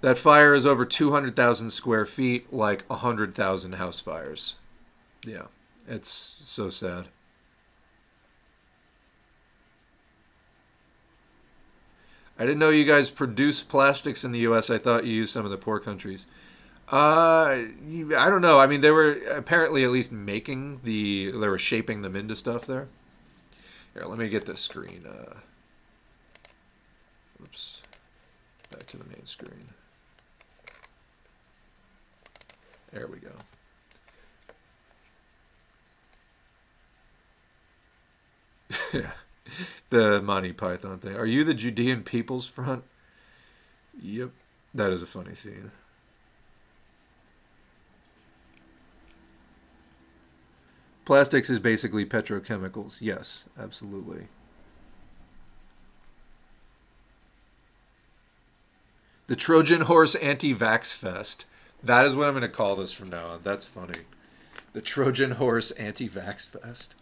That fire is over 200,000 square feet, like 100,000 house fires. Yeah, it's so sad. I didn't know you guys produce plastics in the U.S. I thought you used some of the poor countries. I don't know. I mean, they were apparently at least they were shaping them into stuff there. Here, let me get this screen. Oops. Back to the main screen. There we go. Yeah. The Monty Python thing. Are you the Judean People's Front? Yep. That is a funny scene. Plastics is basically petrochemicals. Yes, absolutely. The Trojan Horse Anti-Vax Fest. That is what I'm going to call this from now on. That's funny. The Trojan Horse Anti-Vax Fest.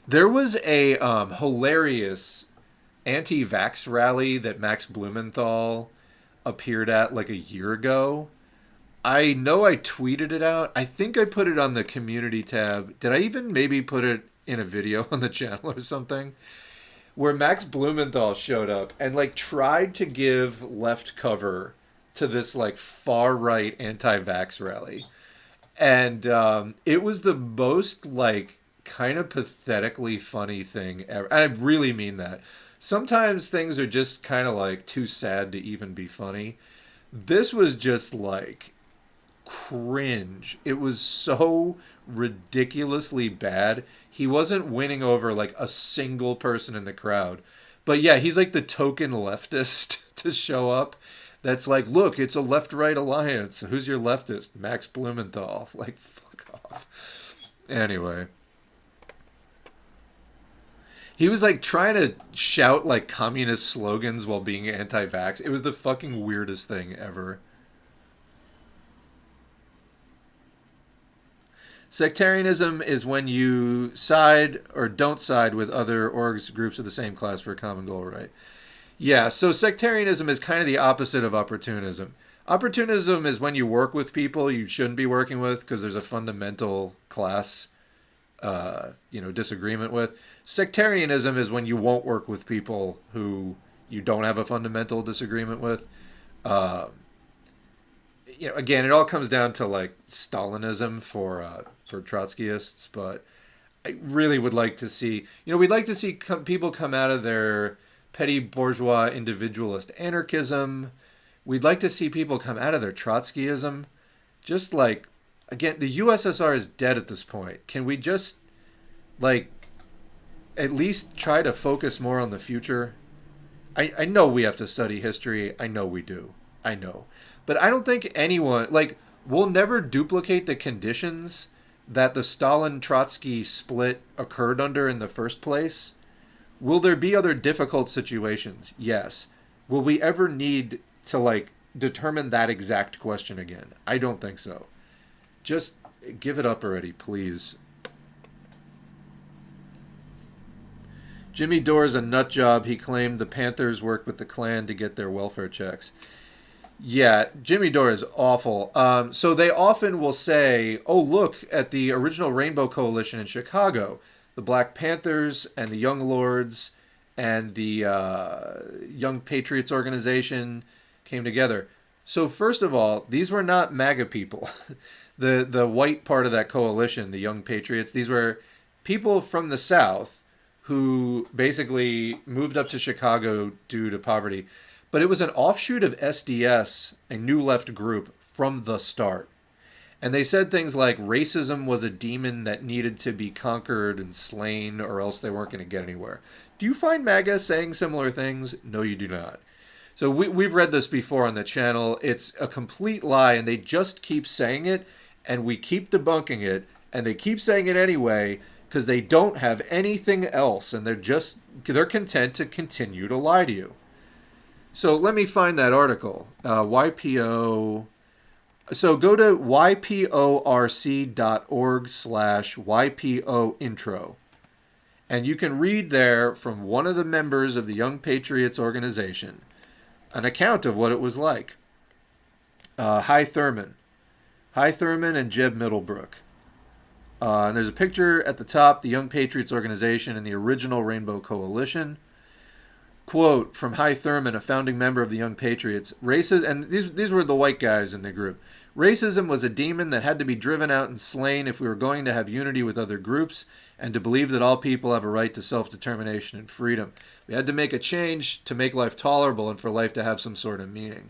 There was a hilarious anti-vax rally that Max Blumenthal appeared at like a year ago. I know I tweeted it out. I think I put it on the community tab. Did I even maybe put it in a video on the channel or something? Where Max Blumenthal showed up and like tried to give left cover to this like far right anti-vax rally. And it was the most like kind of pathetically funny thing ever. I really mean that. Sometimes things are just kind of like too sad to even be funny. This was just like cringe. It was so ridiculously bad. He wasn't winning over like a single person in the crowd. But yeah, he's like the token leftist to show up. That's like, look, it's a left-right alliance. Who's your leftist? Max Blumenthal. Like, fuck off. Anyway. He was like trying to shout like communist slogans while being anti-vax. It was the fucking weirdest thing ever. Sectarianism is when you side or don't side with other orgs, groups of the same class for a common goal, right? Yeah, so sectarianism is kind of the opposite of opportunism. Opportunism is when you work with people you shouldn't be working with because there's a fundamental class disagreement with. Sectarianism is when you won't work with people who you don't have a fundamental disagreement with. Again, it all comes down to like Stalinism for Trotskyists, but I really would like to see, we'd like to see people come out of their petty bourgeois individualist anarchism. We'd like to see people come out of their Trotskyism. Just like, again, the USSR is dead at this point. Can we just, like, at least try to focus more on the future? I know we have to study history. I know we do. I know. But I don't think anyone, like, we'll never duplicate the conditions that the Stalin-Trotsky split occurred under in the first place? Will there be other difficult situations? Yes. Will we ever need to, like, determine that exact question again? I don't think so. Just give it up already, please. Jimmy Dore's a nut job. He claimed the Panthers worked with the Klan to get their welfare checks. Yeah, Jimmy Dore is awful. So they often will say, oh, look at the original Rainbow Coalition in Chicago. The Black Panthers and the Young Lords and the Young Patriots organization came together. So first of all, these were not MAGA people. The white part of that coalition, the Young Patriots, these were people from the South who basically moved up to Chicago due to poverty. But it was an offshoot of SDS, a new left group, from the start. And they said things like racism was a demon that needed to be conquered and slain, or else they weren't going to get anywhere. Do you find MAGA saying similar things? No, you do not. So we've read this before on the channel. It's a complete lie, and they just keep saying it, and we keep debunking it, and they keep saying it anyway because they don't have anything else, and they're content to continue to lie to you. So let me find that article. YPO. So go to yporc.org/YPO intro. And you can read there from one of the members of the Young Patriots organization an account of what it was like. Hi Thurman and Jeb Middlebrook. And there's a picture at the top, the Young Patriots organization and the original Rainbow Coalition. Quote from Hi Thurman, a founding member of the Young Patriots. And these were the white guys in the group. Racism was a demon that had to be driven out and slain if we were going to have unity with other groups and to believe that all people have a right to self-determination and freedom. We had to make a change to make life tolerable and for life to have some sort of meaning.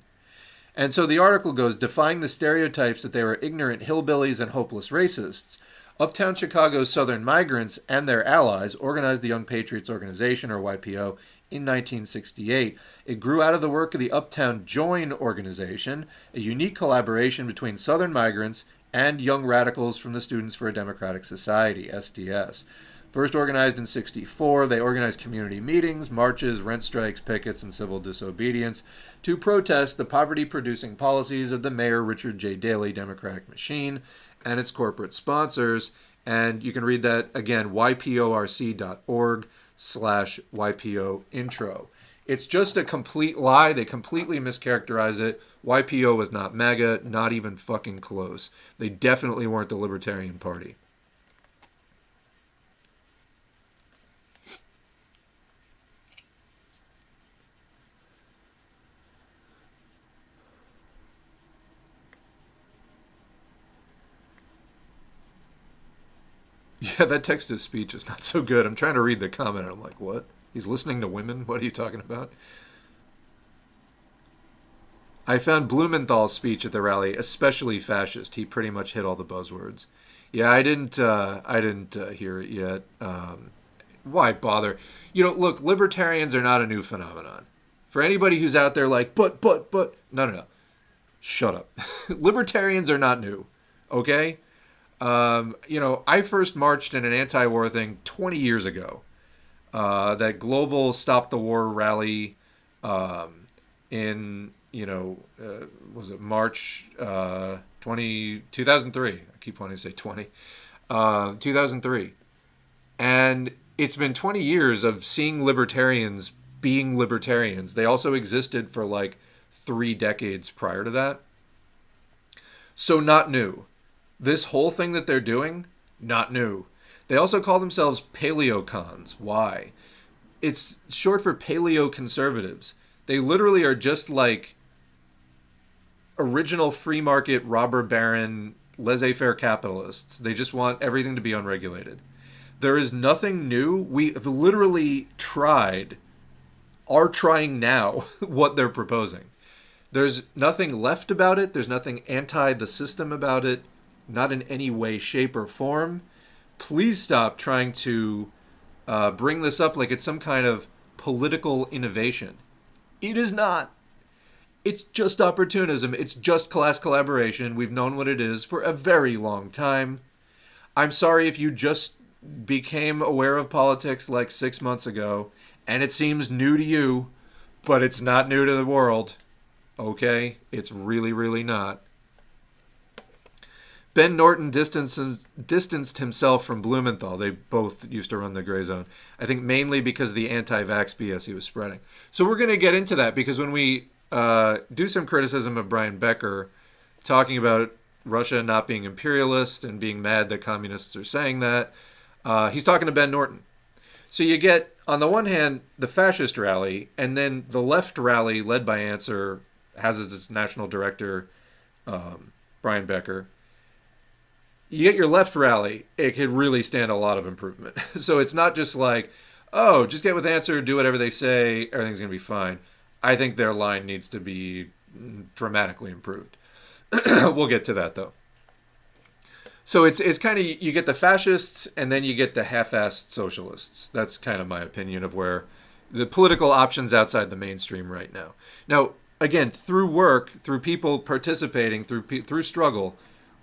And so the article goes, defying the stereotypes that they were ignorant hillbillies and hopeless racists. Uptown Chicago's Southern migrants and their allies organized the Young Patriots Organization, or YPO, in 1968. It grew out of the work of the Uptown Join organization, a unique collaboration between Southern migrants and young radicals from the Students for a Democratic Society, SDS. First organized in 1964, they organized community meetings, marches, rent strikes, pickets, and civil disobedience to protest the poverty-producing policies of the Mayor Richard J. Daley Democratic Machine and its corporate sponsors. And you can read that again, yporc.org/YPO intro. It's just a complete lie. They completely mischaracterize it. YPO was not MAGA, not even fucking close. They definitely weren't the Libertarian Party. Yeah, that text-to-speech is not so good. I'm trying to read the comment, and I'm like, what? He's listening to women? What are you talking about? I found Blumenthal's speech at the rally especially fascist. He pretty much hit all the buzzwords. Yeah, I didn't hear it yet. Why bother? You know, look, libertarians are not a new phenomenon. For anybody who's out there like, but, no. Shut up. Libertarians are not new, okay? I first marched in an anti-war thing 20 years ago. That global Stop the War rally in, was it March 2003? I keep wanting to say 2003. And it's been 20 years of seeing libertarians being libertarians. They also existed for like 3 decades prior to that. So not new. This whole thing that they're doing, not new. They also call themselves paleocons. Why? It's short for paleoconservatives. They literally are just like original free market robber baron laissez-faire capitalists. They just want everything to be unregulated. There is nothing new. We have literally are trying now what they're proposing. There's nothing left about it. There's nothing anti the system about it. Not in any way, shape, or form. Please stop trying to bring this up like it's some kind of political innovation. It is not. It's just opportunism. It's just class collaboration. We've known what it is for a very long time. I'm sorry if you just became aware of politics like 6 months ago and it seems new to you, but it's not new to the world. Okay? It's really, really not. Ben Norton distanced himself from Blumenthal. They both used to run the gray zone. I think mainly because of the anti-vax BS he was spreading. So we're going to get into that because when we do some criticism of Brian Becker, talking about Russia not being imperialist and being mad that communists are saying that, he's talking to Ben Norton. So you get, on the one hand, the fascist rally, and then the left rally led by Answer has as its national director Brian Becker. You get your left rally, it could really stand a lot of improvement. So it's not just like, oh, just get with Answer, do whatever they say, everything's going to be fine. I think their line needs to be dramatically improved. We'll get to that, though. So it's kind of, you get the fascists, and then you get the half-assed socialists. That's kind of my opinion of where the political options outside the mainstream right now. Now, again, through work, through people participating, through struggle,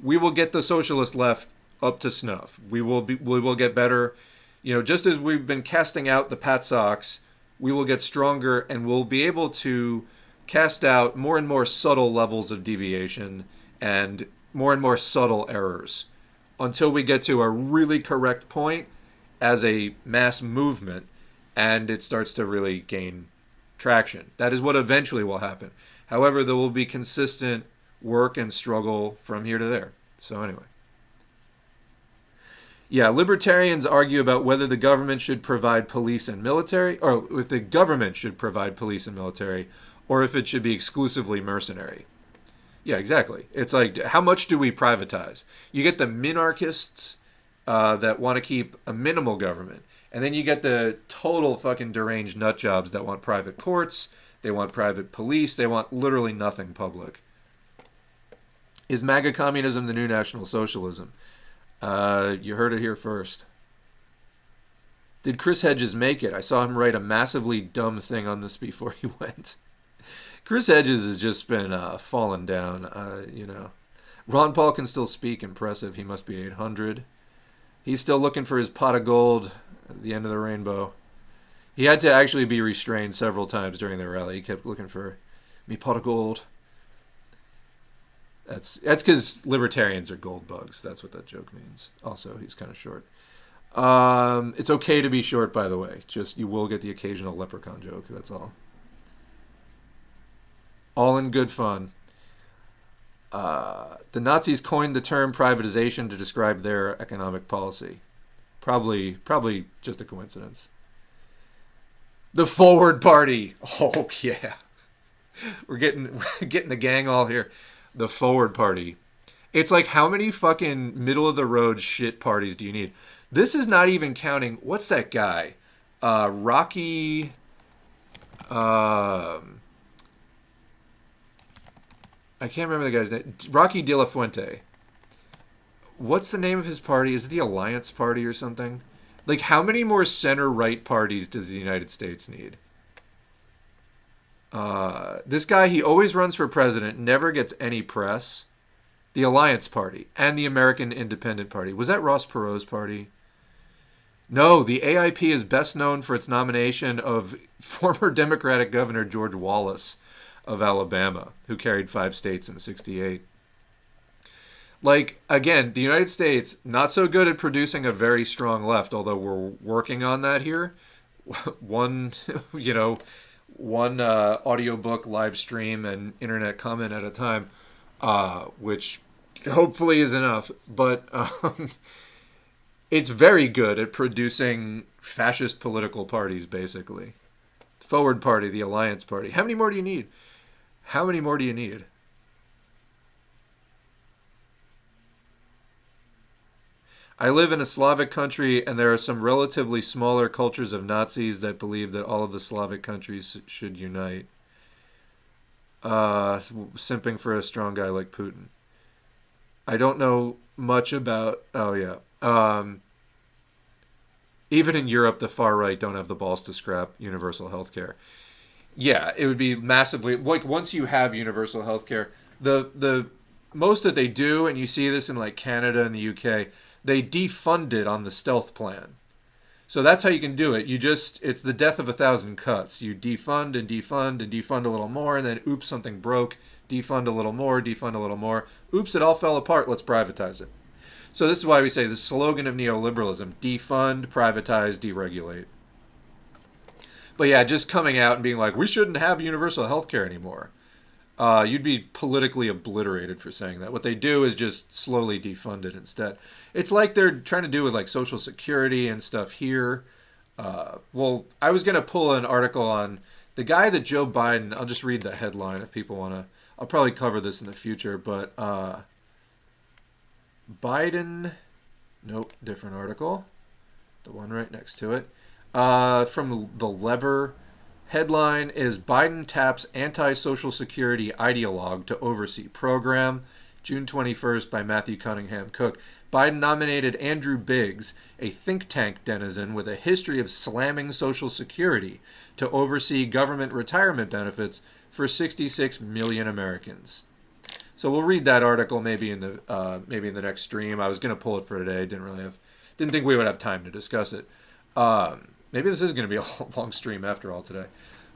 we will get the socialist left up to snuff. We will get better. You know, just as we've been casting out the Pat Socks, we will get stronger and we'll be able to cast out more and more subtle levels of deviation and more subtle errors until we get to a really correct point as a mass movement and it starts to really gain traction. That is what eventually will happen. However, there will be consistent work and struggle from here to there. So anyway. Yeah, libertarians argue about whether the government should provide police and military, or if the government should provide police and military, or if it should be exclusively mercenary. Yeah, exactly. It's like, how much do we privatize? You get the minarchists that want to keep a minimal government, and then you get the total fucking deranged nut jobs that want private courts, they want private police, they want literally nothing public. Is MAGA communism the new National Socialism? You heard it here first. Did Chris Hedges make it? I saw him write a massively dumb thing on this before he went. Chris Hedges has just been fallen down, you know. Ron Paul can still speak. Impressive. He must be 800. He's still looking for his pot of gold at the end of the rainbow. He had to actually be restrained several times during the rally. He kept looking for me pot of gold. That's because libertarians are gold bugs. That's what that joke means. Also, he's kind of short. It's okay to be short, by the way. Just, you will get the occasional leprechaun joke. That's all. All in good fun. The Nazis coined the term privatization to describe their economic policy. Probably just a coincidence. The Forward Party. Oh, yeah. We're getting the gang all here. The Forward Party. It's like, how many fucking middle-of-the-road shit parties do you need? This is not even counting... What's that guy? Rocky... I can't remember the guy's name. Rocky De La Fuente. What's the name of his party? Is it the Alliance Party or something? Like, how many more center-right parties does the United States need? This guy, he always runs for president, never gets any press. The Alliance Party and the American Independent Party. Was that Ross Perot's party? No, the AIP is best known for its nomination of former Democratic Governor George Wallace of Alabama, who carried 5 states in '68. Like, again, the United States, not so good at producing a very strong left, although we're working on that here. One audiobook, live stream, and internet comment at a time, which hopefully is enough. But it's very good at producing fascist political parties, basically. Forward Party, the Alliance Party. How many more do you need? How many more do you need? I live in a Slavic country, and there are some relatively smaller cultures of Nazis that believe that all of the Slavic countries should unite. Simping for a strong guy like Putin. I don't know much about... Oh, yeah. Even in Europe, the far right don't have the balls to scrap universal health care. Yeah, it would be massively... Like, once you have universal health care, the most that they do, and you see this in like Canada and the UK, they defund it on the stealth plan. So that's how you can do it. It's the death of a thousand cuts. You defund and defund and defund a little more, and then oops, something broke. Defund a little more, defund a little more. Oops, it all fell apart. Let's privatize it. So this is why we say the slogan of neoliberalism: defund, privatize, deregulate. But yeah, just coming out and being like, we shouldn't have universal health care anymore. You'd be politically obliterated for saying that. What they do is just slowly defund it instead. It's like they're trying to do with like Social Security and stuff here. Well, I was going to pull an article on the guy that Joe Biden, I'll just read the headline if people want to. I'll probably cover this in the future, but Biden, nope, different article. The one right next to it. From The Lever. Headline is Biden taps anti-Social Security ideologue to oversee program. June 21st by Matthew Cunningham Cook. Biden nominated Andrew Biggs, a think tank denizen with a history of slamming Social Security, to oversee government retirement benefits for 66 million Americans. So we'll read that article maybe in the next stream. I was going to pull it for today. Didn't think we would have time to discuss it. Maybe this is going to be a long stream after all today.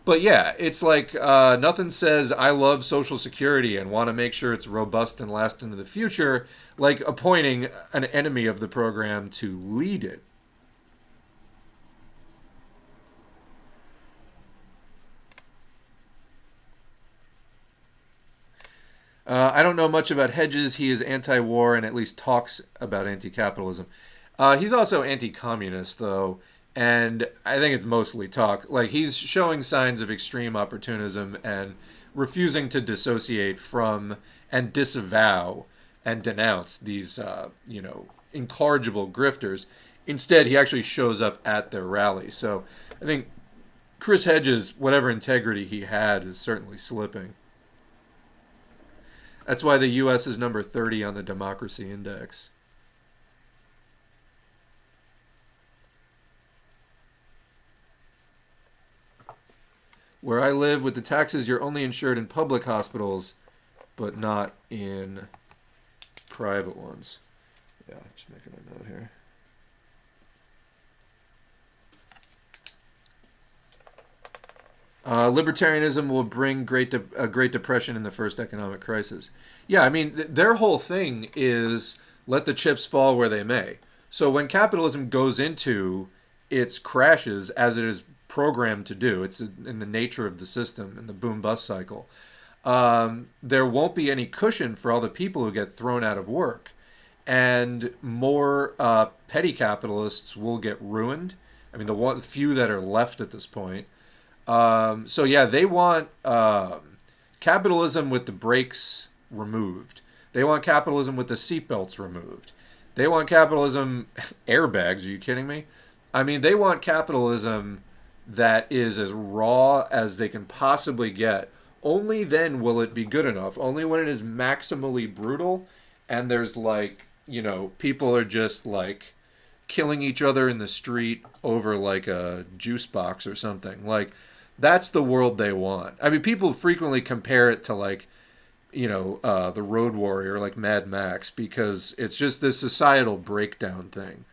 But yeah, it's like nothing says I love Social Security and want to make sure it's robust and last into the future like appointing an enemy of the program to lead it. I don't know much about Hedges. He is anti-war and at least talks about anti-capitalism. He's also anti-communist, though. And I think it's mostly talk. Like, he's showing signs of extreme opportunism and refusing to dissociate from and disavow and denounce these, incorrigible grifters. Instead, he actually shows up at their rally. So I think Chris Hedges, whatever integrity he had, is certainly slipping. That's why the U.S. is number 30 on the Democracy Index. Where I live, with the taxes, you're only insured in public hospitals, but not in private ones. Yeah, just making a note here. Libertarianism will bring a Great Depression in the first economic crisis. Yeah, I mean, their whole thing is let the chips fall where they may. So when capitalism goes into its crashes, as it is programmed to do, it's in the nature of the system, in the boom-bust cycle, there won't be any cushion for all the people who get thrown out of work. And more petty capitalists will get ruined. I mean, the few that are left at this point. So yeah, they want capitalism with the brakes removed. They want capitalism with the seatbelts removed. They want capitalism airbags. Are you kidding me? I mean, they want capitalism that is as raw as they can possibly get. Only then will it be good enough. Only when it is maximally brutal and there's like, people are just like killing each other in the street over like a juice box or something. Like, that's the world they want. I mean, people frequently compare it to like, the Road Warrior, like Mad Max, because it's just this societal breakdown thing.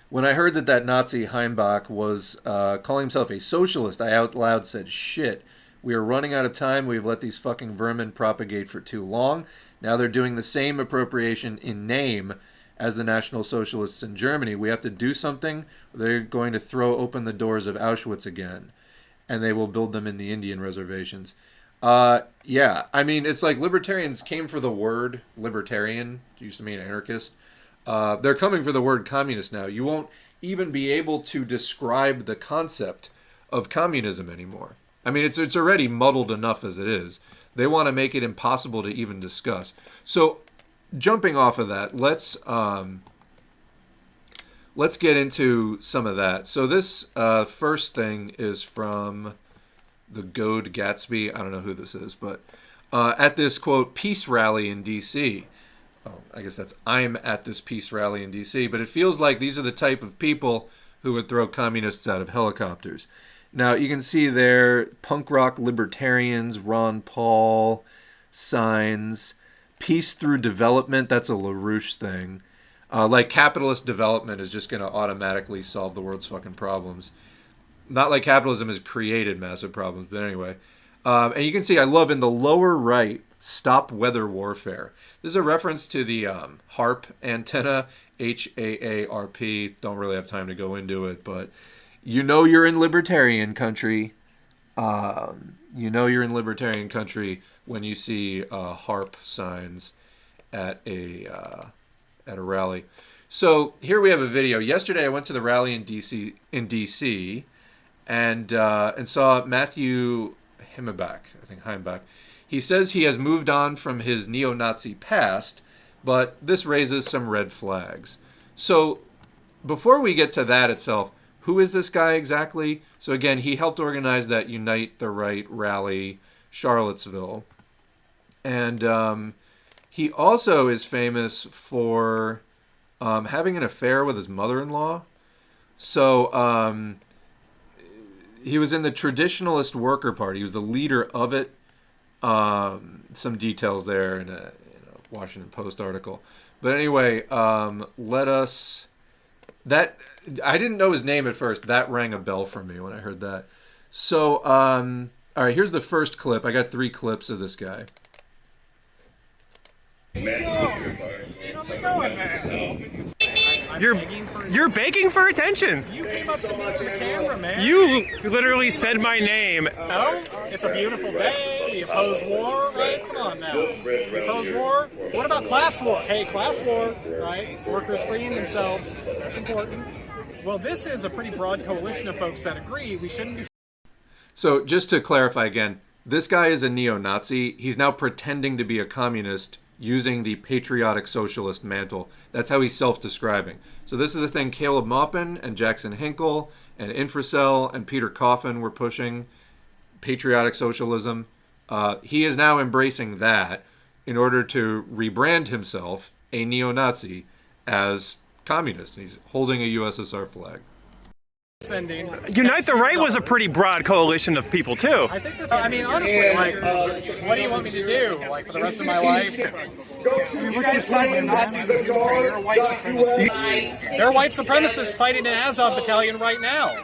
When I heard that Nazi Heimbach was calling himself a socialist, I out loud said, shit, we are running out of time. We've let these fucking vermin propagate for too long. Now they're doing the same appropriation in name as the National Socialists in Germany. We have to do something. They're going to throw open the doors of Auschwitz again, and they will build them in the Indian reservations. Yeah, I mean, it's like libertarians came for the word libertarian. It used to mean anarchist. They're coming for the word communist now. You won't even be able to describe the concept of communism anymore. I mean, it's already muddled enough as it is. They want to make it impossible to even discuss. So, jumping off of that, let's get into some of that. So this first thing is from the Goad Gatsby. I don't know who this is, but at this, quote, peace rally in D.C., oh, I guess that's I'm at this peace rally in D.C., but it feels like these are the type of people who would throw communists out of helicopters. Now, you can see there punk rock libertarians, Ron Paul, signs, peace through development, that's a LaRouche thing. Like capitalist development is just going to automatically solve the world's fucking problems. Not like capitalism has created massive problems, but anyway. And you can see, I love in the lower right, stop weather warfare. This is a reference to the HAARP antenna, HAARP. Don't really have time to go into it, but you know you're in libertarian country. You know you're in libertarian country when you see HAARP signs at a rally. So here we have a video. Yesterday I went to the rally in DC, and saw Matthew Heimbach. He says he has moved on from his neo-Nazi past, but this raises some red flags. So before we get to that itself, who is this guy exactly? So again, he helped organize that Unite the Right rally, Charlottesville. And he also is famous for having an affair with his mother-in-law. So he was in the Traditionalist Worker Party. He was the leader of it. Some details there in a Washington Post article. But anyway, I didn't know his name at first. That rang a bell for me when I heard that. So, all right, here's the first clip. I got 3 clips of this guy.
You're begging for attention.
You came up to me on the camera, man.
You literally said my name.
No, it's a beautiful day. We oppose war, right? Come on now. We oppose war. What about class war? Hey, class war, right? Workers freeing themselves. That's important. Well, this is a pretty broad coalition of folks that agree we shouldn't be.
So just to clarify again, this guy is a neo-Nazi. He's now pretending to be a communist using the patriotic socialist mantle. That's how he's self-describing. So this is the thing Caleb Maupin and Jackson Hinkle and Infracell and Peter Coffin were pushing, patriotic socialism. He is now embracing that in order to rebrand himself a neo-Nazi as communist. And he's holding a USSR flag.
Unite the Right was a pretty broad coalition of people too.
I think this. I mean, honestly, like, what do you want me to do? Like for the rest of my life? What's your saying? Nazis are gone. They're white supremacists. They're white supremacists fighting in Azov Battalion right now,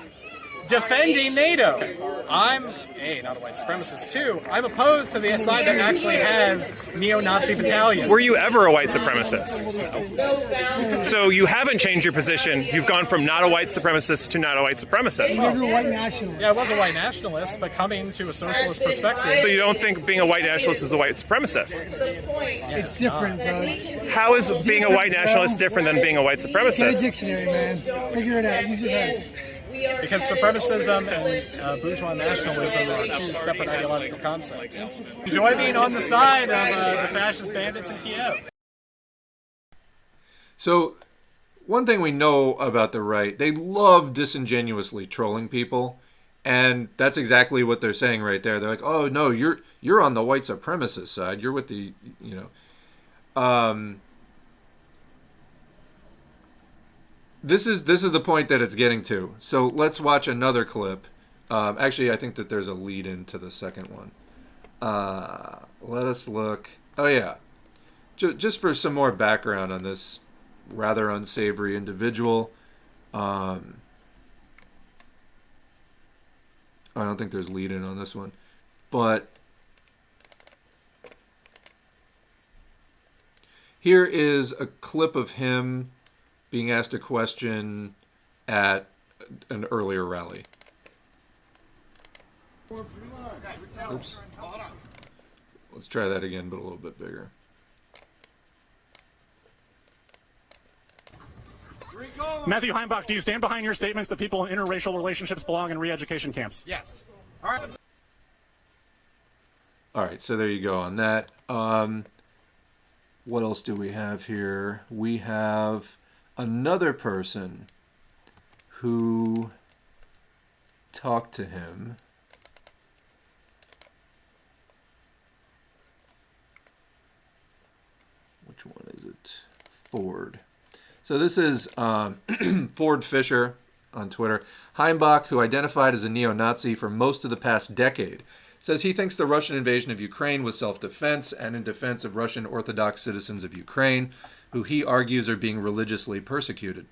defending NATO. I'm not a white supremacist too. I'm opposed to the side that actually has neo-Nazi battalions.
Were you ever a white supremacist? So you haven't changed your position. You've gone from not a white supremacist to not a white supremacist.
You're a white nationalist.
Yeah, I was a white nationalist, but coming to a socialist perspective.
So you don't think being a white nationalist is a white supremacist?
It's different, bro.
How is being a white nationalist different than being a white
Get a
supremacist?
dictionary, man. Figure it out. Use your head.
Because supremacism and bourgeois nationalism are 2 separate ideological concepts. Enjoy being on the side of the fascist bandits in Kiev.
So one thing we know about the right, they love disingenuously trolling people. And that's exactly what they're saying right there. They're like, oh, no, you're on the white supremacist side. You're with the, This is the point that it's getting to. So let's watch another clip. Actually, I think that there's a lead into the second one. Let us look. Oh, yeah. Just for some more background on this rather unsavory individual. I don't think there's lead in on this one. But here is a clip of him being asked a question at an earlier rally. Oops. Let's try that again, but a little bit bigger.
Matthew Heimbach, do you stand behind your statements that people in interracial relationships belong in re-education camps?
Yes. All right.
All right, so there you go on that. What else do we have here? We have another person who talked to him. Which one is it? Ford. So this is Ford Fisher. on Twitter. Heimbach, who identified as a neo-Nazi for most of the past decade, says he thinks the Russian invasion of Ukraine was self-defense and in defense of Russian Orthodox citizens of Ukraine, who he argues are being religiously persecuted.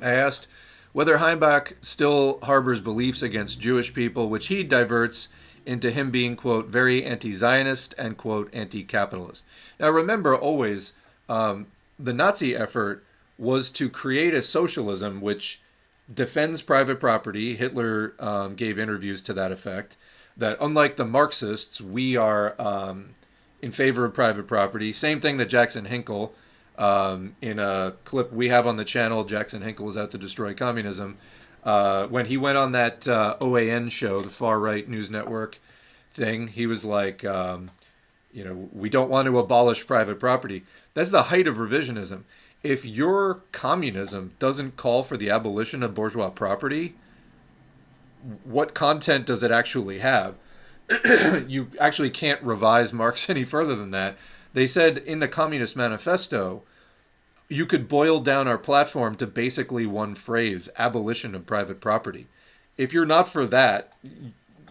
I asked whether Heimbach still harbors beliefs against Jewish people, which he diverts into him being, quote, very anti-Zionist and, quote, anti-capitalist. Now remember always, the Nazi effort was to create a socialism which defends private property. Hitler gave interviews to that effect, that unlike the Marxists, we are in favor of private property. Same thing that Jackson Hinkle, in a clip we have on the channel, Jackson Hinkle was out to destroy communism. When he went on that OAN show, the far-right news network thing, he was like, we don't want to abolish private property. That's the height of revisionism. If your communism doesn't call for the abolition of bourgeois property, what content does it actually have? You actually can't revise Marx any further than that. They said in the Communist Manifesto, you could boil down our platform to basically one phrase: abolition of private property. If you're not for that,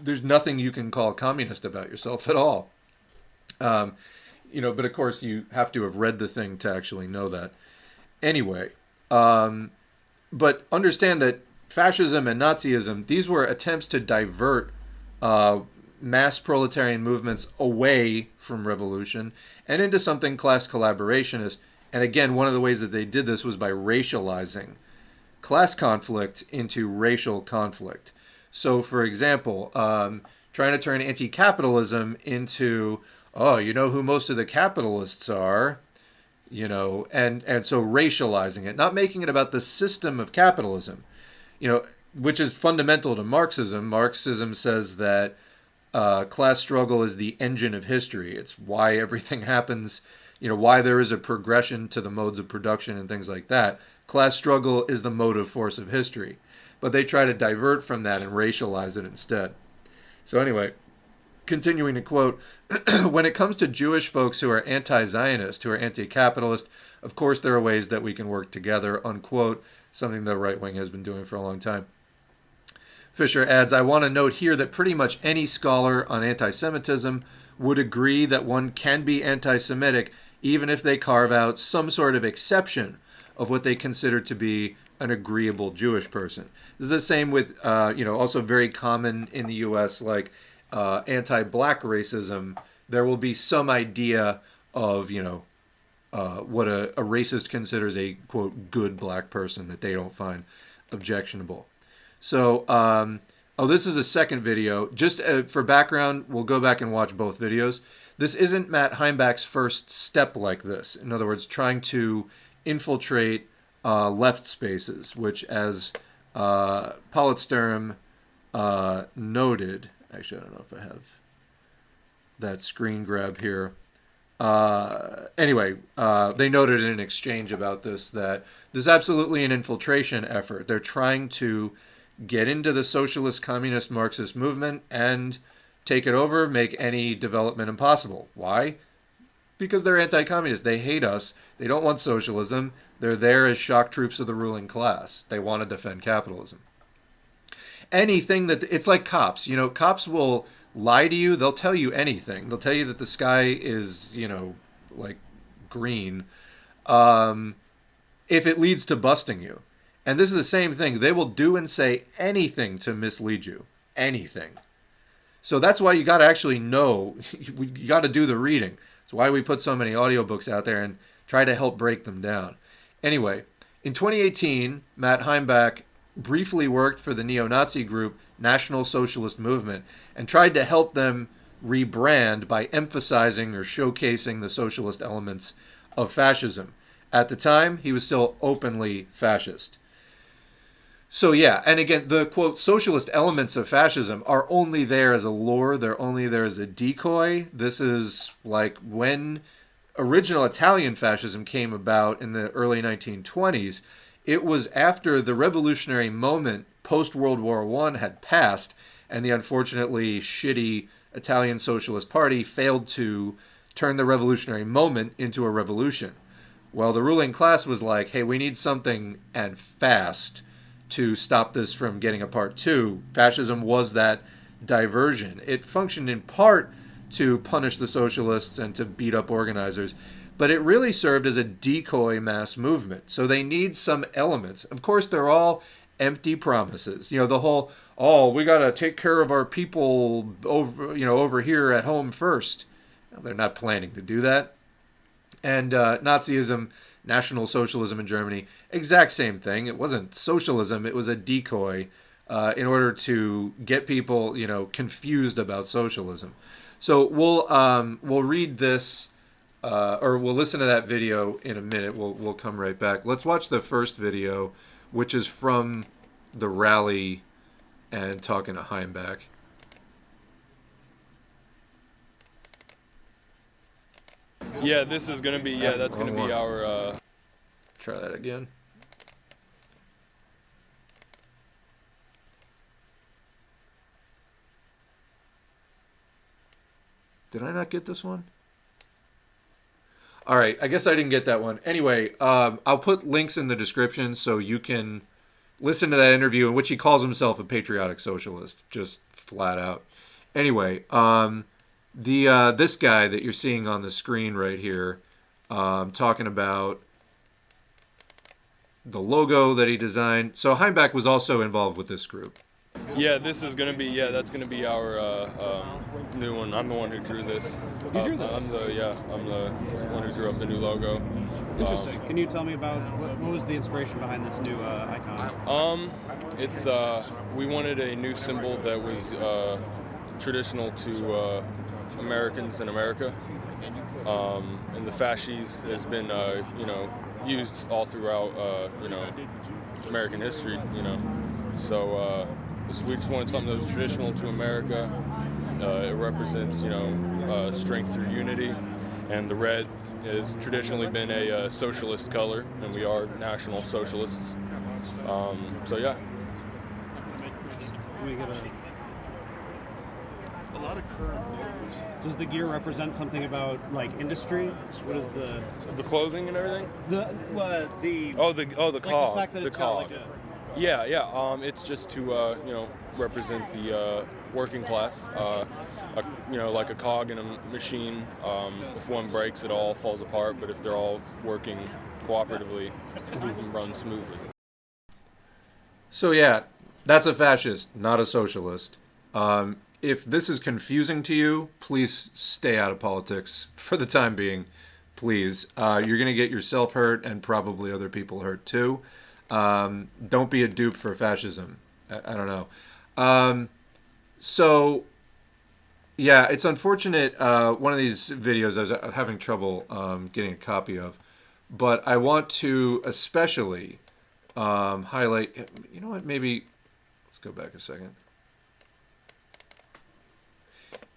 there's nothing you can call communist about yourself at all. But of course you have to have read the thing to actually know that. Anyway, but understand that fascism and Nazism, these were attempts to divert mass proletarian movements away from revolution and into something class collaborationist. And again, one of the ways that they did this was by racializing class conflict into racial conflict. So, for example, trying to turn anti-capitalism into, you know who most of the capitalists are, and so racializing it, not making it about the system of capitalism, which is fundamental to Marxism. Marxism says that class struggle is the engine of history. It's why everything happens, why there is a progression to the modes of production and things like that. Class struggle is the motive force of history. But they try to divert from that and racialize it instead. So anyway, continuing to quote, when it comes to Jewish folks who are anti-Zionist, who are anti-capitalist, of course there are ways that we can work together, unquote, something the right wing has been doing for a long time. Fisher adds, I want to note here that pretty much any scholar on anti-Semitism would agree that one can be anti-Semitic even if they carve out some sort of exception of what they consider to be an agreeable Jewish person. This is the same with, also very common in the U.S., like anti-black racism. There will be some idea of, what a racist considers a, quote, good black person that they don't find objectionable. So, this is a second video. Just for background, we'll go back and watch both videos. This isn't Matt Heimbach's first step like this. In other words, trying to infiltrate left spaces, which, as Politsterum noted, actually, I don't know if I have that screen grab here. Anyway, they noted in an exchange about this that this is absolutely an infiltration effort. They're trying to get into the socialist, communist, Marxist movement and take it over, make any development impossible. Why? Because they're anti-communist. They hate us. They don't want socialism. They're there as shock troops of the ruling class. They want to defend capitalism. Anything that, it's like cops. Cops will lie to you. They'll tell you anything. They'll tell you that the sky is, like green, if it leads to busting you. And this is the same thing. They will do and say anything to mislead you. Anything. So that's why you got to actually know. You got to do the reading. That's why we put so many audiobooks out there and try to help break them down. Anyway, in 2018, Matt Heimbach briefly worked for the neo-Nazi group National Socialist Movement and tried to help them rebrand by emphasizing or showcasing the socialist elements of fascism. At the time, he was still openly fascist. So yeah, and again, the, quote, socialist elements of fascism are only there as a lure. They're only there as a decoy. This is like when original Italian fascism came about in the early 1920s. It was after the revolutionary moment post-World War I had passed and the unfortunately shitty Italian Socialist Party failed to turn the revolutionary moment into a revolution. Well, the ruling class was like, hey, we need something and fast. to stop this from getting a part two. Fascism was that diversion. It functioned in part to punish the socialists and to beat up organizers, but it really served as a decoy mass movement. So they need some elements. Of course, they're all empty promises. You know, the whole, oh, we got to take care of our people over here at home first. Well, they're not planning to do that. And Nazism, National Socialism in Germany, exact same thing. It wasn't socialism, it was a decoy in order to get people, confused about socialism. So we'll read this, or we'll listen to that video in a minute. We'll come right back. Let's watch the first video, which is from the rally and talking to Heimbach.
Yeah, this is gonna be, that's gonna be our,
Try that again. Did I not get this one? All right, I guess I didn't get that one. Anyway, I'll put links in the description so you can listen to that interview in which he calls himself a patriotic socialist, just flat out. Anyway, this guy that you're seeing on the screen right here, talking about the logo that he designed. So Heimbach was also involved with this group.
yeah, this is gonna be, that's gonna be our new one. I'm the one who drew this.
You drew this?
I'm the one who drew up the new logo.
Interesting. Can you tell me about what was the inspiration behind this new icon?
It's we wanted a new symbol that was traditional to Americans in America, and the fasces has been used all throughout American history. So we just wanted something that was traditional to America. It represents strength through unity, and the red has traditionally been a socialist color, and we are national socialists. So yeah.
Let me get a lot of current logos. Does the gear represent something about like industry? What is the
clothing and everything?
the
The cog.
the fact that
the
it's
cog.
got like a
It's just to represent the working class. Like a cog in a machine. If one breaks, it all falls apart. But if they're all working cooperatively, it can run smoothly.
So yeah, that's a fascist, not a socialist. If this is confusing to you, please stay out of politics for the time being, please. You're going to get yourself hurt and probably other people hurt too. Don't be a dupe for fascism. I don't know. So, yeah, it's unfortunate. One of these videos I was having trouble getting a copy of. But I want to especially highlight... You know what? Maybe... Let's go back a second.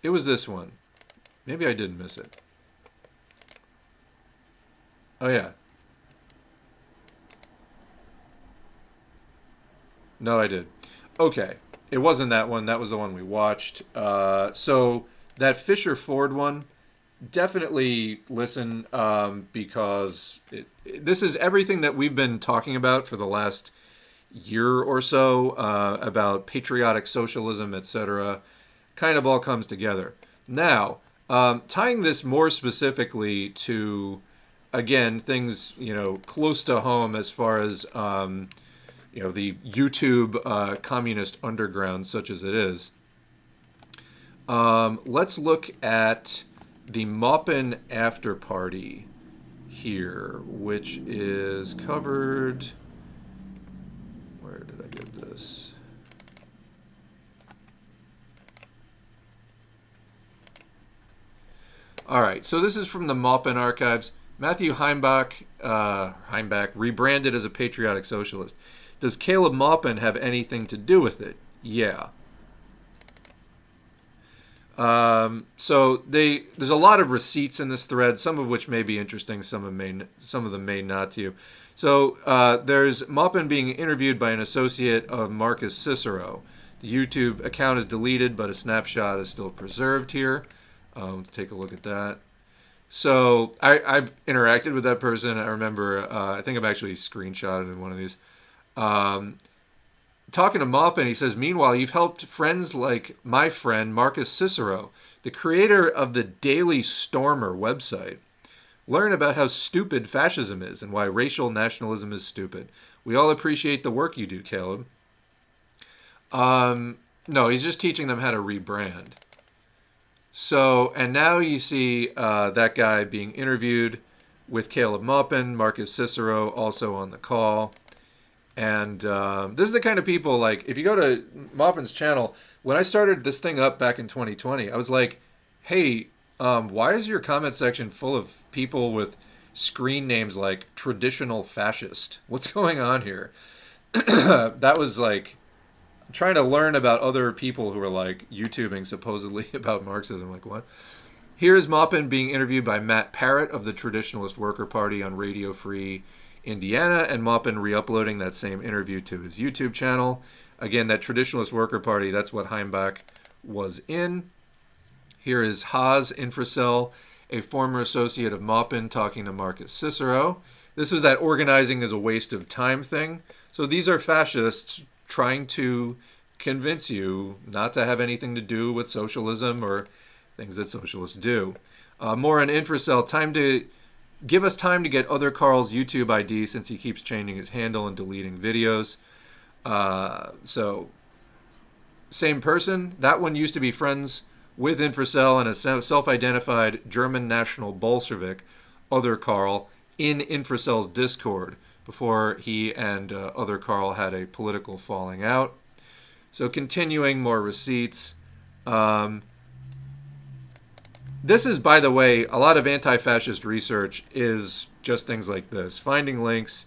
It was this one. Maybe I did miss it. Oh, yeah. No, I did. Okay. It wasn't that one. That was the one we watched. So that Fisher Ford one, definitely listen because this is everything that we've been talking about for the last year or so about patriotic socialism, etc. Kind of all comes together. Now, tying this more specifically to, again, things, close to home as far as, the YouTube communist underground, such as it is. Let's look at the Maupin after party here, which is covered... Where did I get this? All right, so this is from the Maupin archives. Matthew Heimbach rebranded as a patriotic socialist. Does Caleb Maupin have anything to do with it? Yeah. So there's a lot of receipts in this thread, some of which may be interesting, some of them may not to you. So there's Maupin being interviewed by an associate of Marcus Cicero. The YouTube account is deleted, but a snapshot is still preserved here. Let's take a look at that. So I've interacted with that person. I remember, I think I've actually screenshotted in one of these. talking to Maupin, he says, meanwhile, you've helped friends like my friend Marcus Cicero, the creator of the Daily Stormer website, learn about how stupid fascism is and why racial nationalism is stupid. We all appreciate the work you do, Caleb. No, he's just teaching them how to rebrand. So, and now you see that guy being interviewed with Caleb Maupin, Marcus Cicero also on the call. And this is the kind of people, like, if you go to Maupin's channel, when I started this thing up back in 2020, I was like, hey, why is your comment section full of people with screen names like traditional fascist? What's going on here? That was like trying to learn about other people who are like YouTubing supposedly about Marxism. Like, what? Here's Maupin being interviewed by Matt Parrott of the Traditionalist Worker Party on Radio Free Indiana, and Maupin re-uploading that same interview to his YouTube channel. Again, that Traditionalist Worker Party, that's what Heimbach was in. Here is Haas Infracell, a former associate of Maupin, talking to Marcus Cicero. This is that organizing is a waste of time thing. So these are fascists trying to convince you not to have anything to do with socialism or things that socialists do. More on Infracell, give us time to get other Carl's YouTube ID since he keeps changing his handle and deleting videos. So, same person. That one used to be friends with Infracell and a self-identified German National Bolshevik, other Carl, in Infracell's Discord before he and other Carl had a political falling out. So continuing, more receipts. This is, by the way, a lot of anti-fascist research is just things like this, finding links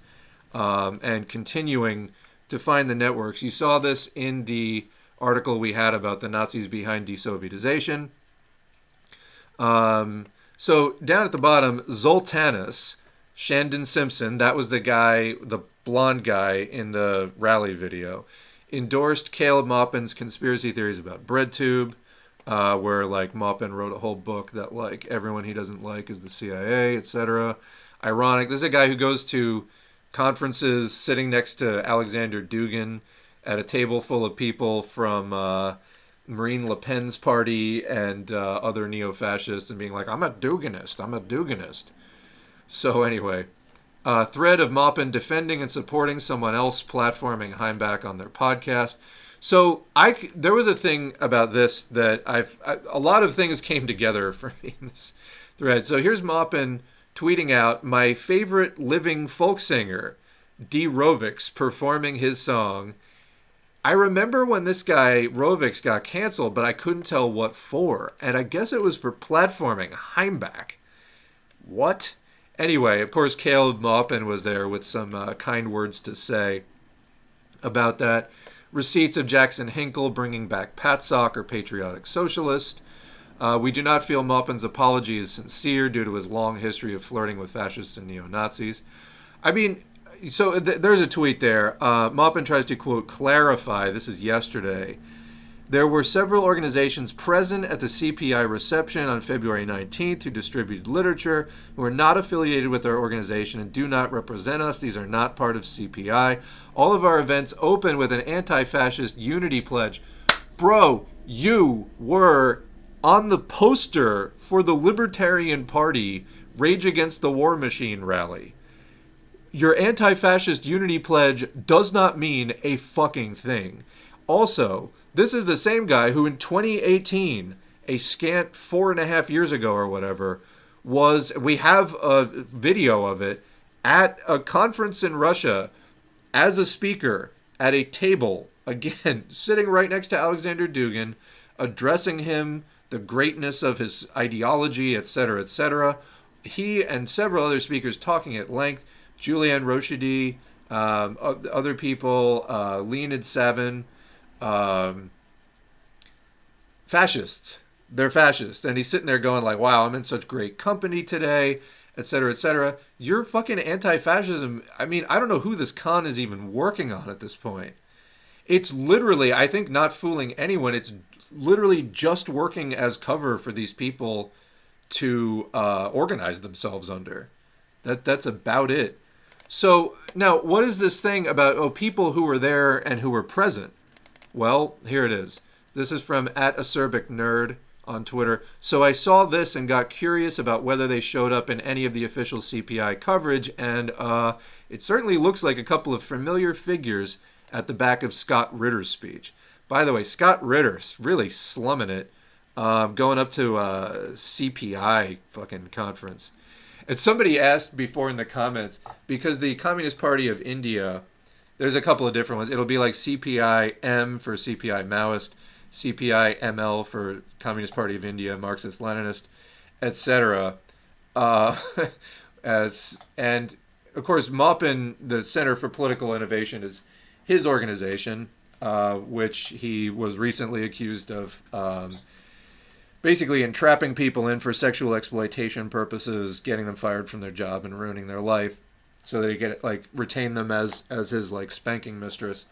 and continuing to find the networks. You saw this in the article we had about the Nazis behind desovietization. So down at the bottom, Zoltanus, Shandon Simpson, that was the guy, the blonde guy in the rally video, endorsed Caleb Maupin's conspiracy theories about BreadTube, where like Maupin wrote a whole book that like everyone he doesn't like is the CIA, etc. Ironic. This is a guy who goes to conferences sitting next to Alexander Dugin at a table full of people from Marine Le Pen's party and other neo-fascists and being like, I'm a Duginist. So anyway, thread of Maupin defending and supporting someone else platforming Heimbach on their podcast. So there was a thing about this that a lot of things came together for me in this thread. So here's Maupin tweeting out, my favorite living folk singer, D. Rovix, performing his song. I remember when this guy, Rovix, got canceled, but I couldn't tell what for. And I guess it was for platforming Heimbach. What? Anyway, of course, Caleb Maupin was there with some kind words to say about that. Receipts of Jackson Hinkle bringing back Patsock or Patriotic Socialist. We do not feel Maupin's apology is sincere due to his long history of flirting with fascists and neo-Nazis. I mean, so there's a tweet there. Maupin tries to, quote, clarify, this is yesterday, there were several organizations present at the CPI reception on February 19th who distributed literature, who are not affiliated with our organization and do not represent us. These are not part of CPI. All of our events open with an anti-fascist unity pledge. Bro, you were on the poster for the Libertarian Party Rage Against the War Machine rally. Your anti-fascist unity pledge does not mean a fucking thing. Also, this is the same guy who in 2018, a scant 4.5 years ago or whatever, we have a video of it, at a conference in Russia as a speaker at a table, again, sitting right next to Alexander Dugin, addressing him, the greatness of his ideology, etc., etc. He and several other speakers talking at length, Julian Rochedy, other people, Leonid Savin, fascists. They're fascists. And he's sitting there going like, wow, I'm in such great company today, etc., etc. You're fucking anti-fascism. I mean, I don't know who this con is even working on at this point. It's literally, I think, not fooling anyone. It's literally just working as cover for these people to organize themselves under. That's about it. So now, what is this thing about people who were there and who were present? Well, here it is. This is from @acerbicnerd on Twitter. So I saw this and got curious about whether they showed up in any of the official CPI coverage, and it certainly looks like a couple of familiar figures at the back of Scott Ritter's speech. By the way, Scott Ritter's really slumming it, going up to a CPI fucking conference. And somebody asked before in the comments, because the Communist Party of India, there's a couple of different ones. It'll be like CPI-M for CPI Maoist, CPI-ML for Communist Party of India, Marxist Leninist, etc. And of course, Maupin, the Center for Political Innovation, is his organization, which he was recently accused of basically entrapping people in for sexual exploitation purposes, getting them fired from their job and ruining their life, so that he could retain them as his spanking mistress.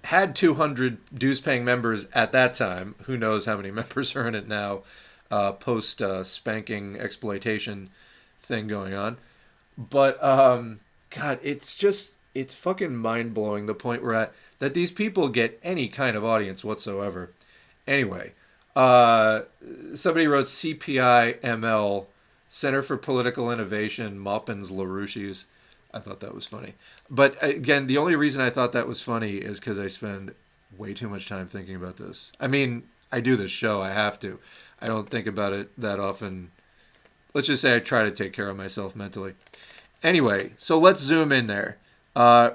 Had 200 dues-paying members at that time. Who knows how many members are in it now, post spanking exploitation thing going on. But God, it's fucking mind-blowing the point we're at, that these people get any kind of audience whatsoever. Anyway, somebody wrote CPI-ML, Center for Political Innovation, Maupin's LaRouche's. I thought that was funny. But again, the only reason I thought that was funny is because I spend way too much time thinking about this. I mean, I do this show, I have to. I don't think about it that often. Let's just say I try to take care of myself mentally. Anyway, so let's zoom in there.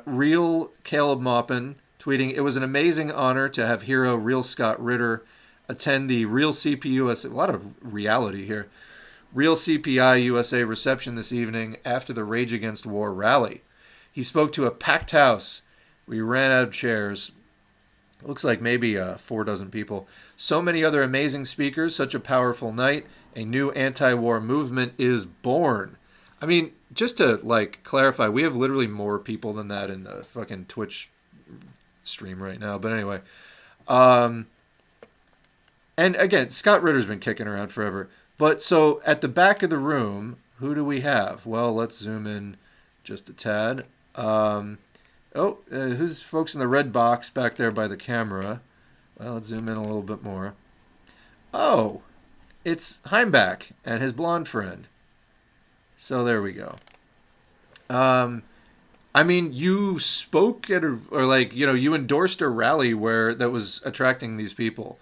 Real Caleb Maupin tweeting, "It was an amazing honor to have hero Real Scott Ritter attend the Real CPUSA," a lot of reality here, Real CPI USA reception this evening after the Rage Against War rally. He spoke to a packed house. We ran out of chairs. Looks like maybe 4 dozen people. So many other amazing speakers, such a powerful night. A new anti-war movement is born. I mean, just to clarify, we have literally more people than that in the fucking Twitch stream right now. But anyway, and again, Scott Ritter's been kicking around forever. But so at the back of the room, who do we have? Well, let's zoom in just a tad. Who's folks in the red box back there by the camera? Well, let's zoom in a little bit more. Oh, it's Heimbach and his blonde friend. So there we go. I mean, you spoke at you endorsed a rally that was attracting these people.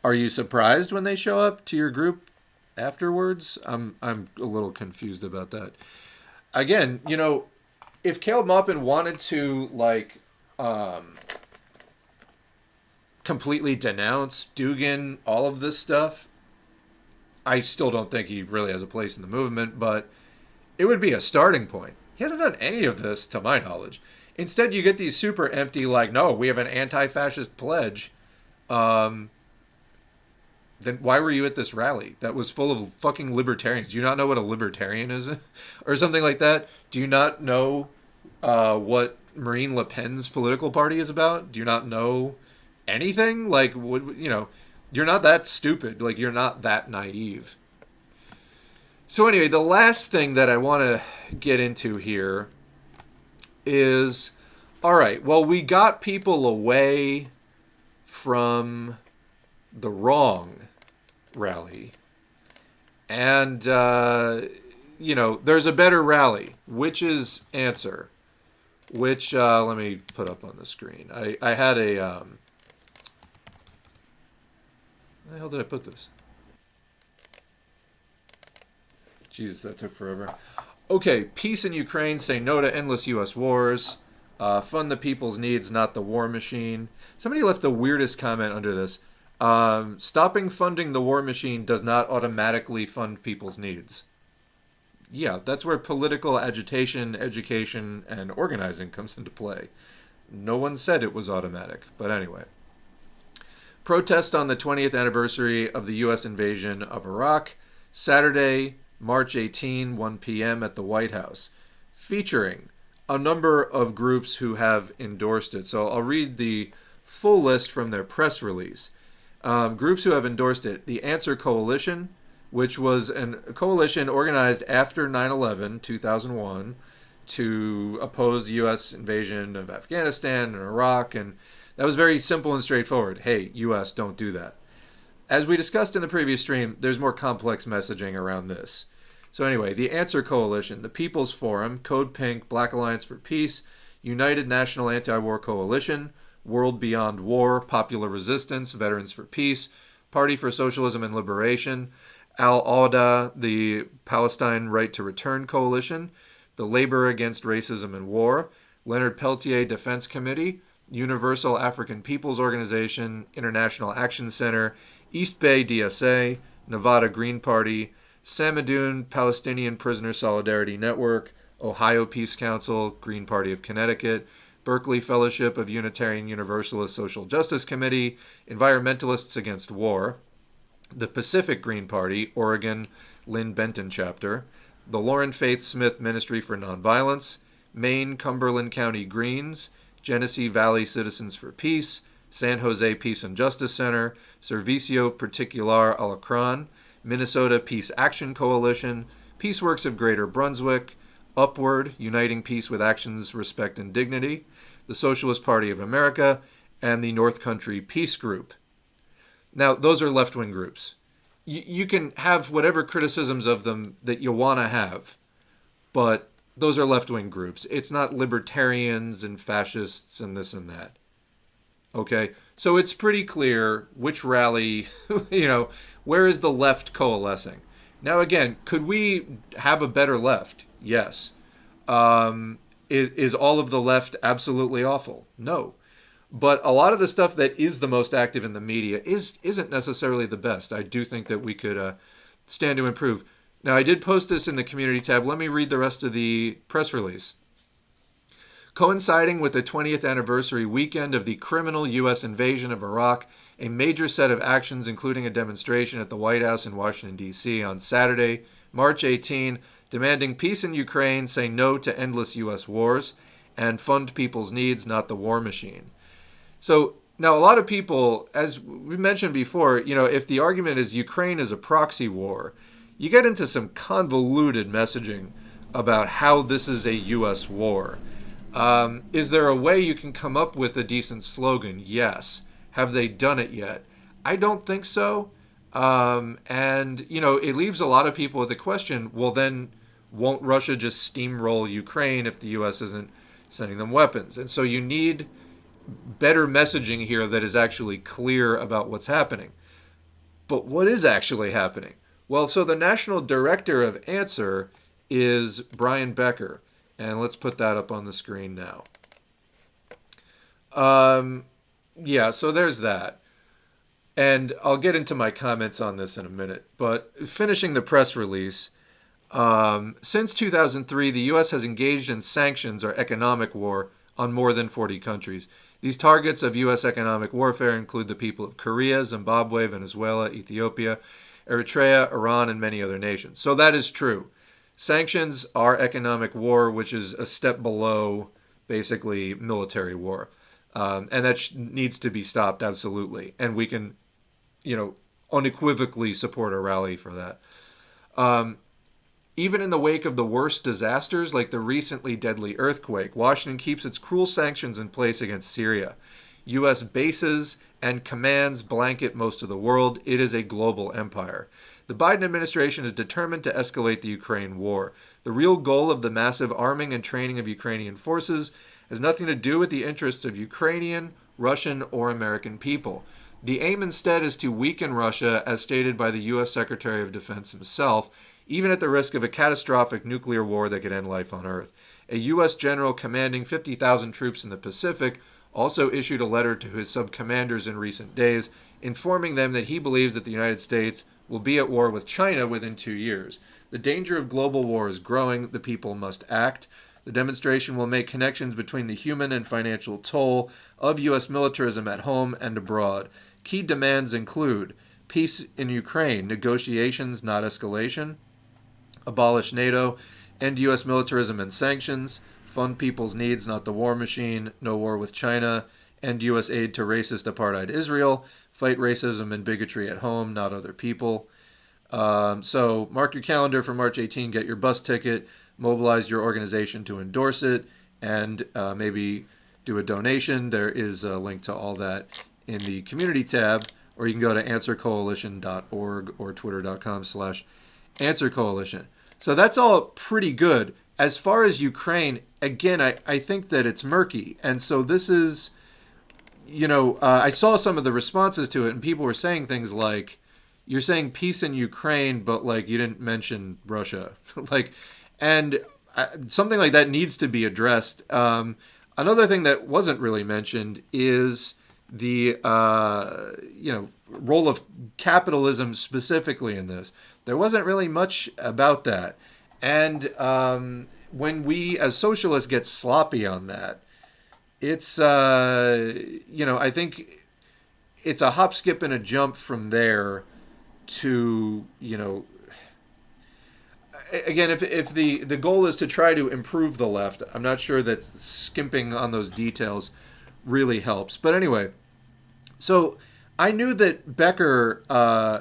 Are you surprised when they show up to your group afterwards? I'm a little confused about that. Again, if Caleb Maupin wanted to completely denounce Dugin, all of this stuff, I still don't think he really has a place in the movement, but it would be a starting point. He hasn't done any of this, to my knowledge. Instead, you get these super empty, no, we have an anti-fascist pledge. Then why were you at this rally that was full of fucking libertarians? Do you not know what a libertarian is? Or something like that? Do you not know what Marine Le Pen's political party is about? Do you not know anything? You're not that stupid. You're not that naive. So anyway, the last thing that I want to get into here is, all right, well, we got people away from the wrong rally, and there's a better rally. Which is answer? Which let me put up on the screen. I had a where the hell did I put this? Jesus, that took forever. Okay, peace in Ukraine, say no to endless U.S. wars, fund the people's needs, not the war machine. Somebody left the weirdest comment under this. Stopping funding the war machine does not automatically fund people's needs. Yeah, that's where political agitation, education, and organizing comes into play. No one said it was automatic, but anyway. Protest on the 20th anniversary of the U.S. invasion of Iraq, Saturday, March 18, 1 p.m. at the White House, featuring a number of groups who have endorsed it. So I'll read the full list from their press release. Groups who have endorsed it: the Answer Coalition, which was a coalition organized after 9/11, 2001, to oppose the U.S. invasion of Afghanistan and Iraq. And that was very simple and straightforward. Hey, U.S., don't do that. As we discussed in the previous stream, there's more complex messaging around this. So anyway, the Answer Coalition, the People's Forum, Code Pink, Black Alliance for Peace, United National Anti-War Coalition, World Beyond War, Popular Resistance, Veterans for Peace, Party for Socialism and Liberation, Al-Awda, the Palestine Right to Return Coalition, the Labor Against Racism and War, Leonard Peltier Defense Committee, Universal African Peoples Organization, International Action Center, East Bay DSA, Nevada Green Party, Samadoun Palestinian Prisoner Solidarity Network, Ohio Peace Council, Green Party of Connecticut, Berkeley Fellowship of Unitarian Universalist Social Justice Committee, Environmentalists Against War, the Pacific Green Party, Oregon, Lynn Benton Chapter, the Lauren Faith Smith Ministry for Nonviolence, Maine Cumberland County Greens, Genesee Valley Citizens for Peace, San Jose Peace and Justice Center, Servicio Particular Alacran, Minnesota Peace Action Coalition, Peaceworks of Greater Brunswick, Upward, Uniting Peace with Actions, Respect and Dignity, the Socialist Party of America, and the North Country Peace Group. Now, those are left-wing groups. You can have whatever criticisms of them that you want to have, but those are left-wing groups. It's not libertarians and fascists and this and that. Okay? So it's pretty clear which rally, where is the left coalescing? Now, again, could we have a better left? Yes. Is all of the left absolutely awful? No. But a lot of the stuff that is the most active in the media isn't necessarily the best. I do think that we could stand to improve. Now, I did post this in the community tab. Let me read the rest of the press release. Coinciding with the 20th anniversary weekend of the criminal U.S. invasion of Iraq, a major set of actions, including a demonstration at the White House in Washington, D.C. on Saturday, March 18, demanding peace in Ukraine, say no to endless U.S. wars, and fund people's needs, not the war machine. So now a lot of people, as we mentioned before, if the argument is Ukraine is a proxy war, you get into some convoluted messaging about how this is a U.S. war. Is there a way you can come up with a decent slogan? Yes. Have they done it yet? I don't think so. It leaves a lot of people with the question, well then, won't Russia just steamroll Ukraine if the U.S. isn't sending them weapons? And so you need better messaging here that is actually clear about what's happening. But what is actually happening? Well, so the national director of Answer is Brian Becker. And let's put that up on the screen now. So there's that. And I'll get into my comments on this in a minute. But finishing the press release, since 2003, the U.S. has engaged in sanctions or economic war on more than 40 countries. These targets of U.S. economic warfare include the people of Korea, Zimbabwe, Venezuela, Ethiopia, Eritrea, Iran, and many other nations. So that is true. Sanctions are economic war, which is a step below, basically, military war. And that needs to be stopped, absolutely. And we can, unequivocally support a rally for that. Even in the wake of the worst disasters, like the recently deadly earthquake, Washington keeps its cruel sanctions in place against Syria. U.S. bases and commands blanket most of the world. It is a global empire. The Biden administration is determined to escalate the Ukraine war. The real goal of the massive arming and training of Ukrainian forces has nothing to do with the interests of Ukrainian, Russian, or American people. The aim instead is to weaken Russia, as stated by the U.S. Secretary of Defense himself, even at the risk of a catastrophic nuclear war that could end life on Earth. A U.S. general commanding 50,000 troops in the Pacific also issued a letter to his sub-commanders in recent days, informing them that he believes that the United States will be at war with China within 2 years. The danger of global war is growing. The people must act. The demonstration will make connections between the human and financial toll of U.S. militarism at home and abroad. Key demands include peace in Ukraine, negotiations, not escalation, abolish NATO, end U.S. militarism and sanctions, fund people's needs, not the war machine, no war with China, end U.S. aid to racist apartheid Israel, fight racism and bigotry at home, not other people. So mark your calendar for March 18, get your bus ticket, mobilize your organization to endorse it, and maybe do a donation. There is a link to all that in the community tab, or you can go to answercoalition.org or twitter.com/answercoalition. So that's all pretty good. As far as Ukraine, again, I think that it's murky. And so this is, I saw some of the responses to it, and people were saying things like, you're saying peace in Ukraine, but like you didn't mention Russia. And something like that needs to be addressed. Another thing that wasn't really mentioned is the role of capitalism specifically in this. There wasn't really much about that. And when we as socialists get sloppy on that, it's, I think it's a hop, skip, and a jump from there to, again, if the goal is to try to improve the left, I'm not sure that skimping on those details really helps. But anyway, so I knew that Becker,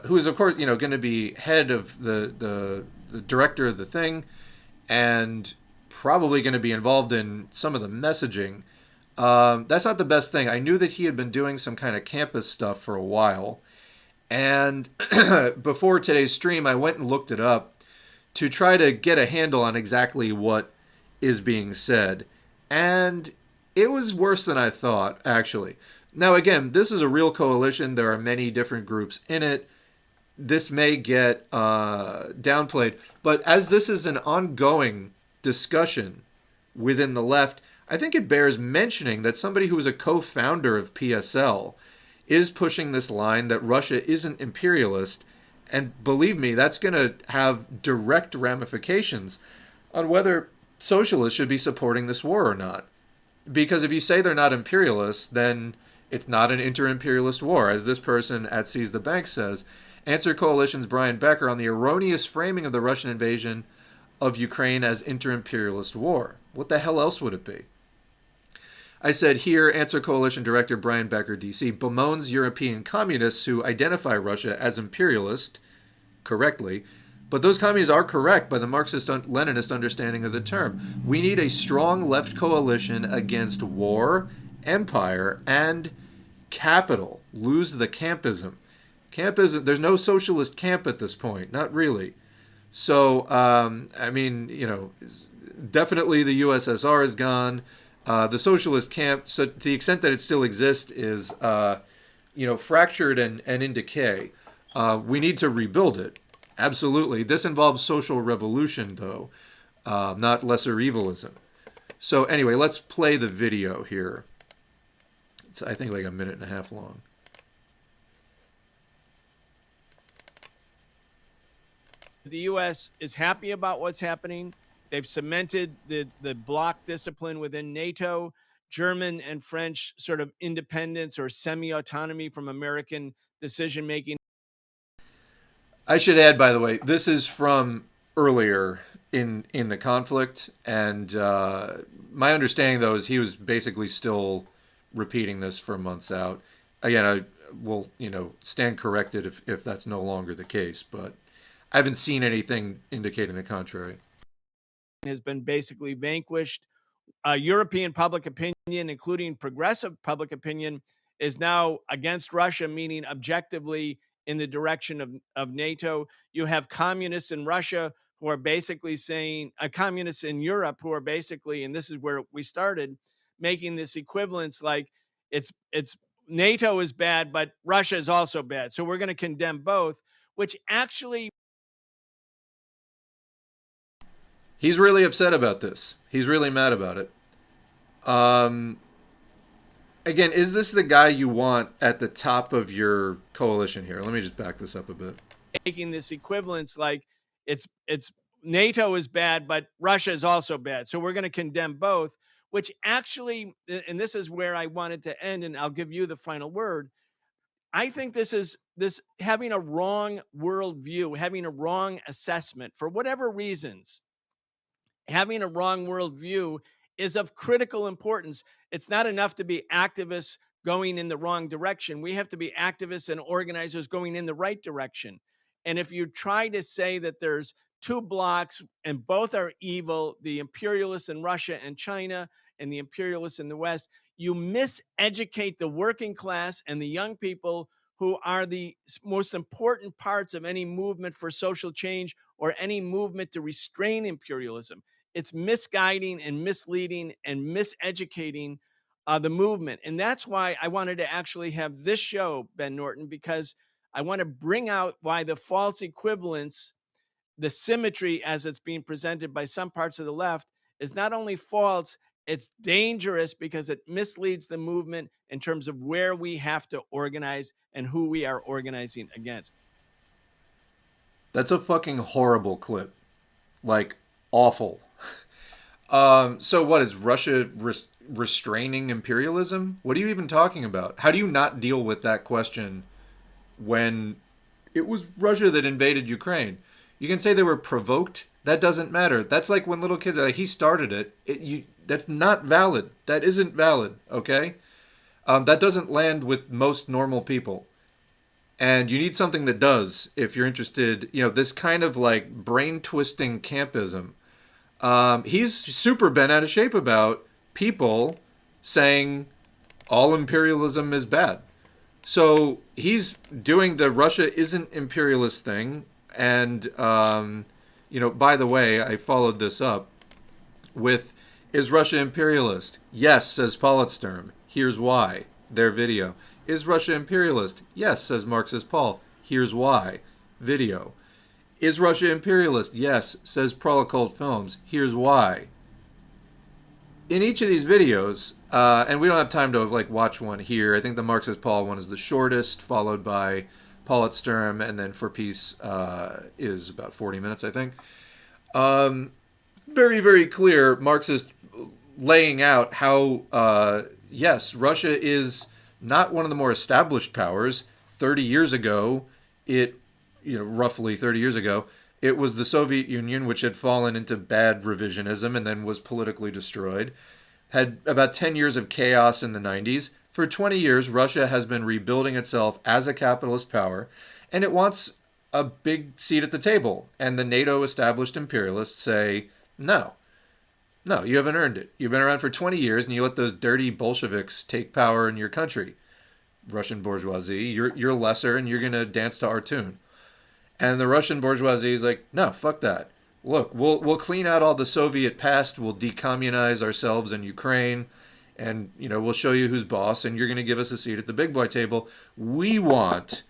who is, of course, going to be head of the director of the thing and probably going to be involved in some of the messaging, that's not the best thing. I knew that he had been doing some kind of campus stuff for a while. And before today's stream, I went and looked it up to try to get a handle on exactly what is being said. And it was worse than I thought, actually. Now, again, this is a real coalition. There are many different groups in it. This may get downplayed. But as this is an ongoing discussion within the left, I think it bears mentioning that somebody who is a co-founder of PSL is pushing this line that Russia isn't imperialist. And believe me, that's going to have direct ramifications on whether socialists should be supporting this war or not. Because if you say they're not imperialists, then it's not an inter-imperialist war. As this person at Seize the Bank says, Answer Coalition's Brian Becker on the erroneous framing of the Russian invasion of Ukraine as inter-imperialist war. What the hell else would it be? I said here, Answer Coalition Director Brian Becker, D.C., bemoans European communists who identify Russia as imperialist, correctly, but those communists are correct by the Marxist-Leninist understanding of the term. We need a strong left coalition against war, empire, and capital. Lose the campism. Campism, there's no socialist camp at this point, not really. So, definitely the USSR is gone. The socialist camp, so to the extent that it still exists, is fractured and in decay. We need to rebuild it. Absolutely. This involves social revolution, though, not lesser evilism. So anyway, let's play the video here. It's, I think, like a minute and a half long.
The U.S. is happy about what's happening. They've cemented the bloc discipline within NATO, German and French sort of independence or semi-autonomy from American decision-making.
I should add, by the way, this is from earlier in the conflict, and my understanding, though, is he was basically still repeating this for months out. Again, I will, stand corrected if that's no longer the case, but I haven't seen anything indicating the contrary.
Has been basically vanquished. European public opinion, including progressive public opinion, is now against Russia, meaning objectively in the direction of NATO. You have communists in Russia who are basically saying, communists in Europe who are basically, and this is where we started, making this equivalence like it's NATO is bad, but Russia is also bad. So we're going to condemn both, which actually...
He's really upset about this. He's really mad about it. Again, is this the guy you want at the top of your coalition here? Let me just back this up a bit.
Making this equivalence like it's NATO is bad, but Russia is also bad. So we're going to condemn both, which actually, and this is where I wanted to end, and I'll give you the final word. I think this having a wrong worldview, having a wrong assessment for whatever reasons. Having a wrong worldview is of critical importance. It's not enough to be activists going in the wrong direction. We have to be activists and organizers going in the right direction. And if you try to say that there's two blocks and both are evil, the imperialists in Russia and China and the imperialists in the West, you miseducate the working class and the young people who are the most important parts of any movement for social change or any movement to restrain imperialism. It's misguiding and misleading and miseducating the movement. And that's why I wanted to actually have this show, Ben Norton, because I want to bring out why the false equivalence, the symmetry as it's being presented by some parts of the left, is not only false, it's dangerous because it misleads the movement in terms of where we have to organize and who we are organizing against.
That's a fucking horrible clip. Like, awful. So what is Russia restraining imperialism? What are you even talking about? How do you not deal with that question when it was Russia that invaded Ukraine? You can say they were provoked. That doesn't matter. That's like when little kids are like, he started it. That's not valid. That isn't valid, okay? That doesn't land with most normal people. And you need something that does if you're interested, this kind of like brain-twisting campism. He's super bent out of shape about people saying all imperialism is bad. So he's doing the Russia isn't imperialist thing. And, by the way, I followed this up with, is Russia imperialist? Yes, says Politsturm. Here's why. Their video. Is Russia imperialist? Yes, says Marxist Paul. Here's why. Video. Is Russia imperialist? Yes, says Prolokult Films. Here's why. In each of these videos, and we don't have time to watch one here. I think the Marxist Paul one is the shortest, followed by Politsturm, and then For Peace is about 40 minutes, I think. Very, very clear Marxist laying out how, yes, Russia is not one of the more established powers. 30 years ago, roughly 30 years ago, it was the Soviet Union, which had fallen into bad revisionism and then was politically destroyed. Had about 10 years of chaos in the 90s. For 20 years, Russia has been rebuilding itself as a capitalist power, and it wants a big seat at the table. And the NATO established imperialists say, no, you haven't earned it. You've been around for 20 years, and you let those dirty Bolsheviks take power in your country. Russian bourgeoisie, you're lesser, and you're going to dance to our tune. And the Russian bourgeoisie is like, no, fuck that. Look, we'll clean out all the Soviet past. We'll decommunize ourselves in Ukraine. And, we'll show you who's boss. And you're going to give us a seat at the big boy table. We want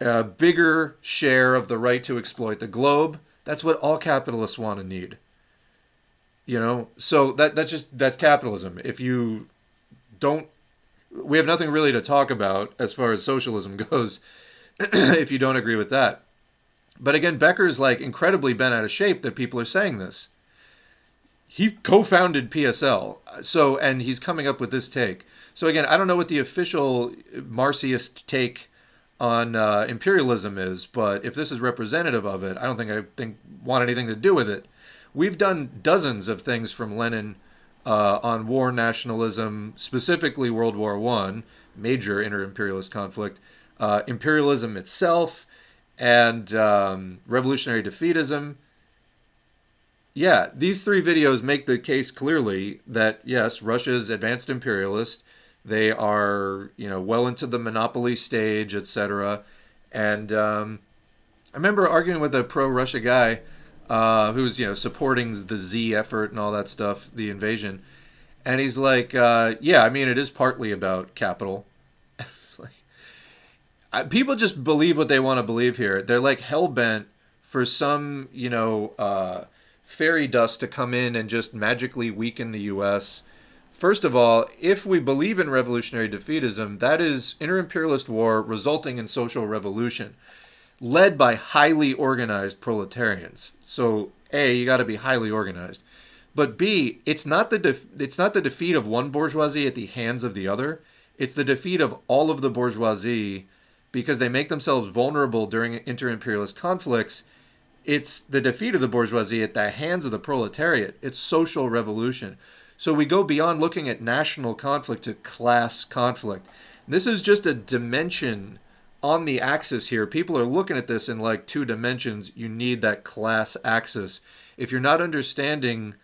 a bigger share of the right to exploit the globe. That's what all capitalists want and need. So that's capitalism. If you don't, we have nothing really to talk about as far as socialism goes. If you don't agree with that. But again, Becker's incredibly bent out of shape that people are saying this. He co-founded PSL, and he's coming up with this take. So again, I don't know what the official Marxist take on imperialism is, but if this is representative of it, I don't think want anything to do with it. We've done dozens of things from Lenin on war nationalism, specifically World War I, major inter-imperialist conflict, imperialism itself, and revolutionary defeatism. Yeah, these three videos make the case clearly that, yes, Russia is advanced imperialist. They are, well into the monopoly stage, etc. And I remember arguing with a pro-Russia guy who's, supporting the Z effort and all that stuff, the invasion. And he's like, yeah, I mean, it is partly about capital. People just believe what they want to believe here. They're hell-bent for some, fairy dust to come in and just magically weaken the U.S. First of all, if we believe in revolutionary defeatism, that is inter-imperialist war resulting in social revolution, led by highly organized proletarians. So, A, you got to be highly organized. But B, it's not the defeat of one bourgeoisie at the hands of the other. It's the defeat of all of the bourgeoisie because they make themselves vulnerable during inter-imperialist conflicts. It's the defeat of the bourgeoisie at the hands of the proletariat. It's social revolution. So we go beyond looking at national conflict to class conflict. This is just a dimension on the axis here, people are looking at this in like two dimensions. You need that class axis. If you're not understanding,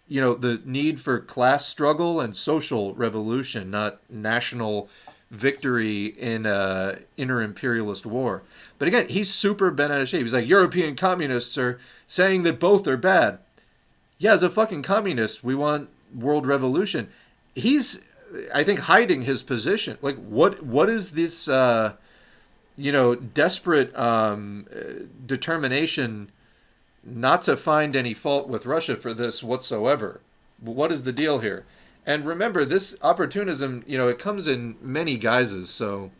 the need for class struggle and social revolution, not national victory in a inter-imperialist war. But again, he's super bent out of shape. He's like, European communists are saying that both are bad. Yeah, as a fucking communist, we want world revolution. He's, I think, hiding his position. Like, what is this, desperate determination not to find any fault with Russia for this whatsoever? What is the deal here? And remember, this opportunism, it comes in many guises. So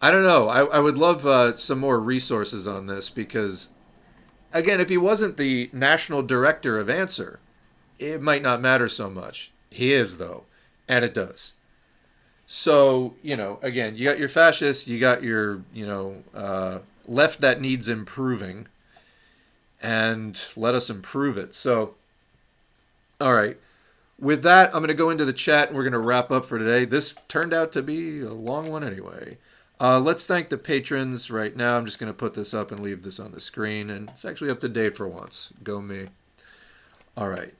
I don't know. I would love some more resources on this because, again, if he wasn't the national director of Answer, it might not matter so much. He is, though, and it does. So, again, you got your fascists, you got your, left that needs improving, and let us improve it. So, all right. With that, I'm going to go into the chat and we're going to wrap up for today. This turned out to be a long one anyway. Let's thank the patrons right now. I'm just going to put this up and leave this on the screen. And it's actually up to date for once. Go me. All right.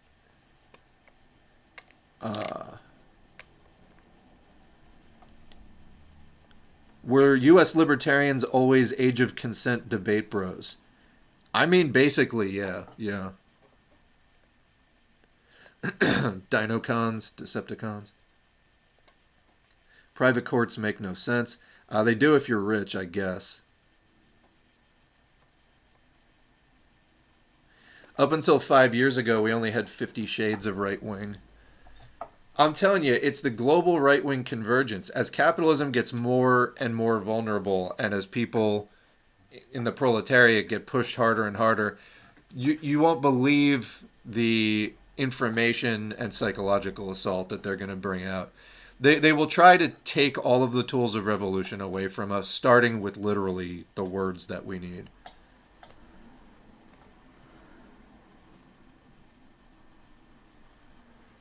Were U.S. libertarians always age of consent debate bros? I mean, basically, yeah. Dinocons, Decepticons. Private courts make no sense. They do if you're rich, I guess. Up until 5 years ago, we only had 50 shades of right wing. I'm telling you, it's the global right wing convergence. As capitalism gets more and more vulnerable, and as people in the proletariat get pushed harder and harder, you won't believe the information and psychological assault that they're going to bring out. They will try to take all of the tools of revolution away from us, starting with literally the words that we need.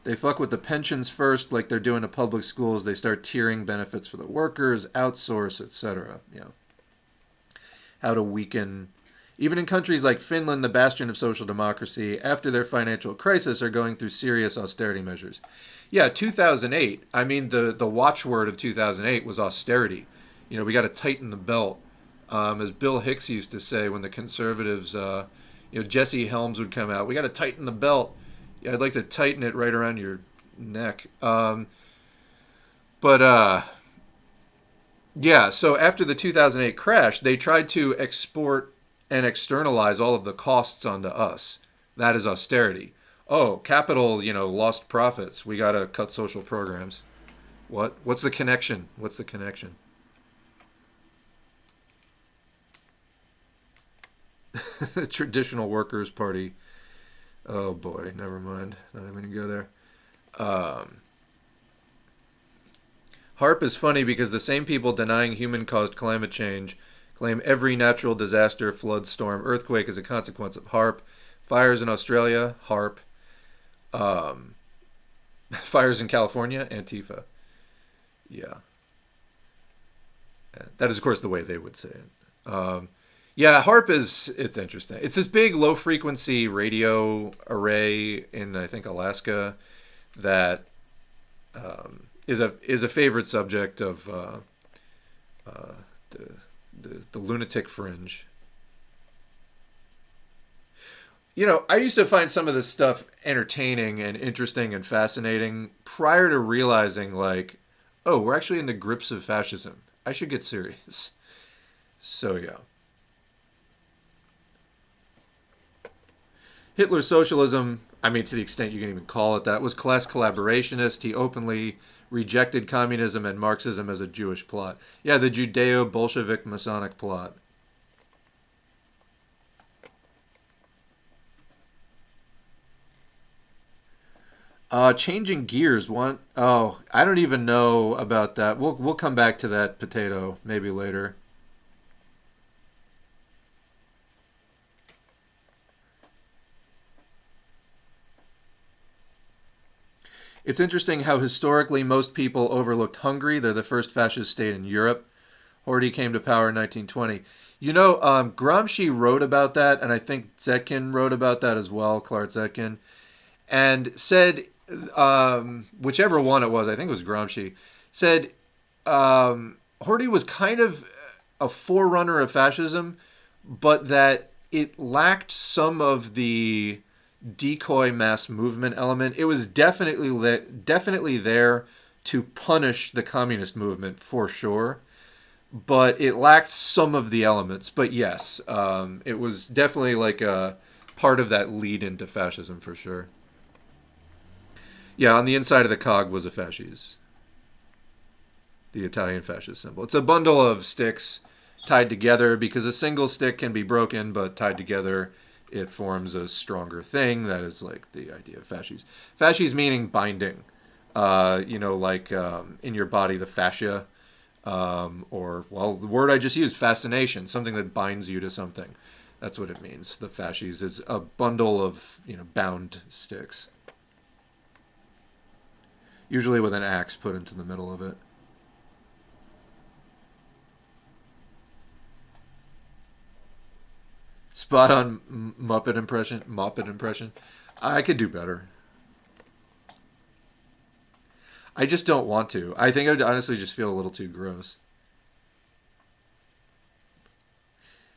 They fuck with the pensions first, like they're doing to public schools. They start tiering benefits for the workers, outsource, etc. Yeah. How to weaken. Even in countries like Finland, the bastion of social democracy, after their financial crisis, are going through serious austerity measures. Yeah, 2008. I mean, the watchword of 2008 was austerity. We got to tighten the belt. As Bill Hicks used to say when the conservatives, Jesse Helms would come out, we got to tighten the belt. Yeah, I'd like to tighten it right around your neck. Yeah, so after the 2008 crash, they tried to export and externalize all of the costs onto us. That is austerity. Oh, capital, lost profits. We got to cut social programs. What's the connection? What's the connection? The Traditional Workers' Party. Oh boy, never mind. Not even going to go there. HARP is funny because the same people denying human-caused climate change claim every natural disaster, flood, storm, earthquake is a consequence of HARP. Fires in Australia, HARP. Fires in California, Antifa. Yeah. That is, of course, the way they would say it. Yeah, HARP it's interesting. It's this big low-frequency radio array in, I think, Alaska that is a favorite subject of the lunatic fringe. I used to find some of this stuff entertaining and interesting and fascinating prior to realizing, oh, we're actually in the grips of fascism. I should get serious. So, yeah. Hitler's socialism, I mean, to the extent you can even call it that, was class collaborationist. He openly rejected communism and Marxism as a Jewish plot. Yeah, the Judeo-Bolshevik Masonic plot. Changing gears. I don't even know about that. We'll come back to that potato maybe later. It's interesting how historically most people overlooked Hungary. They're the first fascist state in Europe. Horthy came to power in 1920. You know, Gramsci wrote about that, and I think Zetkin wrote about that as well, Clark Zetkin, and said, whichever one it was, I think it was Gramsci, said Horthy was kind of a forerunner of fascism, but that it lacked some of the decoy mass movement element. It was definitely there to punish the communist movement for sure, but it lacked some of the elements. But yes, it was definitely like a part of that lead into fascism for sure. Yeah, on the inside of the cog was a fasces, the Italian fascist symbol. It's a bundle of sticks tied together, because a single stick can be broken, but tied together it forms a stronger thing. That is like the idea of fasces. Fasces meaning binding. Like in your body, the fascia, or, well, the word I just used, fascination, something that binds you to something. That's what it means. The fasces is a bundle of, bound sticks. Usually with an axe put into the middle of it. Spot on Muppet impression. I could do better. I just don't want to. I think I would honestly just feel a little too gross.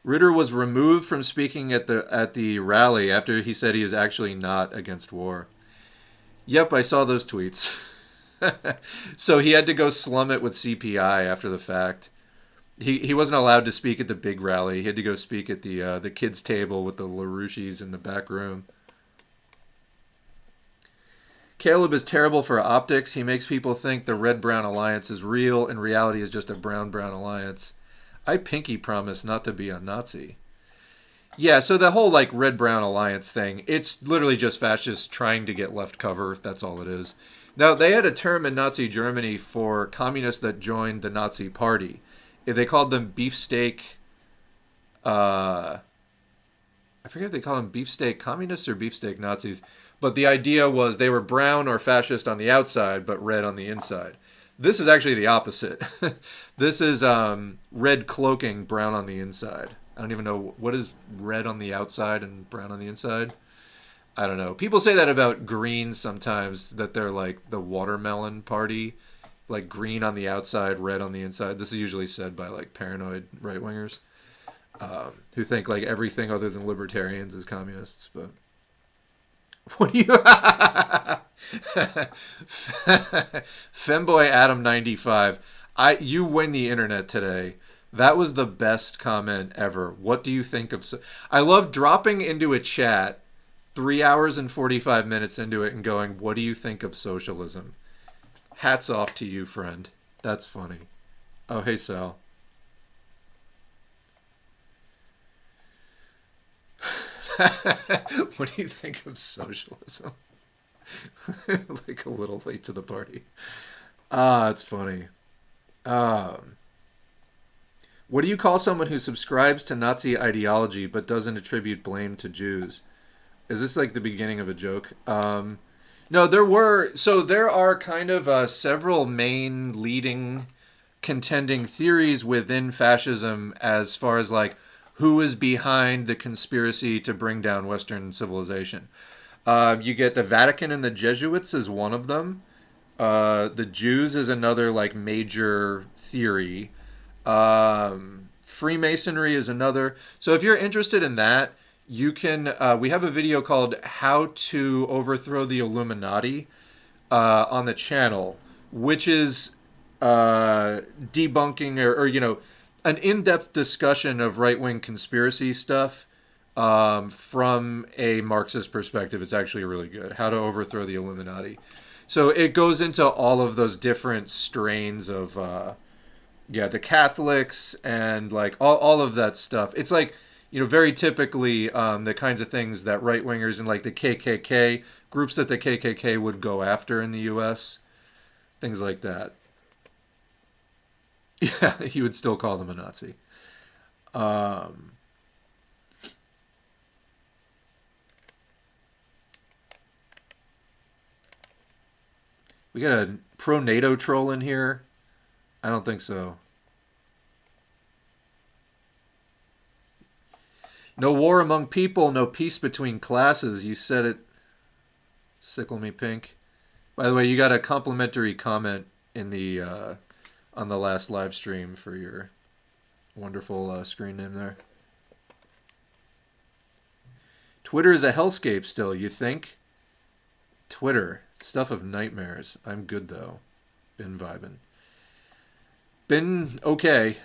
Ritter was removed from speaking at the rally after he said he is actually not against war. Yep, I saw those tweets. So he had to go slum it with CPI after the fact. He wasn't allowed to speak at the big rally. He had to go speak at the kids' table with the LaRouches in the back room. Caleb is terrible for optics. He makes people think the red-brown alliance is real. In reality, is just a brown-brown alliance. I pinky promise not to be a Nazi. Yeah, so the whole red-brown alliance thing, it's literally just fascists trying to get left cover. That's all it is. Now, they had a term in Nazi Germany for communists that joined the Nazi party. They called them beefsteak. I forget if they called them beefsteak communists or beefsteak Nazis. But the idea was they were brown or fascist on the outside, but red on the inside. This is actually the opposite. This is red cloaking, brown on the inside. I don't even know, what is red on the outside and brown on the inside? I don't know. People say that about Greens sometimes, that they're like the watermelon party. Like green on the outside, red on the inside. This is usually said by paranoid right-wingers who think everything other than libertarians is communists. But what do you... Femboy Adam 95. You win the internet today. That was the best comment ever. What do you think of... I love dropping into a chat 3 hours and 45 minutes into it and going, what do you think of socialism? Hats off to you, friend. That's funny. Oh, hey, Sal. What do you think of socialism? A little late to the party. It's funny. What do you call someone who subscribes to Nazi ideology but doesn't attribute blame to Jews? Is this the beginning of a joke? No, there are kind of several main leading contending theories within fascism as far as who is behind the conspiracy to bring down Western civilization. You get the Vatican and the Jesuits as one of them. The Jews is another major theory. Freemasonry is another. So if you're interested in that, you can, we have a video called How to Overthrow the Illuminati on the channel, which is debunking or an in-depth discussion of right-wing conspiracy stuff from a Marxist perspective. It's actually really good. How to Overthrow the Illuminati. So it goes into all of those different strains of, the Catholics and all of that stuff. It's very typically the kinds of things that right-wingers and the KKK, groups that the KKK would go after in the U.S., things like that. Yeah, he would still call them a Nazi. We got a pro-NATO troll in here? I don't think so. No war among people, no peace between classes. You said it. Sickle me pink. By the way, you got a complimentary comment in the on the last live stream for your wonderful screen name there. Twitter is a hellscape still, you think? Twitter, stuff of nightmares. I'm good though. Been vibing. Been okay.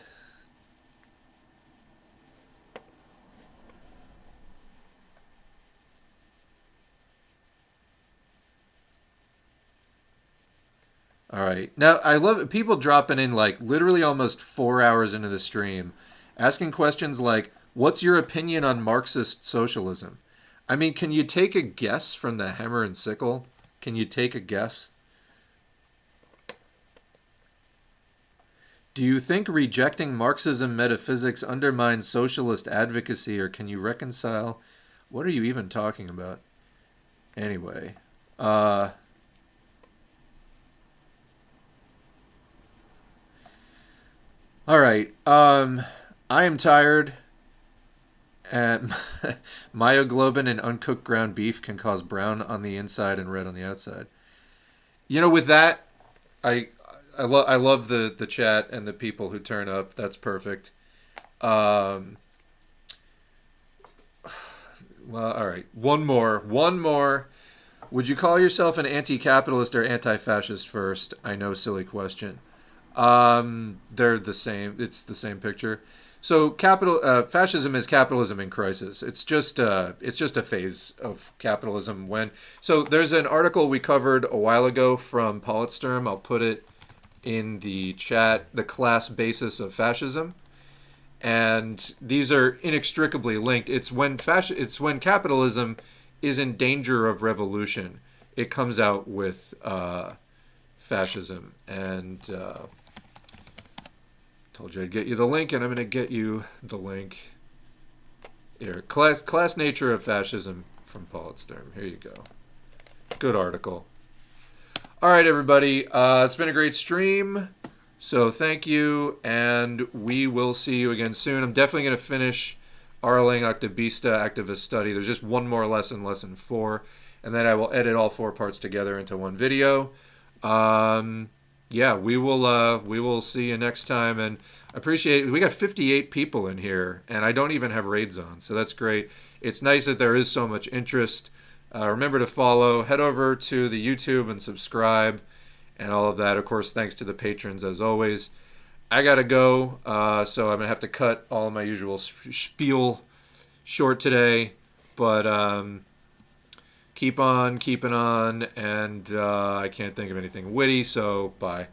All right. Now, I love people dropping in like literally almost 4 hours into the stream, asking questions like, what's your opinion on Marxist socialism? I mean, can you take a guess from the hammer and sickle? Can you take a guess? Do you think rejecting Marxism metaphysics undermines socialist advocacy, or can you reconcile? What are you even talking about? Anyway, all right. I am tired. And myoglobin and uncooked ground beef can cause brown on the inside and red on the outside. You know, with that, I love the chat and the people who turn up. That's perfect. Well, all right. One more. Would you call yourself an anti-capitalist or anti-fascist first? I know, silly question. They're the same. It's the same picture. So fascism is capitalism in crisis. It's just a phase of capitalism. So there's an article we covered a while ago from Politsturm. I'll put it in the chat. The class basis of fascism, and these are inextricably linked. It's when capitalism is in danger of revolution, it comes out with fascism. And told you I'd get you the link, and I'm going to get you the link here. Class nature of fascism from Politsturm. Here you go. Good article. All right, everybody. It's been a great stream. So thank you, and we will see you again soon. I'm definitely going to finish Arling Activista Activist Study. There's just one more lesson, lesson 4, and then I will edit all 4 parts together into one video. Yeah, we will see you next time, and appreciate it. We got 58 people in here, and I don't even have raids on, so that's great. It's nice that there is so much interest. Remember to follow, head over to the YouTube and subscribe, and all of that. Of course, thanks to the patrons as always. I gotta go, so I'm gonna have to cut all of my usual spiel short today, but keep on keeping on, and I can't think of anything witty, so bye.